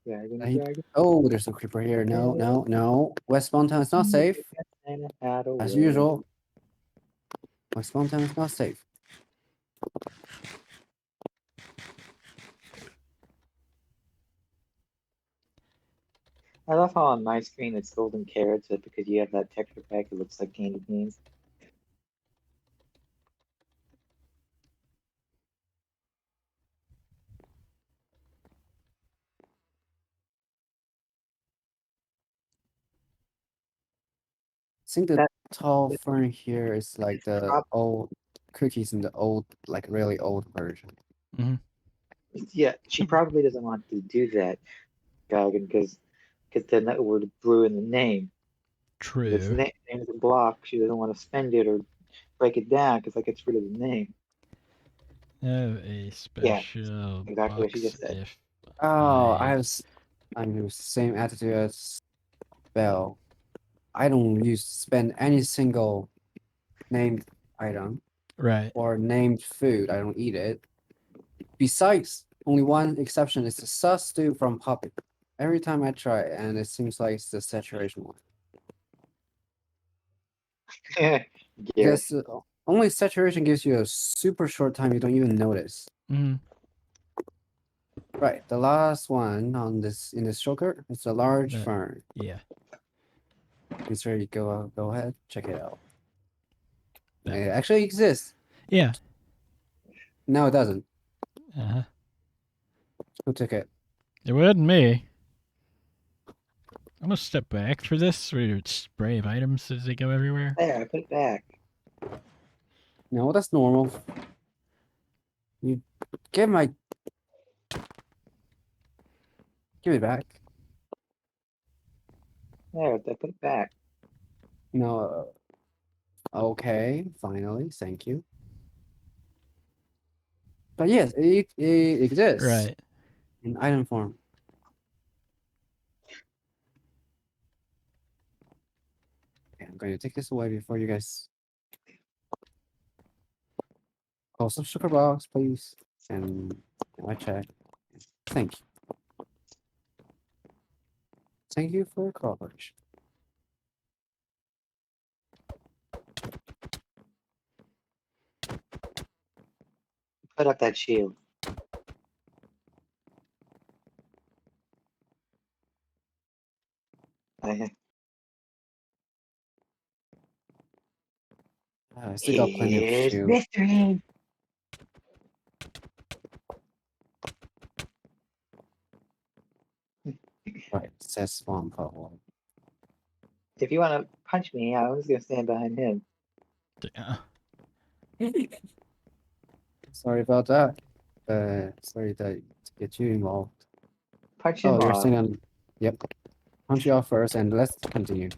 Dragon, He- dragon. Oh, there's a creeper here. No, no, no. West Mountain is not safe. And it had a As way. usual. West Mountain is not safe. I love how on my screen it's golden carrots, but because you have that texture pack, it looks like candy canes. I think the That- tall that- fern here is like the Prob- old cookies in the old, like really old version. Yeah, she probably doesn't want to do that, dragon, because then that would ruin the name. If it's True. name is a block, she doesn't want to spend it or break it down because that gets rid of the name. Have a special exactly what she box just said. if Oh, I I'm the same attitude as Bell. I don't spend any single named item right. or named food. I don't eat it. Besides, only one exception is the sus stew from Puppet. Every time I try it, and it seems like it's the saturation one. Garrett, Because only saturation gives you a super short time you don't even notice. Mm-hmm. Right, the last one on this in this shulker is a large That- fern. Yeah. It's ready. Go ahead, check it out. That It actually exists. Yeah. No, it doesn't. Uh-huh. Who took it? It wasn't me. I'm gonna step back for this where you spray of items as they go everywhere. there, I put it back. No, that's normal. You give it back. There, I put it back. No. Okay, finally, thank you. But yes, it exists Right. in item form. Okay, I'm going to take this away before you guys close the sugar box, please. And I check. Thank you. Thank you for your cooperation. Put up that shield. I I still got plenty of Here's shield. victory. Right, it says spawn problem. If you want to punch me, I was gonna stand behind him. Yeah. Sorry about that. Sorry to get you involved. Punch him Oh, you're off. staying on. Yep. Punch you off first, and let's continue.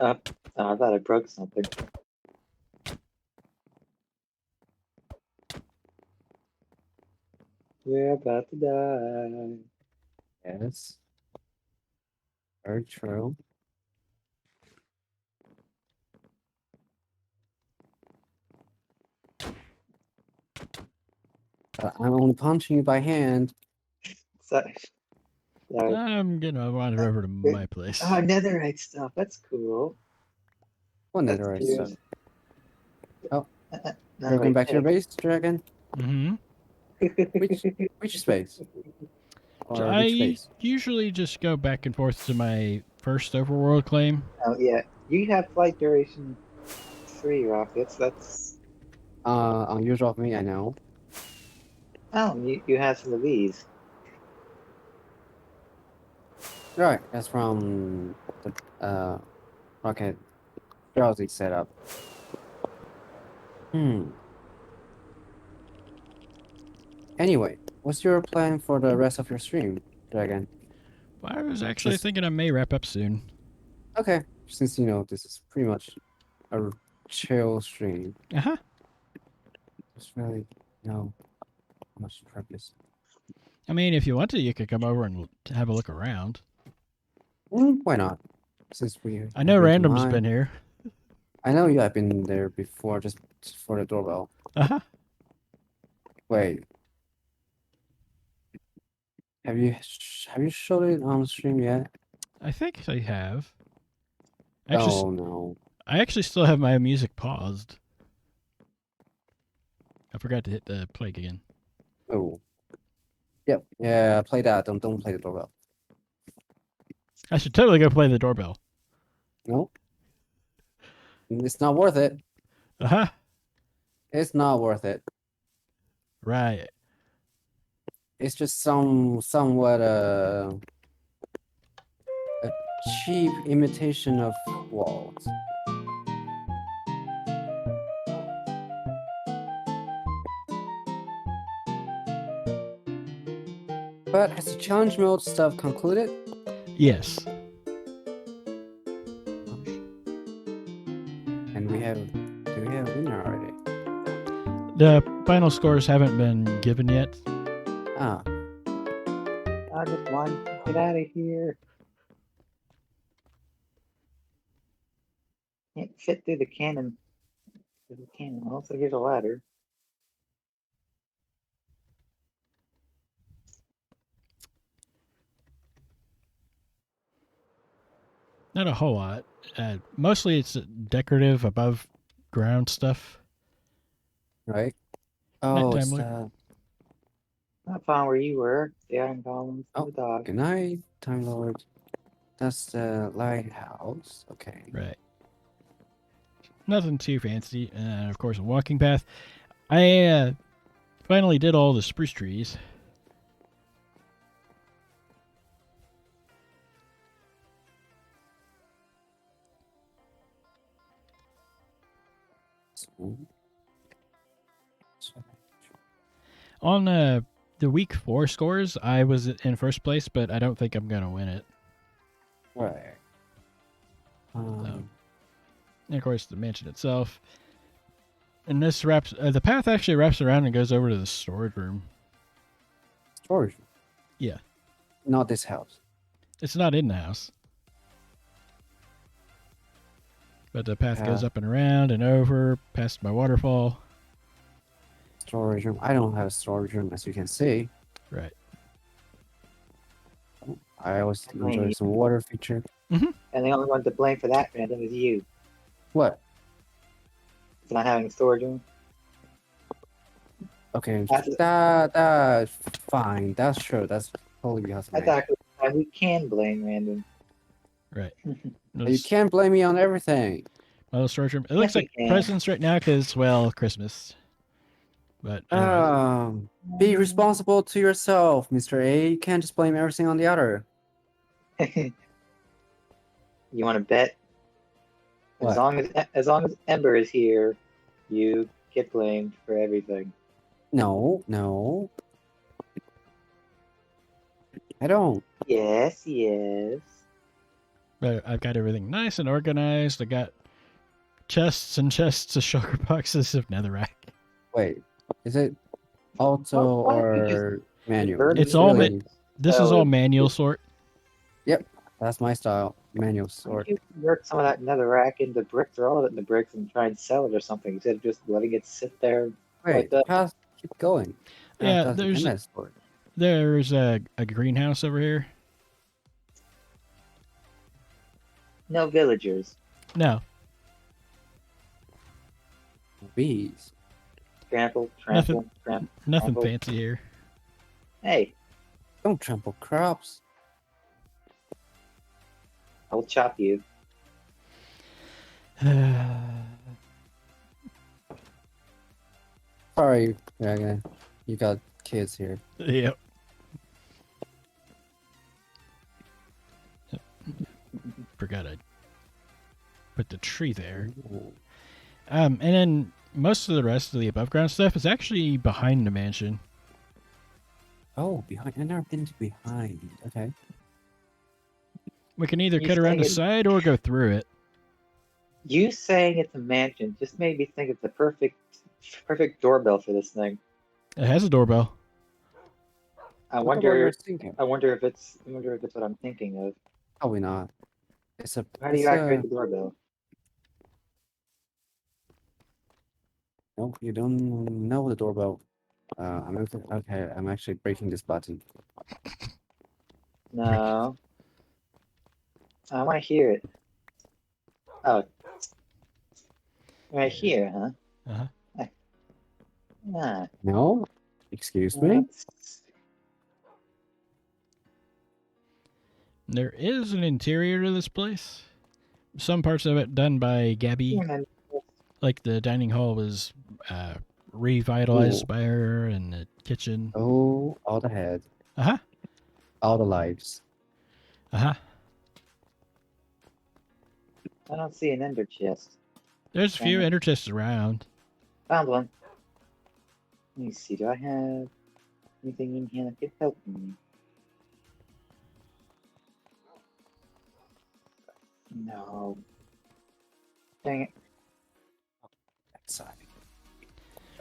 Up. Oh, I thought I broke something. We're about to die. Yes. Very true. I'm only punching you by hand. Sorry. Sorry. I'm gonna wander over to my place. Oh, netherite stuff. That's cool. What That's netherite cute. stuff? Oh, Not you're going right back to your base, Dragon? Mm-hmm. Which space? So Or which I base? usually just go back and forth to my first overworld claim. Oh yeah, you have flight duration 3 rockets. That's Unusual of me, I know. you have some of these. Right, that's from the rocket drowsy setup. Anyway, what's your plan for the rest of your stream, Dragon? I was actually Just- thinking I may wrap up soon. Okay, since you know this is pretty much a chill stream. Uh-huh. There's really no much trap is. I mean, if you want to, you could come over and have a look around. Why not? Since we I know have been to Random's mine. been here. I know you have been there before, just for the doorbell. Uh-huh. Wait. Have you showed it on stream yet? I think I have. Actually, Oh no. I actually still have my music paused. I forgot to hit the play again. Oh. Yep. Yeah, play that. Don't play the doorbell. I should totally go play the doorbell. No. It's not worth it. Uh-huh. It's not worth it. Right. It's just somewhat a cheap imitation of walls. But has the challenge mode stuff concluded? Yes. And do we have a winner already? The final scores haven't been given yet. Ah, I just want to get out of here. Can't fit through the cannon. Also, here's a ladder. Not a whole lot. Mostly it's decorative above ground stuff. right. Oh, it's Nighttime the I found where you were. The iron columns, Oh, the dog. good night, Time Lord. That's the lighthouse. Okay. Right. Nothing too fancy. Of course, a walking path. I finally did all the spruce trees. On the week 4 scores, I was in first place, but I don't think I'm going to win it. Right. And of course, the mansion itself. And this wraps, the path actually wraps around and goes over to the storage room. Storage. Yeah. Not this house. It's not in the house. But the path goes up and around and over, past my waterfall. Storage room. I don't have a storage room, as you can see. Right. I always enjoy some water feature. And the only one to blame for that, Random, is you. What? For not having a storage room. Okay, that's fine. That's true. That's totally because of That's me. actually why we can blame Random. Right. You can't blame me on everything. My little storage room. It looks Yes, like you can. presents right now because, well, Christmas. But anyways. Be responsible to yourself, Mr. A. You can't just blame everything on the other. You want to bet? What? As long as Ember is here, you get blamed for everything. No. I don't. Yes. But I've got everything nice and organized. I got chests and chests of shulker boxes of netherrack. Wait, is it auto Why don't you or manual? burn It's all really- This is all manual sort. That's my style. Manual sort. You work some of that netherrack into bricks or all of it into bricks and try and sell it or something instead of just letting it sit there. Wait, that. path keep going. Yeah, Path doesn't there's- end at sort. There's a greenhouse over here. No villagers. No, Bees. Trample. nothing Trample. fancy here. Hey, Don't trample crops. I'll chop you. Sorry, Dragon. You got kids here. Yep. Forgot I put the tree there. And then most of the rest of the above ground stuff is actually behind the mansion. Oh, behind. I've never been to behind. Okay. We can either You cut around the saying- side or go through it. You saying it's a mansion just made me think it's the perfect doorbell for this thing. It has a doorbell. I What about your wonder. thinking? I wonder if it's. I wonder if it's what I'm thinking of. Probably not. How do you activate the doorbell? No, you don't know the doorbell. Okay. I'm actually breaking this button. No. I want to hear it. Oh, right here, huh? Uh-huh. Ah, No, excuse me. that's- There is an interior to this place. Some parts of it done by Gabby. Like the dining hall was revitalized Ooh. by her, and the kitchen. Oh, all the head, Uh-huh. all the lives. Uh-huh. I don't see an ender chest. There's a few Dang it. ender chests around. Found one. Let me see. Do I have anything in here that could help me? No. Dang it. Side.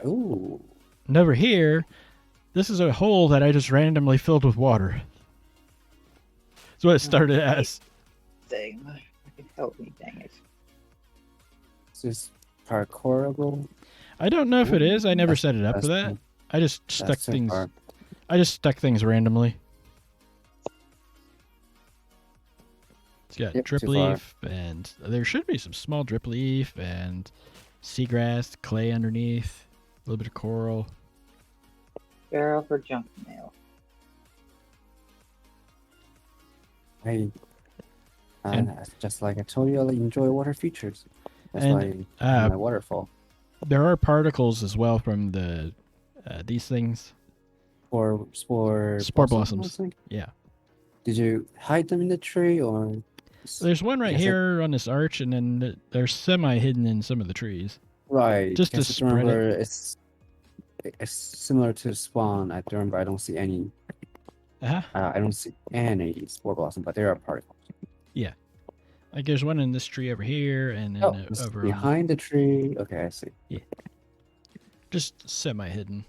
Oh, And over here, this is a hole that I just randomly filled with water. That's what it started as. Dang. That could help me. Dang it. is this parkourable? I don't know if it is. I never That's- set it up for that's that. too- I just stuck that's too things. far. I just stuck things randomly. It's got Yep, drip too far. leaf, and there should be some small drip leaf and seagrass, clay underneath, a little bit of coral. Barrel for junk mail. Hey, And- just like I told you, I enjoy water features. That's And, why I have uh, my waterfall. There are particles as well from the these things. Spore Blossoms. I think. Yeah. Did you hide them in the tree or? There's one right Yes, here on this arch, and then they're semi-hidden in some of the trees. Right. Just to because I spread it. remember it's similar to spawn. I remember I don't see any. Uh-huh. I don't see any spore blossom, but there are particles. Like there's one in this tree over here, and then Oh, it's over on behind the tree. Okay, I see. just semi-hidden.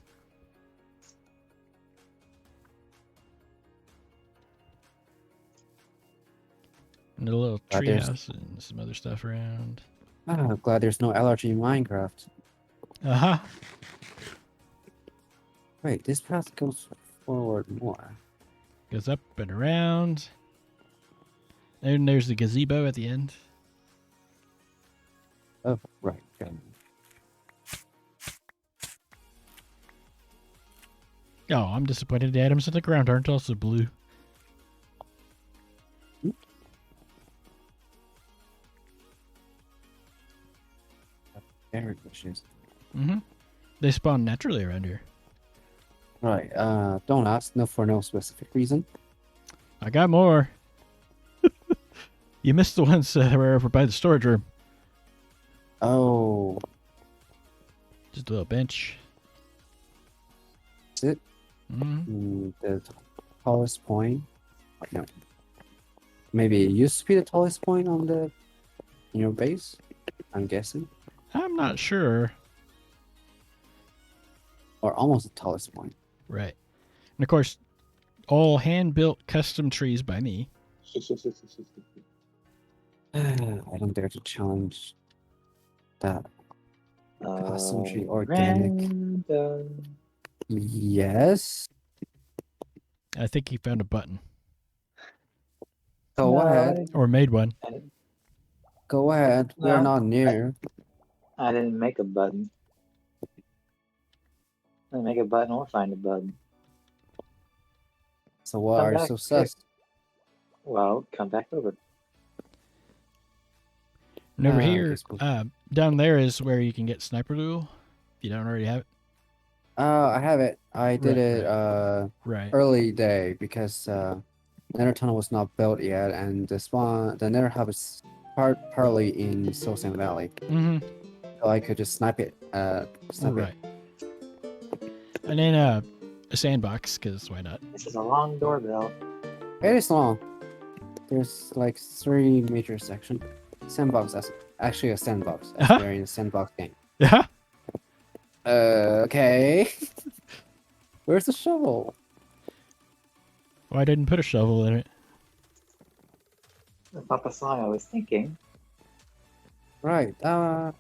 And a little There's- treehouse and some other stuff around. I'm glad there's no allergy in Minecraft. Uh-huh. Wait, this path goes forward more. Goes up and around. And there's the gazebo at the end. Oh, right. Okay. Oh, I'm disappointed the items in the ground aren't also blue. Berry bushes. Mm-hmm. They spawn naturally around here. Right. Don't ask. No, for no specific reason. I got more. You missed the ones that were over by the storage room. Oh, Just a little bench. is it Mm-hmm. the tallest point? No. Maybe it used to be the tallest point on the in your base. I'm guessing, I'm not sure. or almost the tallest point. Right. And of course, all hand-built custom trees by me. I don't dare to challenge that. Custom tree organic. Random. Yes. I think he found a button. Go No, ahead. Or made one. Go ahead. We're No. not near. I didn't make a button. I didn't make a button or find a button. So why Come are you back so quick. sus? Well, come back over. And over I here, guess we'll- down there is where you can get sniper duel. If you don't already have it. I have it. I did Right, it Right. early day because Nether tunnel was not built yet, and the Nether hub is partly in Sosan Valley, Mm-hmm. so I could just snipe it. Right. And then a sandbox, because why not? This is a long doorbell. It is long. There's like 3 major sections. Sandbox, that's actually a sandbox. As Uh-huh. we're in a sandbox game. Yeah. Okay. Where's the shovel? Why didn't put a shovel in it? That's not the song I was thinking. Right. I'm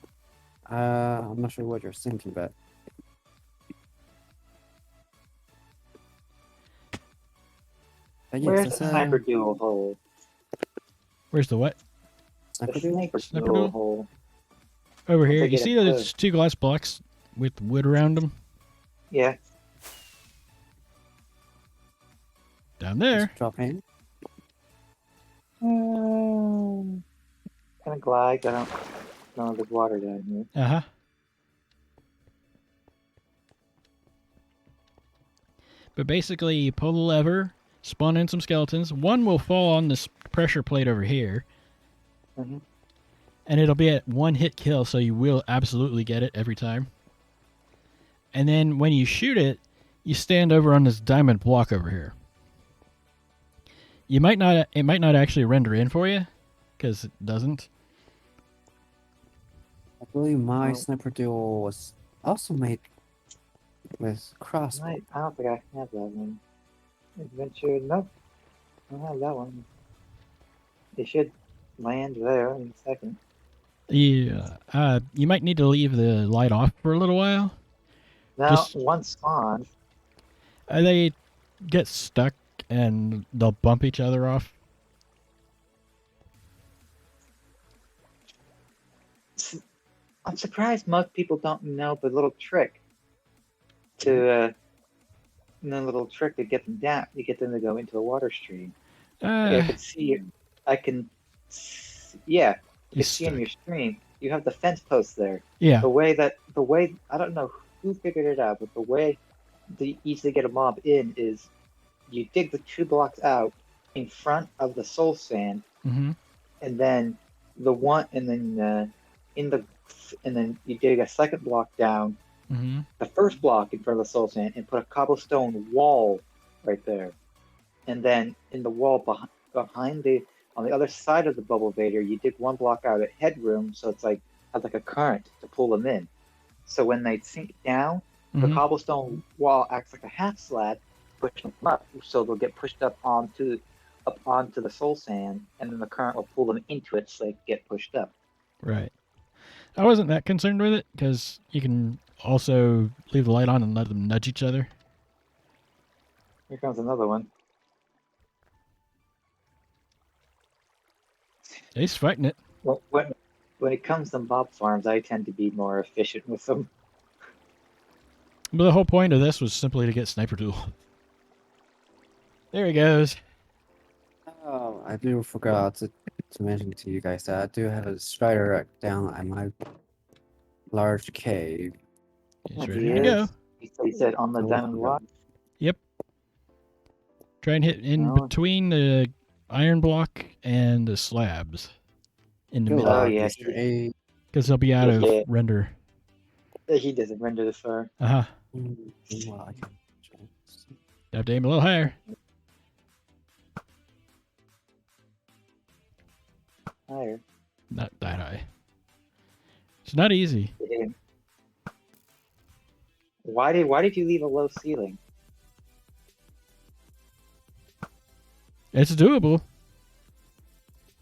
not sure what you're thinking, but yes, Where's that's the sniper duel hole? Where's the what? sniper The duel. sniper Sniper duel duel? hole. Over Once here. I You get see it those pushed. 2 glass blocks with wood around them? Yeah. Down there. Just drop in. Kind of glide. I don't know there's water down here. Uh-huh. But basically, you pull the lever, spawn in some skeletons. One will fall on this pressure plate over here, Mhm. and it'll be at 1 hit kill, so you will absolutely get it every time. And then when you shoot it, you stand over on this diamond block over here. It might not actually render in for you, because it doesn't. I believe my Oh. sniper duel was also made with crossbow. I don't think I have that one. Adventure, nope. I don't have that one. It should land there in a second. Yeah, you might need to leave the light off for a little while. Now, Just- one spawned. They get stuck and they'll bump each other off. I'm surprised most people don't know the little trick to little trick to get them down. You get them to go into a water stream. I can see it. Yeah, you can He's see in stuck. your stream. You have the fence posts there. Yeah. The way I don't know who figured it out, but the way to easily get a mob in is you dig the 2 blocks out in front of the soul sand, Mm-hmm. and then and then you dig a second block down, Mm-hmm. the first block in front of the soul sand, and put a cobblestone wall right there, and then in the wall behind on the other side of the bubble vader, you dig 1 block out at headroom, so it's has like a current to pull them in. So when they sink down, the Mhm. cobblestone wall acts like a half slab, pushing them up, so they'll get pushed up onto the soul sand, and then the current will pull them into it, so they get pushed up. Right. I wasn't that concerned with it because you can also leave the light on and let them nudge each other. Here comes another one. He's fighting it. Well, when it comes to mob farms, I tend to be more efficient with them. But the whole point of this was simply to get sniper duel. There he goes. Oh, I do forgot to mention to you guys that I do have a spider down at my large cave. He's What ready he to go. is. He said on the Oh, diamond yeah. block. Try and hit in No. between the iron block and the slabs in the Good middle. luck, yeah, Mr. A. Because they'll be out of Yeah. render. He doesn't render this far. Uh-huh. Well, I can try. Have to aim a little higher. Higher. Not that high. It's not easy. Why did you leave a low ceiling? It's doable.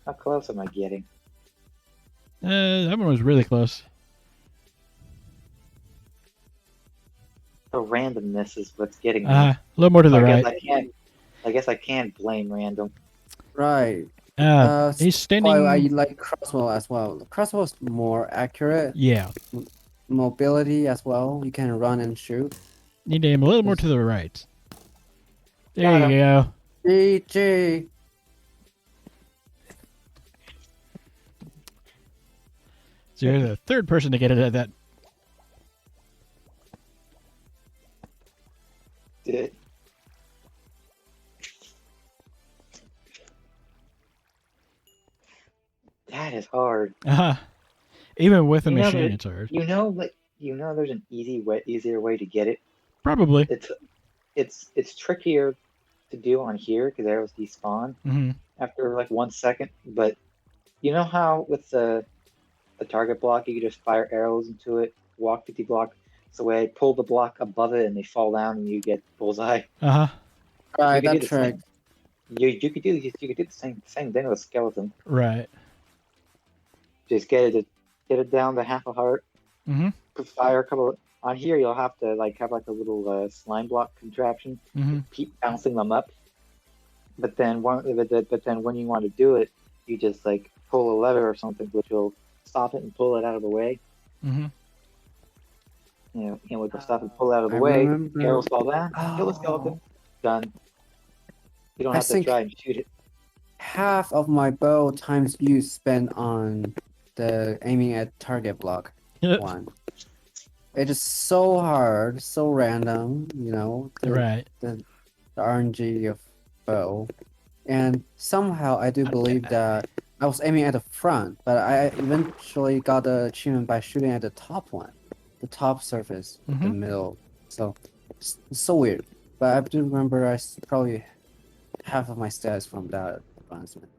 How close am I getting? That one was really close. The randomness is what's getting me. A little more to the right. I guess I can't blame random. Right. He's standing. Why I like crossbow as well. The crossbow is more accurate. Yeah. Mobility as well. You can run and shoot. Need to aim a little more to the right. There Got you go. GG. So you're the third person to get it at that. Did that is hard. Even with a You know machine, that- it's hard. There's an easier way to get it. Probably. It's trickier to do on here because arrows despawn Hmm. after like 1 second. But you know how with the target block you can just fire arrows into it, walk 50 blocks away, pull the block above it, and they fall down, and you get bullseye. Uh-huh. Right, You can that do the trick. same. You could do the same thing with a skeleton. Right. Just get it down to half a heart. Mm-hmm. Put fire a couple. On here, you'll have to like have like a little slime block contraption. Mm-hmm. Keep bouncing them up. But then when you want to do it, you just like pull a lever or something, which will stop it and pull it out of the way. Mm-hmm. You know, with the stuff and pull it out of the I way. remember- Arrows fall down. Kill the Oh. skeleton. Done. You don't I have to think- try and shoot it. Half of my bow times you spent on the aiming at target block one. It is so hard, so random, you know. Right. The RNG of bow, and somehow I do believe that I was aiming at the front, but I eventually got the achievement by shooting at the top one, the top surface, the Mhm. middle. So it's so weird, but I do remember probably half of my stats from that advancement.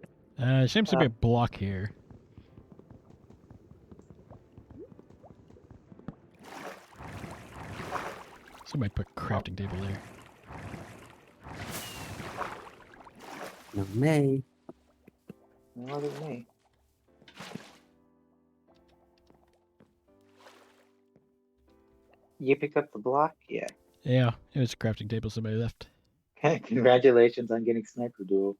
Seems to be a block here. Somebody put crafting table there. No, May. No other than me. You picked up the block? Yeah. Yeah, it was a crafting table somebody left. Congratulations on getting Sniper Duel.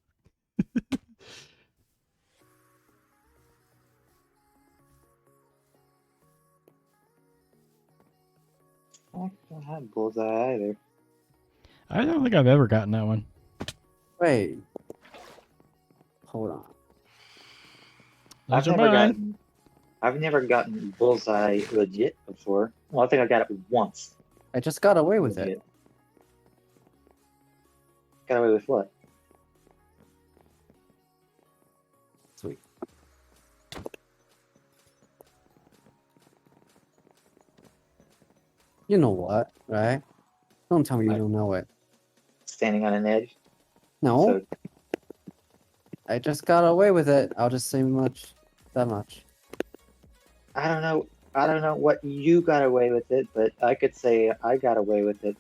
I don't have bullseye either. I don't think I've ever gotten that one. Wait. Hold on. Those are mine. I've never gotten bullseye legit before. Well, I think I got it once. I just got away with it. Legit. Got away with what? Sweet. You know what, right? Don't tell me you What? don't know it. Standing on an edge. No, So I just got away with it. I'll just say that much. I don't know. I don't know what you got away with it, but I could say I got away with it.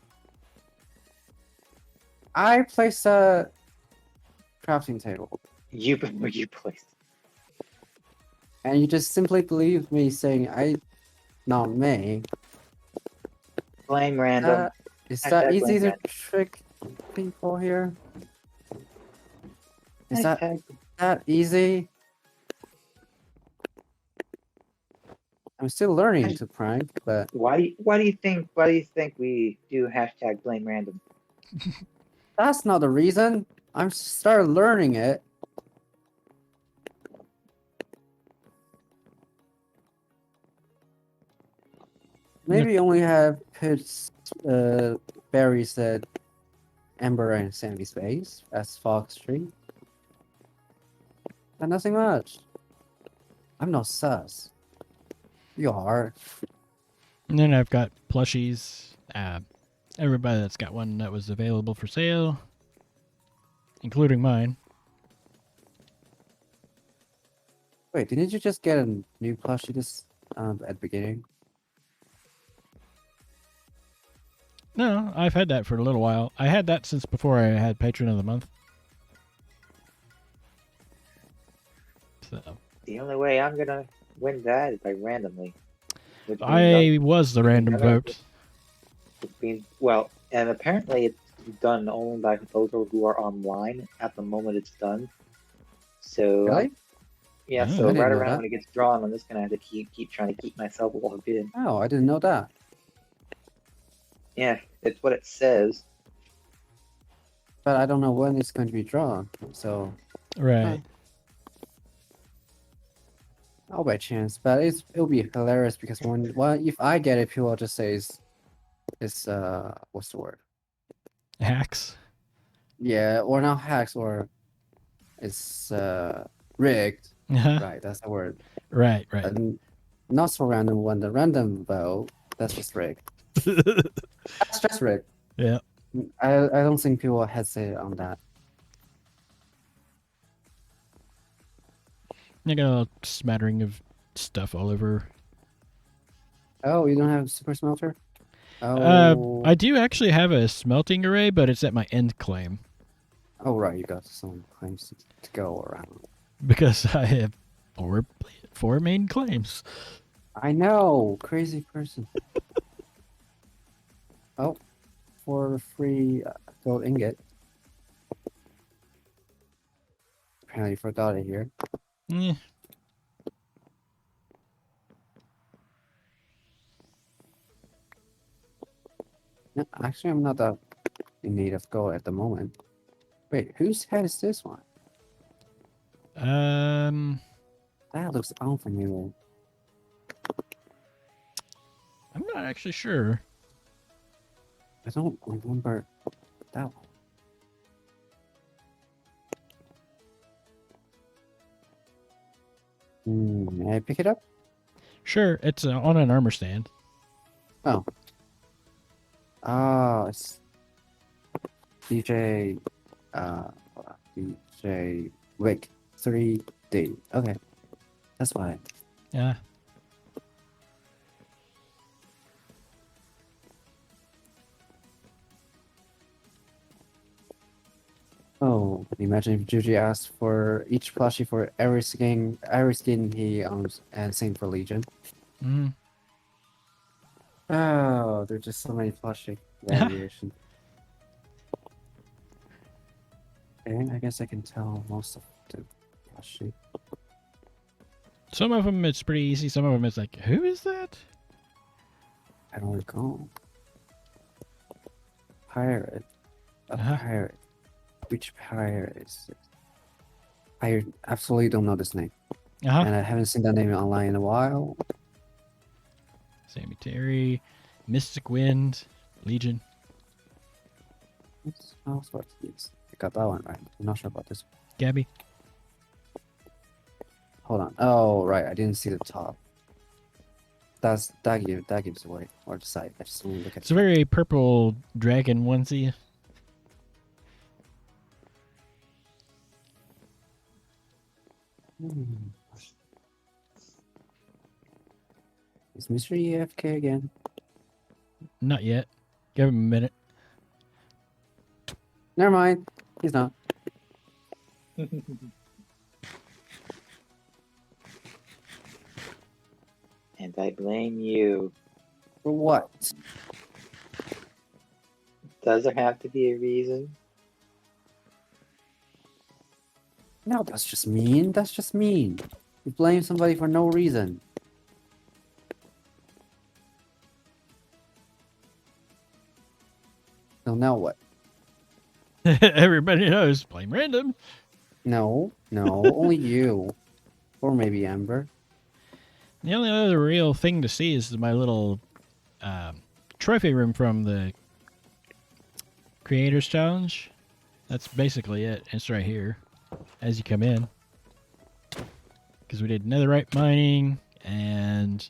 I placed a crafting table, You placed. and you just simply believe me saying not me. Blame random. Is that Hashtag easy blame to random. trick people here? Is Hashtag- that easy? I'm still learning to prank, but Why do you think we do hashtag blame random? that's not the reason. I'm started learning it. Maybe you only have pits, berries that Ember and Sandy Space as Fox Tree. But nothing much. I'm not sus. You are. And then I've got plushies. Everybody that's got one that was available for sale, including mine. Wait, didn't you just get a new plushie this at the beginning? No, I've had that for a little while. I had that since before I had Patron of the Month. So The only way I'm gonna win that is by randomly. Which means I was the random vote. well, and apparently it's done only by those who are online at the moment it's done. So Really? yeah, Oh, so I didn't right know around that. when it gets drawn, I'm just gonna have to keep trying to keep myself logged in. Oh, I didn't know that. Yeah, it's what it says. But I don't know when it's going to be drawn. So, Right. oh, by chance. But it'll be hilarious because if I get it, people will just say it's what's the word? Hacks. Yeah, or not hacks, or it's rigged. Right, that's the word. Right. And not so random one. The random vote, that's just rigged. That's just rigged. Yeah. I don't think people hesitate on that. I got a smattering of stuff all over. Oh, you don't have super smelter? Oh, I do actually have a smelting array, but it's at my end claim. Oh, right, you got some claims to go around. Because I have four main claims. I know, crazy person. Oh, for free gold ingot. Apparently forgot it here. Eh, No, actually, I'm not that in need of gold at the moment. Wait, whose head is this one? um, That looks unfamiliar. I'm not actually sure. I don't remember that one. May I pick it up? Sure, it's on an armor stand. Oh. Ah, it's DJ, hold on, DJ Wick 3D. Okay, that's why. Yeah. Oh, imagine if Juji asked for each plushie for every skin he owns, and same for Legion. Mm. Oh, there's just so many plushie variations. Okay, I guess I can tell most of the plushie. Some of them it's pretty easy. Some of them it's like, who is that? I don't recall. Pirate. A Uh-huh. pirate. Which pirate is it? I absolutely don't know this name. Uh-huh. And I haven't seen that name online in a while. Sammy Terry, Mystic Wind, Legion. What is? I got that one right. I'm not sure about this. Gabby. Hold on. Oh, right. I didn't see the top. That gives away. Or the side. I just want to look at It's a very purple dragon onesie. Hmm. Is Mr. EFK again? Not yet. Give him a minute. Never mind. He's not. And I blame you. For what? Does there have to be a reason? No, that's just mean. That's just mean. You blame somebody for no reason. So now what? Everybody knows. Blame random. No, only you. Or maybe Amber. The only other real thing to see is my little trophy room from the Creators Challenge. That's basically it. It's right here as you come in. Because we did netherite mining and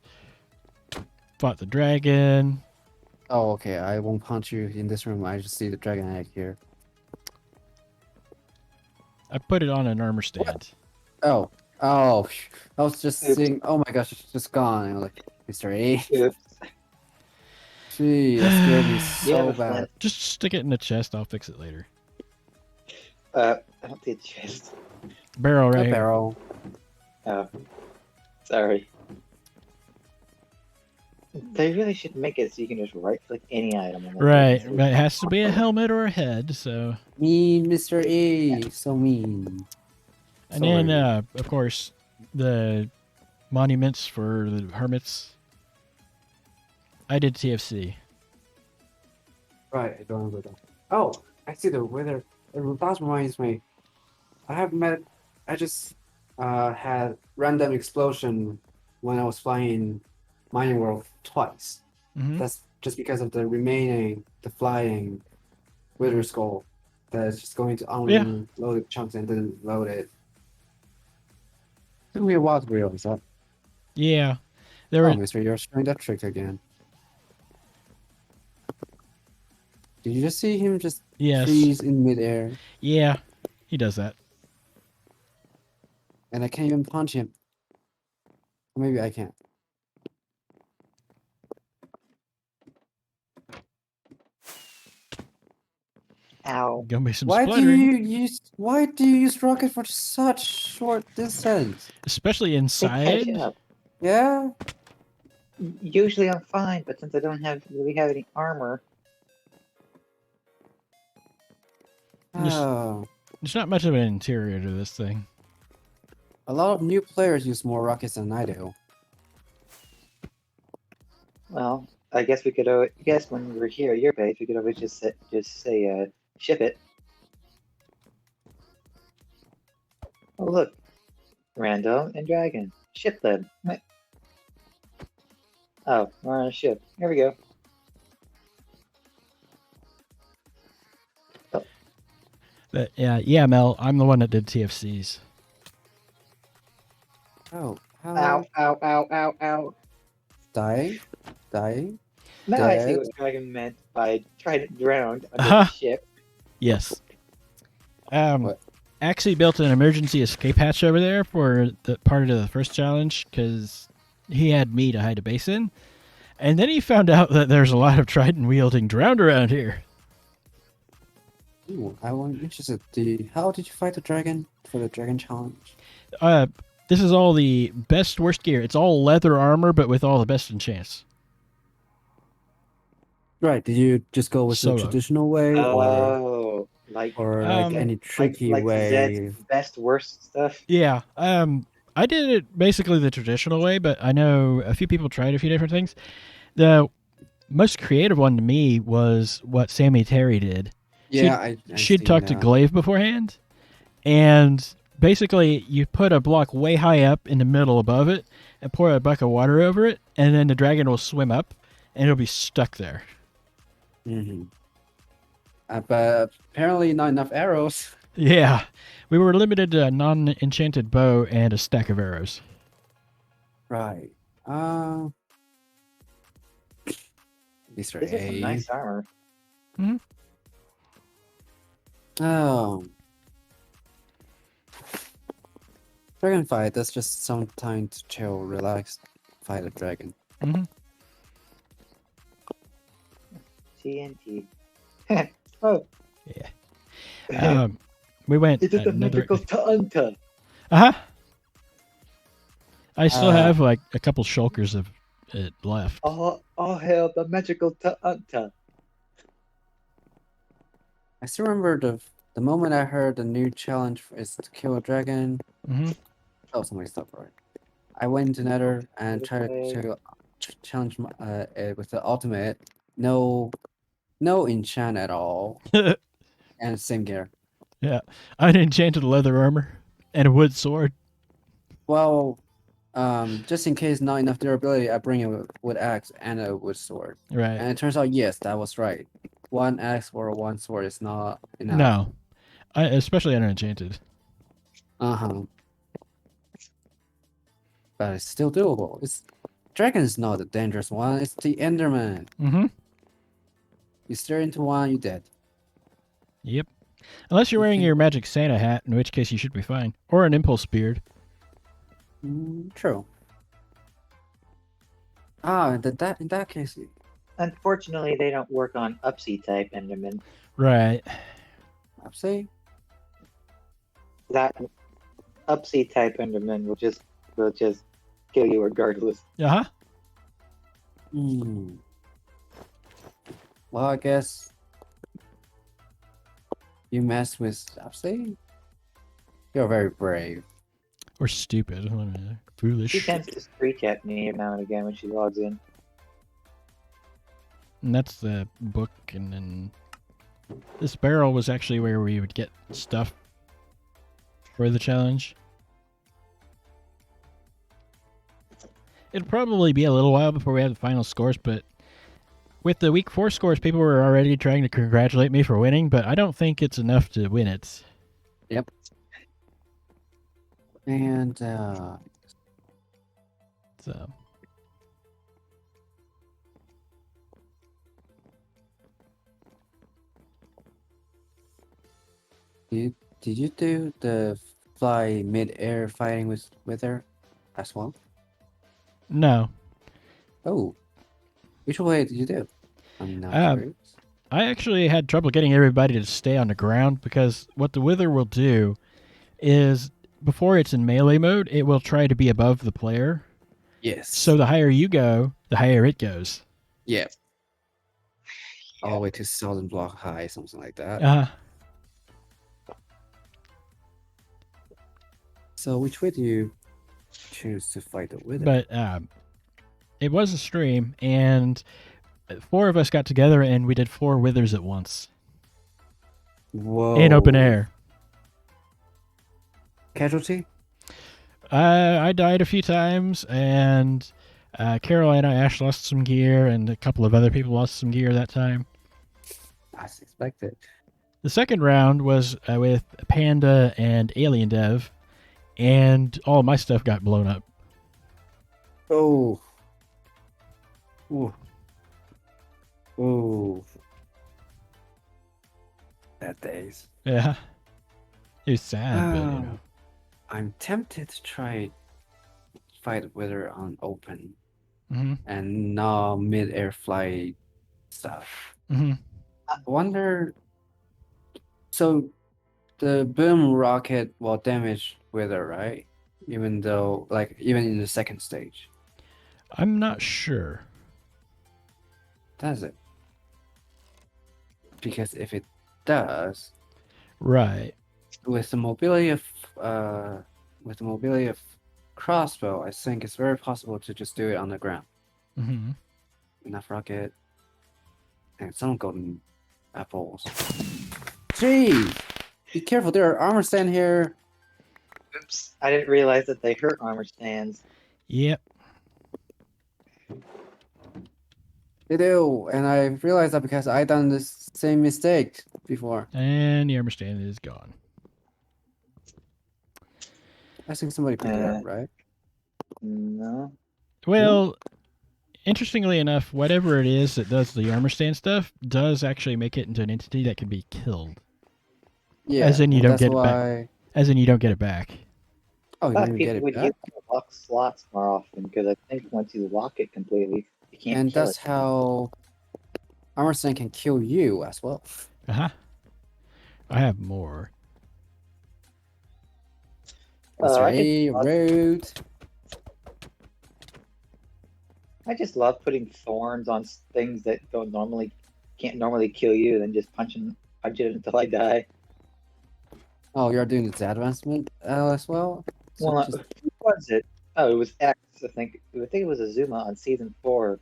fought the dragon. Oh, okay. I won't punch you in this room. I just see the dragon egg here. I put it on an armor stand. Oh, phew. I was just Oops. seeing. Oh my gosh, it's just gone. And I'm like, Mr. A. Oops. Gee, that scared me You so have a bad. flint. Just stick it in the chest. I'll fix it later. I don't see a chest. Barrel right A here. barrel. Oh, sorry. They really should make it so you can just right click any item. And then Right. see. But it has to be a helmet or a head. So. Mean, Mr. A. So mean. And So then, rude. of course, the monuments for the hermits. I did TFC. Right, I don't remember that. Oh, I see the weather. That reminds me. I just had random explosion when I was flying Mining World twice. Mm-hmm. That's just because of the flying Wither Skull that's just going to unload chunks and then load it. Took me a while to realize that. Yeah. There Oh, were. Mister, you're showing that trick again. Did you just see him just Yes. freeze in midair? Yeah. He does that. And I can't even punch him. Or maybe I can't. Ow. Gonna be some Why do spluttering, you use rocket for such short distance? especially They inside. catch up. Yeah. Usually I'm fine, but since I don't really have any armor, Just- Oh, There's not much of an interior to this thing. a lot of new players use more rockets than I do. well, I guess we could. I guess when we're here at your base, we could always just say, ship it. Oh look, Randall and Dragon, ship them. Oh, we're on a ship. Here we go. But yeah, Mel, I'm the one that did TFCs. Oh, how Ow! Ow! Ow! Ow! Ow! dying? Now I see Dead. what Dragon meant by trying to drown under Uh-huh. the ship. Yes. What? Actually built an emergency escape hatch over there for the part of the first challenge because he had me to hide a base in, and then he found out that there's a lot of trident wielding drowned around here. Ooh, I'm interested. How did you fight the dragon for the dragon challenge? This is all the best worst gear. It's all leather armor, but with all the best enchants. Right. Did you just go with the Solo. traditional way, Oh, like any tricky like way? Zed's best worst stuff. Yeah. I did it basically the traditional way, but I know a few people tried a few different things. The most creative one to me was what Sammy Terry did. Yeah, She'd talked to Glaive beforehand, and basically you put a block way high up in the middle above it and pour a bucket of water over it, and then the dragon will swim up and it'll be stuck there. Mm-hmm. But apparently not enough arrows. Yeah. We were limited to a non-enchanted bow and a stack of arrows. Right. Mr. This is some A. nice armor. Oh. Dragon fight, that's just some time to chill, relax, fight a dragon. Mm-hmm. TNT. Oh, We went it is the another... magical Ta'anta. Uh-huh. I still have like a couple shulkers of it left. All hail the magical Ta'anta. I still remember the moment I heard the new challenge is to kill a dragon. Mm-hmm. Oh, somebody stopped right. I went into Nether and tried Okay. to challenge it with the ultimate. No enchant at all. And same gear. Yeah. I enchanted leather armor and a wood sword. Well, just in case not enough durability, I bring a wood axe and a wood sword. Right. And it turns out, yes, that was right. One axe or one sword is not enough. No. Especially unenchanted. Uh-huh. But it's still doable. Dragon is not the dangerous one, it's the Enderman. Mm-hmm. You stare into one, you're dead. Yep. Unless you're wearing your magic Santa hat, in which case you should be fine. Or an impulse beard. True. Ah, in that case, Unfortunately, they don't work on Upsy type Enderman. Right. Upsy? That Upsy type Enderman will just kill you regardless. Uh-huh. Well, I guess you mess with Upsy? You're very brave. Or stupid. Foolish. She tends to screech at me now and again when she logs in. And that's the book, and then this barrel was actually where we would get stuff for the challenge. It'll probably be a little while before we have the final scores, but with the week 4 scores, people were already trying to congratulate me for winning, but I don't think it's enough to win it. Yep. And So did you do the fly mid-air fighting with her as well? no. Oh, which way did you do? I'm not curious. I actually had trouble getting everybody to stay on the ground because what the Wither will do is before it's in melee mode, it will try to be above the player. Yes. So the higher you go, the higher it goes. yeah. All the way to 1,000 block high, something like that. So which way do you choose to fight the Wither? But it was a stream, and 4 of us got together and we did 4 Withers at once Whoa. in open air. Casualty? I died a few times, and Carolina Ash lost some gear, and a couple of other people lost some gear that time. As expected. The second round was with Panda and Alien Dev, and all my stuff got blown up. Oh. Ooh. Ooh. Bad days. Yeah. It was sad, but you know. I'm tempted to try fight Wither on open Mm-hmm. and not mid-air flight stuff. Mm-hmm. I wonder. So the boom rocket will damage Wither, right? Even though, like, even in the second stage. I'm not sure. Does it? Because if it does, Right. with the mobility of crossbow, I think it's very possible to just do it on the ground. Mm-hmm. Enough rocket and some golden apples. Gee, be careful! There are armor stand here. Oops, I didn't realize that they hurt armor stands. Yep. They do, and I realized that because I done this same mistake before. And the armor stand is gone. I think somebody picked it up, right? No. Well, interestingly enough, whatever it is that does the armor stand stuff does actually make it into an entity that can be killed. Yeah, As in you don't that's get it why... back. As in you don't get it back. Oh, I you thought didn't get people it would back? use lock slots more often because I think once you lock it completely, you can't And kill that's it. how armor stand can kill you as well. Uh-huh. I have more. Mr. I A, rude. just love putting thorns on things that can't normally kill you, then just punch it until I die. Oh, you're doing this advancement as well? So Well, just... who was it? Oh, it was X. I think it was Azuma on season 4.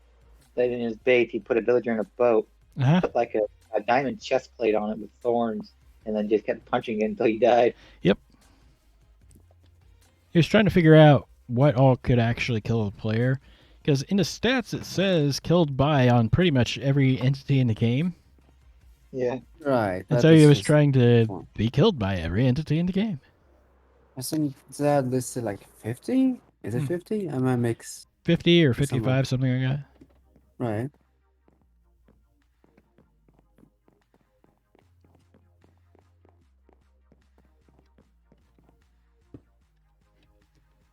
That in his bait, he put a villager in a boat, Uh-huh. put like a diamond chest plate on it with thorns, and then just kept punching it until he died. Yep. He was trying to figure out what all could actually kill the player. Because in the stats it says killed by on pretty much every entity in the game. Yeah. Right. And that so he is was just trying to fun. be killed by every entity in the game. I think that listed like 50? Is it 50? I might mix. 50 or Somewhere. 55, something like that. Right.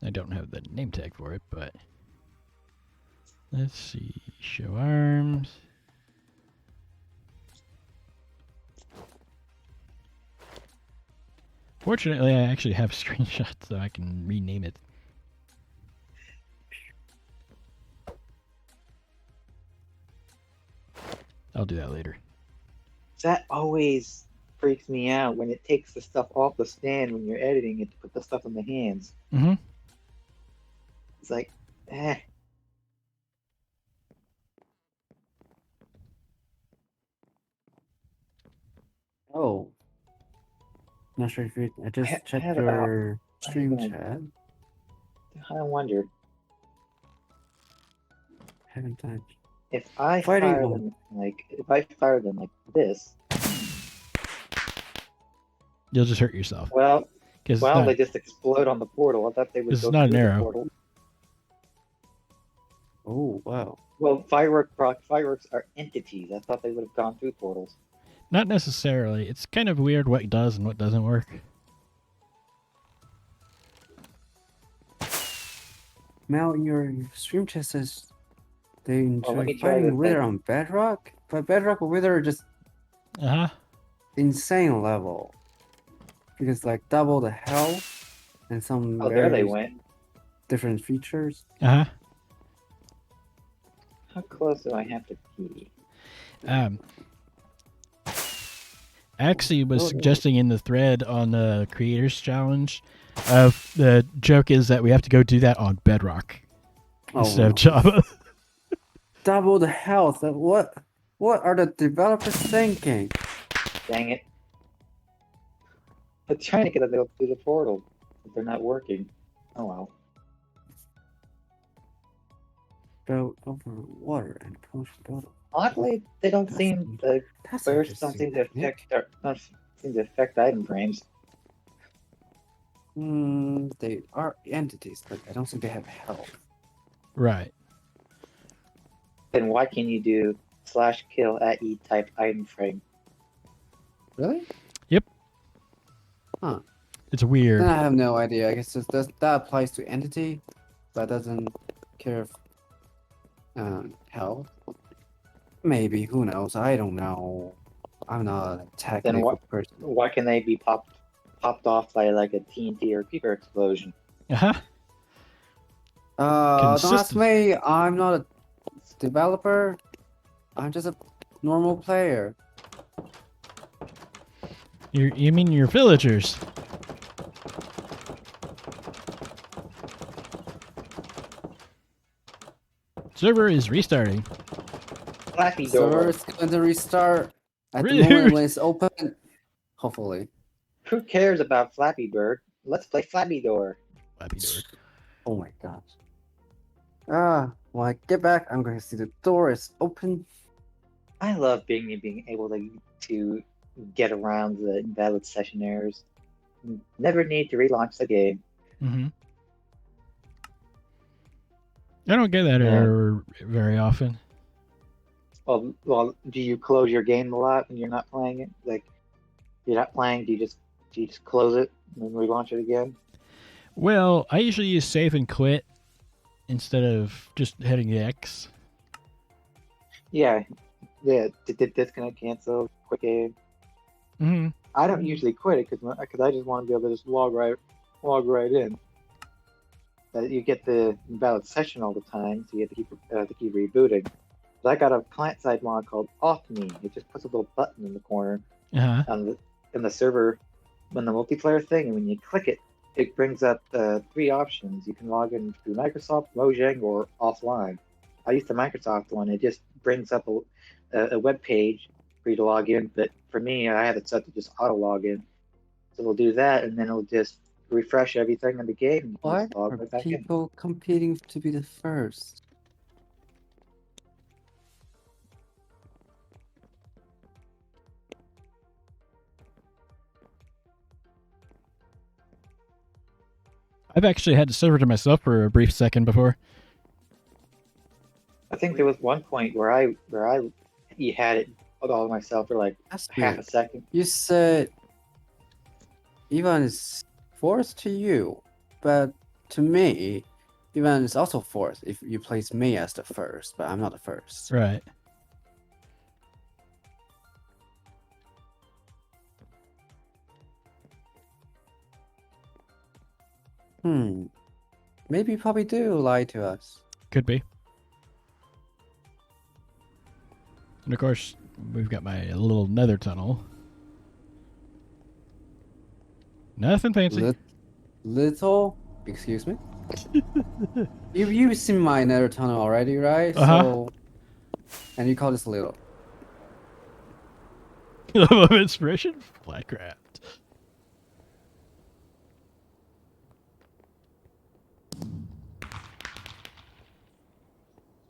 I don't have the name tag for it, but let's see. Show arms. Fortunately, I actually have screenshots so I can rename it. I'll do that later. That always freaks me out when it takes the stuff off the stand when you're editing it to put the stuff in the hands. Mm-hmm. It's like, eh. Oh. Not sure if you... I just I checked had your stream I- chat. I wondered Haven't touched. if I Fighting fire one. them like this. You'll just hurt yourself. Well, Because they just explode on the portal. I thought they would It's go not an through the arrow. portal. Oh, wow. Well, fireworks are entities. I thought they would have gone through portals. not necessarily. It's kind of weird what does and what doesn't work. Mel, in your stream chat says they let enjoy me try fighting this Wither thing. on Bedrock? But Bedrock or Wither just Uh huh. insane level. Because like double the health and some Oh, there they very went. different features. Uh huh. How close do I have to be? Actually was Oh, suggesting in the thread on the creators challenge of the joke is that we have to go do that on Bedrock instead of no. Java. Double the health. What are the developers thinking? Dang it. I'm trying to get them through the portal, but they're not working. Oh well. Go over water and push bottom. Oddly, they don't seem the That's bursts don't interesting. seem to affect don't seem to affect item frames. They are entities, but I don't think they have health. Right. Then why can you do /kill at E type item frame? Really? Yep. Huh. It's weird. Then I have no idea. I guess that applies to entity, but doesn't care if health. Maybe, who knows? I don't know. I'm not a technical person. Why can they be popped off by like a TNT or creeper explosion? Uh huh. Don't ask Consistent. me. I'm not a developer. I'm just a normal player. You mean your villagers? Server is restarting. Flappy Server door. is going to restart at the Rude. moment when it's open. Hopefully. Who cares about Flappy Bird? Let's play Flappy Door. Flappy door. Oh my gosh. When I get back, I'm going to see the door is open. I love being able to get around the invalid session errors. Never need to relaunch the game. Mm-hmm. I don't get that error very often. Well, do you close your game a lot when you're not playing it? Like, you're not playing, do you just close it and then relaunch it again? Well, I usually use save and quit instead of just hitting the X. Yeah, disconnect, cancel, quit game. Mm-hmm. I don't usually quit it because I just want to be able to just log right in. You get the invalid session all the time, so you have to keep rebooting. But I got a client-side mod called Off Me. It just puts a little button in the corner Uh-huh. in the server when the multiplayer thing, and when you click it, it brings up 3 options. You can log in through Microsoft, Mojang, or offline. I use the Microsoft one. It just brings up a web page for you to log in, but for me, I have it set to just auto log in. So we'll do that, and then it'll just refresh everything in the game. And Why just log are right back in. people competing to be the first? I've actually had the server to myself for a brief second before. I think there was one point where you had it all to myself for like That's half a weird. second. You said Ivan is fourth to you, but to me, Ivan is also fourth if you place me as the first, but I'm not the first. Right. Maybe you probably do lie to us. Could be. And of course, we've got my little nether tunnel. Nothing fancy. Little? Excuse me? You've seen my nether tunnel already, right? Uh-huh. So, and you call this little. Level of inspiration? Flatcraft.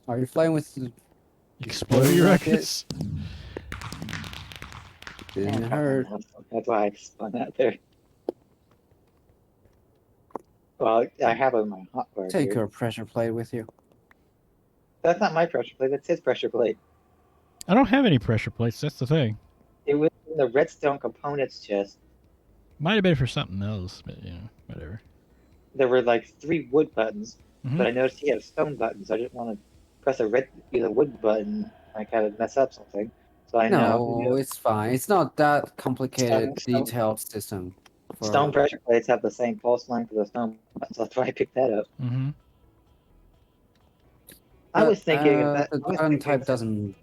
Are you flying with the Exploding rockets? Didn't hurt. That's why I spun out there. Well, I have it in my hotbar Take here. your pressure plate with you. That's not my pressure plate. That's his pressure plate. I don't have any pressure plates. That's the thing. It was in the redstone components chest. Might have been for something else, but whatever. There were like 3 wood buttons, Mhm. but I noticed he had a stone button, so I didn't want to press a wood button. I kind of mess up something. So I know. No, it's fine. It's not that complicated, Stone- detailed system. Stone pressure plates have the same pulse length as the stone, so that's why I picked that up. Mm-hmm. I was thinking of that. The I was diamond thinking type doesn't.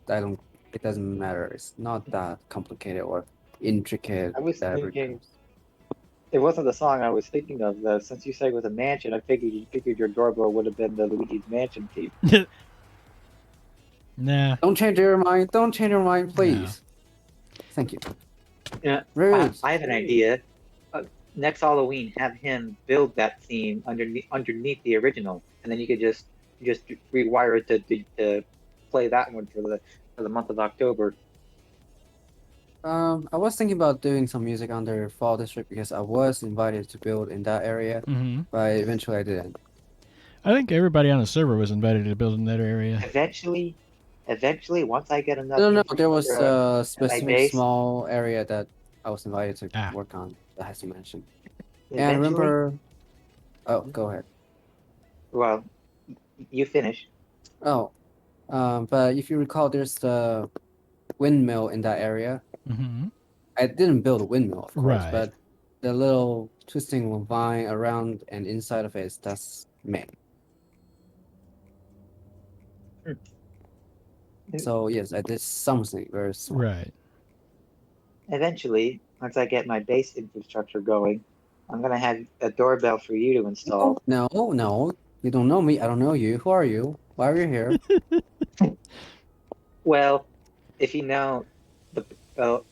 I don't. It doesn't matter. It's not that complicated or intricate I was that it thinking becomes. it wasn't the song I was thinking of though. Since you said it was a mansion, I figured your doorbell would have been the Luigi's Mansion theme. Nah. Don't change your mind. Don't change your mind, please. Thank you. Yeah, Rude. I have an idea. Next Halloween, have him build that theme underneath the original, and then you could just rewire it to play that one for the month of October. I was thinking about doing some music under Fall District because I was invited to build in that area, Mm-hmm. but eventually I didn't. I think everybody on the server was invited to build in that area. Eventually, once I get enough No, there was infrastructure a specific base, small area that I was invited to Ah. work on that has to mention. And eventually, remember, oh, go ahead. well, you finish. Oh, but if you recall, there's the windmill in that area. Mm-hmm. I didn't build a windmill, of course, Right. but the little twisting vine around and inside of it, that's me. So yes, I did something very small. Right. Eventually, once I get my base infrastructure going, I'm gonna have a doorbell for you to install. No, you don't know me. I don't know you. Who are you? Why are you here? Well, if you know the well,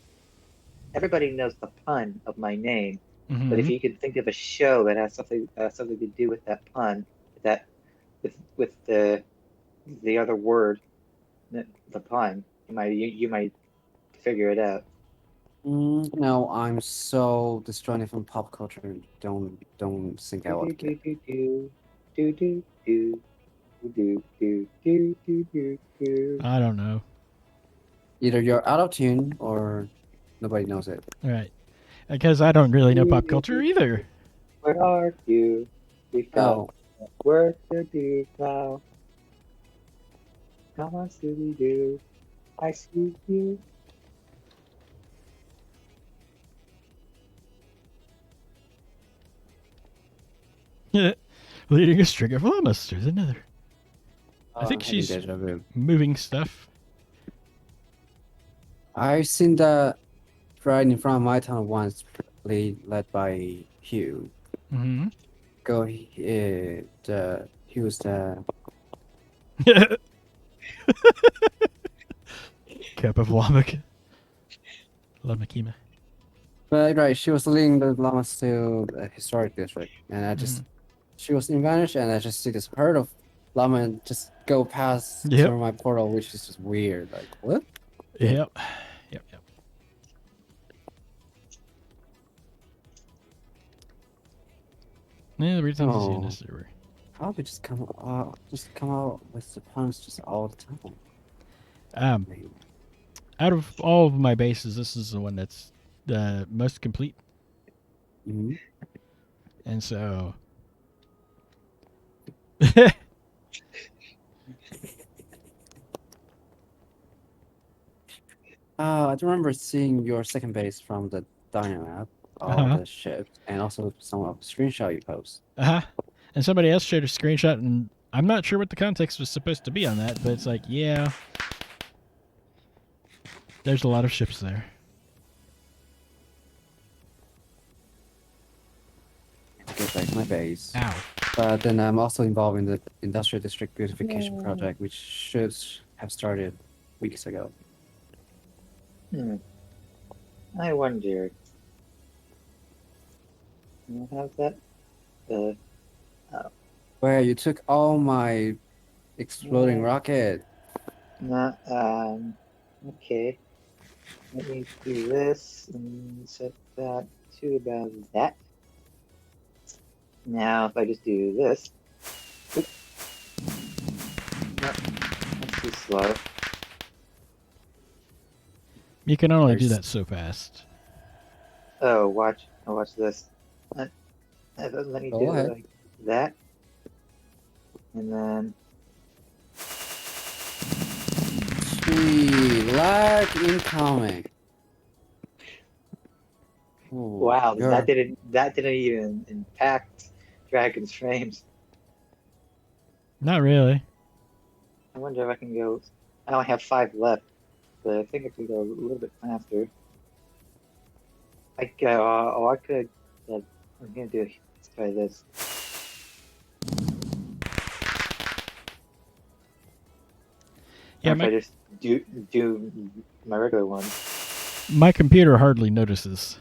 everybody knows the pun of my name, but if Mm-hmm. you could think of a show that has something to do with that pun, that with the other word, the pun, you might figure it out. No, I'm so disjointed from pop culture. Don't think I Do would do get. do do do do do do do do do do do. I don't know. Either you're out of tune or nobody knows it. Right. Because I don't really know pop culture either. Where are you? We've got Oh, work to do now. Come on, Scooby Doo. I see you. Leading a string of llamas through the nether. I think I'm having she's deja vu. moving stuff. I've seen that right in front of my town once, led by Hugh. Mm-hmm. He was the Cup of Lamak. Lamakima. but right. She was leading the llamas to the historic district, and she was in vanish, and I just see this herd of llama just go past Yep. through my portal, which is just weird. Like what? Yep. Yeah, the weird things you see in Oh. this server. How they just come out with the puns just all the time? Out of all of my bases, this is the one that's the most complete. Mm-hmm. And so. I remember seeing your second base from the Dino map, all the ships, and also some of the screenshot you post. And somebody else shared a screenshot, and I'm not sure what the context was supposed to be on that, but it's like, yeah, there's a lot of ships there. Get back my base. Ow. But then I'm also involved in the industrial district beautification project, which should have started weeks ago. I wonder. How's that? Where you took all my exploding rocket. Not okay. Let me do this and set that to about that. Now if I just do this. Oop. Nope, that's too slow. You can only do that so fast. Oh, watch this. Let me do it like that. And then Sweet, Lag incoming. Ooh, Wow, you're- that didn't even impact Dragon's frames. Not really. I wonder if I can go. I only have 5 left, but I think I could go a little bit faster. I go. I could. I'm gonna do. Let's try this. Yeah, Or if I just do my regular one. my computer hardly notices.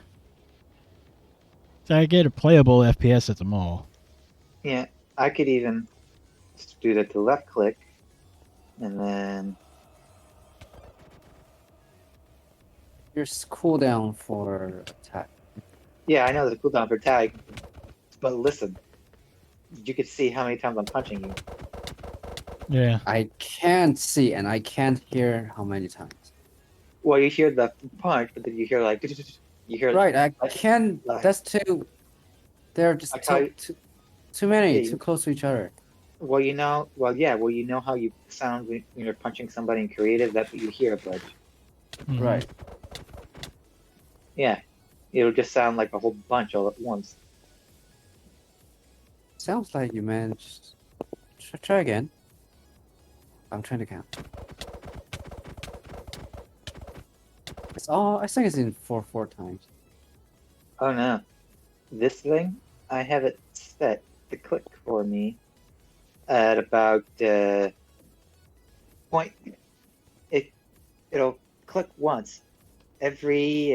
So I get a playable FPS at the mall. Yeah, I could even just do that to left click, and then Here's cooldown for attack. yeah, I know there's a cooldown for tag, but listen, you could see how many times I'm punching you. Yeah. I can't see and I can't hear how many times. Well, you hear the punch, but then you hear like you hear Right, I like- can't. like- That's too. They're just I tell you- too many, Yeah, too close to each other. well, you know, you know how you sound when you're punching somebody in creative. That's what you hear, but Mhm. Right. yeah, it'll just sound like a whole bunch all at once. Sounds like you managed. Try again. I'm trying to count. It's all. I think it's in four times. Oh no, this thing I have it set to click for me at about point. It'll click once every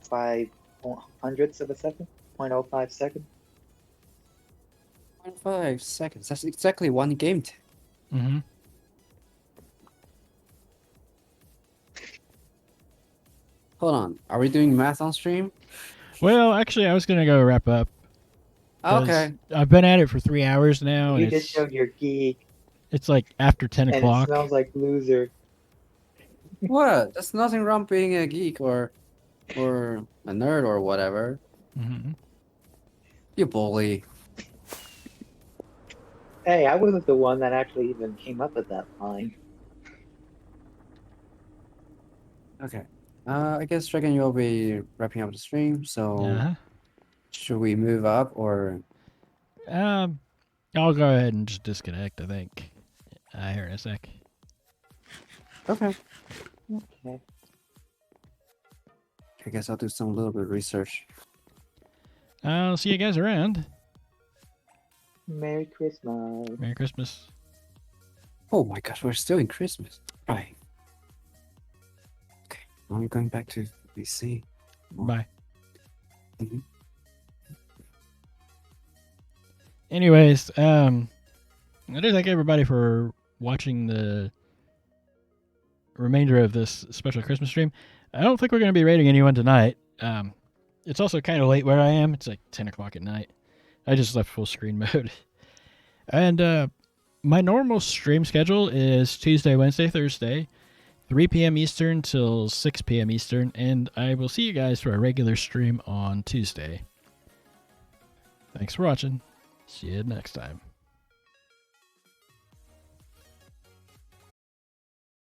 5/100ths of a second, 0.05 second. 5 seconds. That's exactly one game. Mhm. Hold on. Are we doing math on stream? Well, actually, I was gonna go wrap up. 'cause Okay. I've been at it for 3 hours now, You and just showed your geek, it's like after 10 and it o'clock. smells like loser. What? There's nothing wrong being a geek or a nerd or whatever. Mhm. You bully. Hey, I wasn't the one that actually even came up with that line. Okay. I guess Dragon, you'll be wrapping up the stream. So Uh-huh. should we move up or? Um, I'll go ahead and just disconnect. I think. Here in a sec. Okay. Okay. I guess I'll do some little bit of research. I'll see you guys around. Merry Christmas. Merry Christmas. Oh my gosh, we're still in Christmas. Right. Okay. I'm going back to BC. Bye. Mhm. Anyways, I do thank everybody for watching the remainder of this special Christmas stream. I don't think we're going to be rating anyone tonight. It's also kind of late where I am. It's like 10 o'clock at night. I just left full screen mode. And my normal stream schedule is Tuesday, Wednesday, Thursday, 3 p.m. Eastern till 6 p.m. Eastern, and I will see you guys for a regular stream on Tuesday. Thanks for watching. See you next time.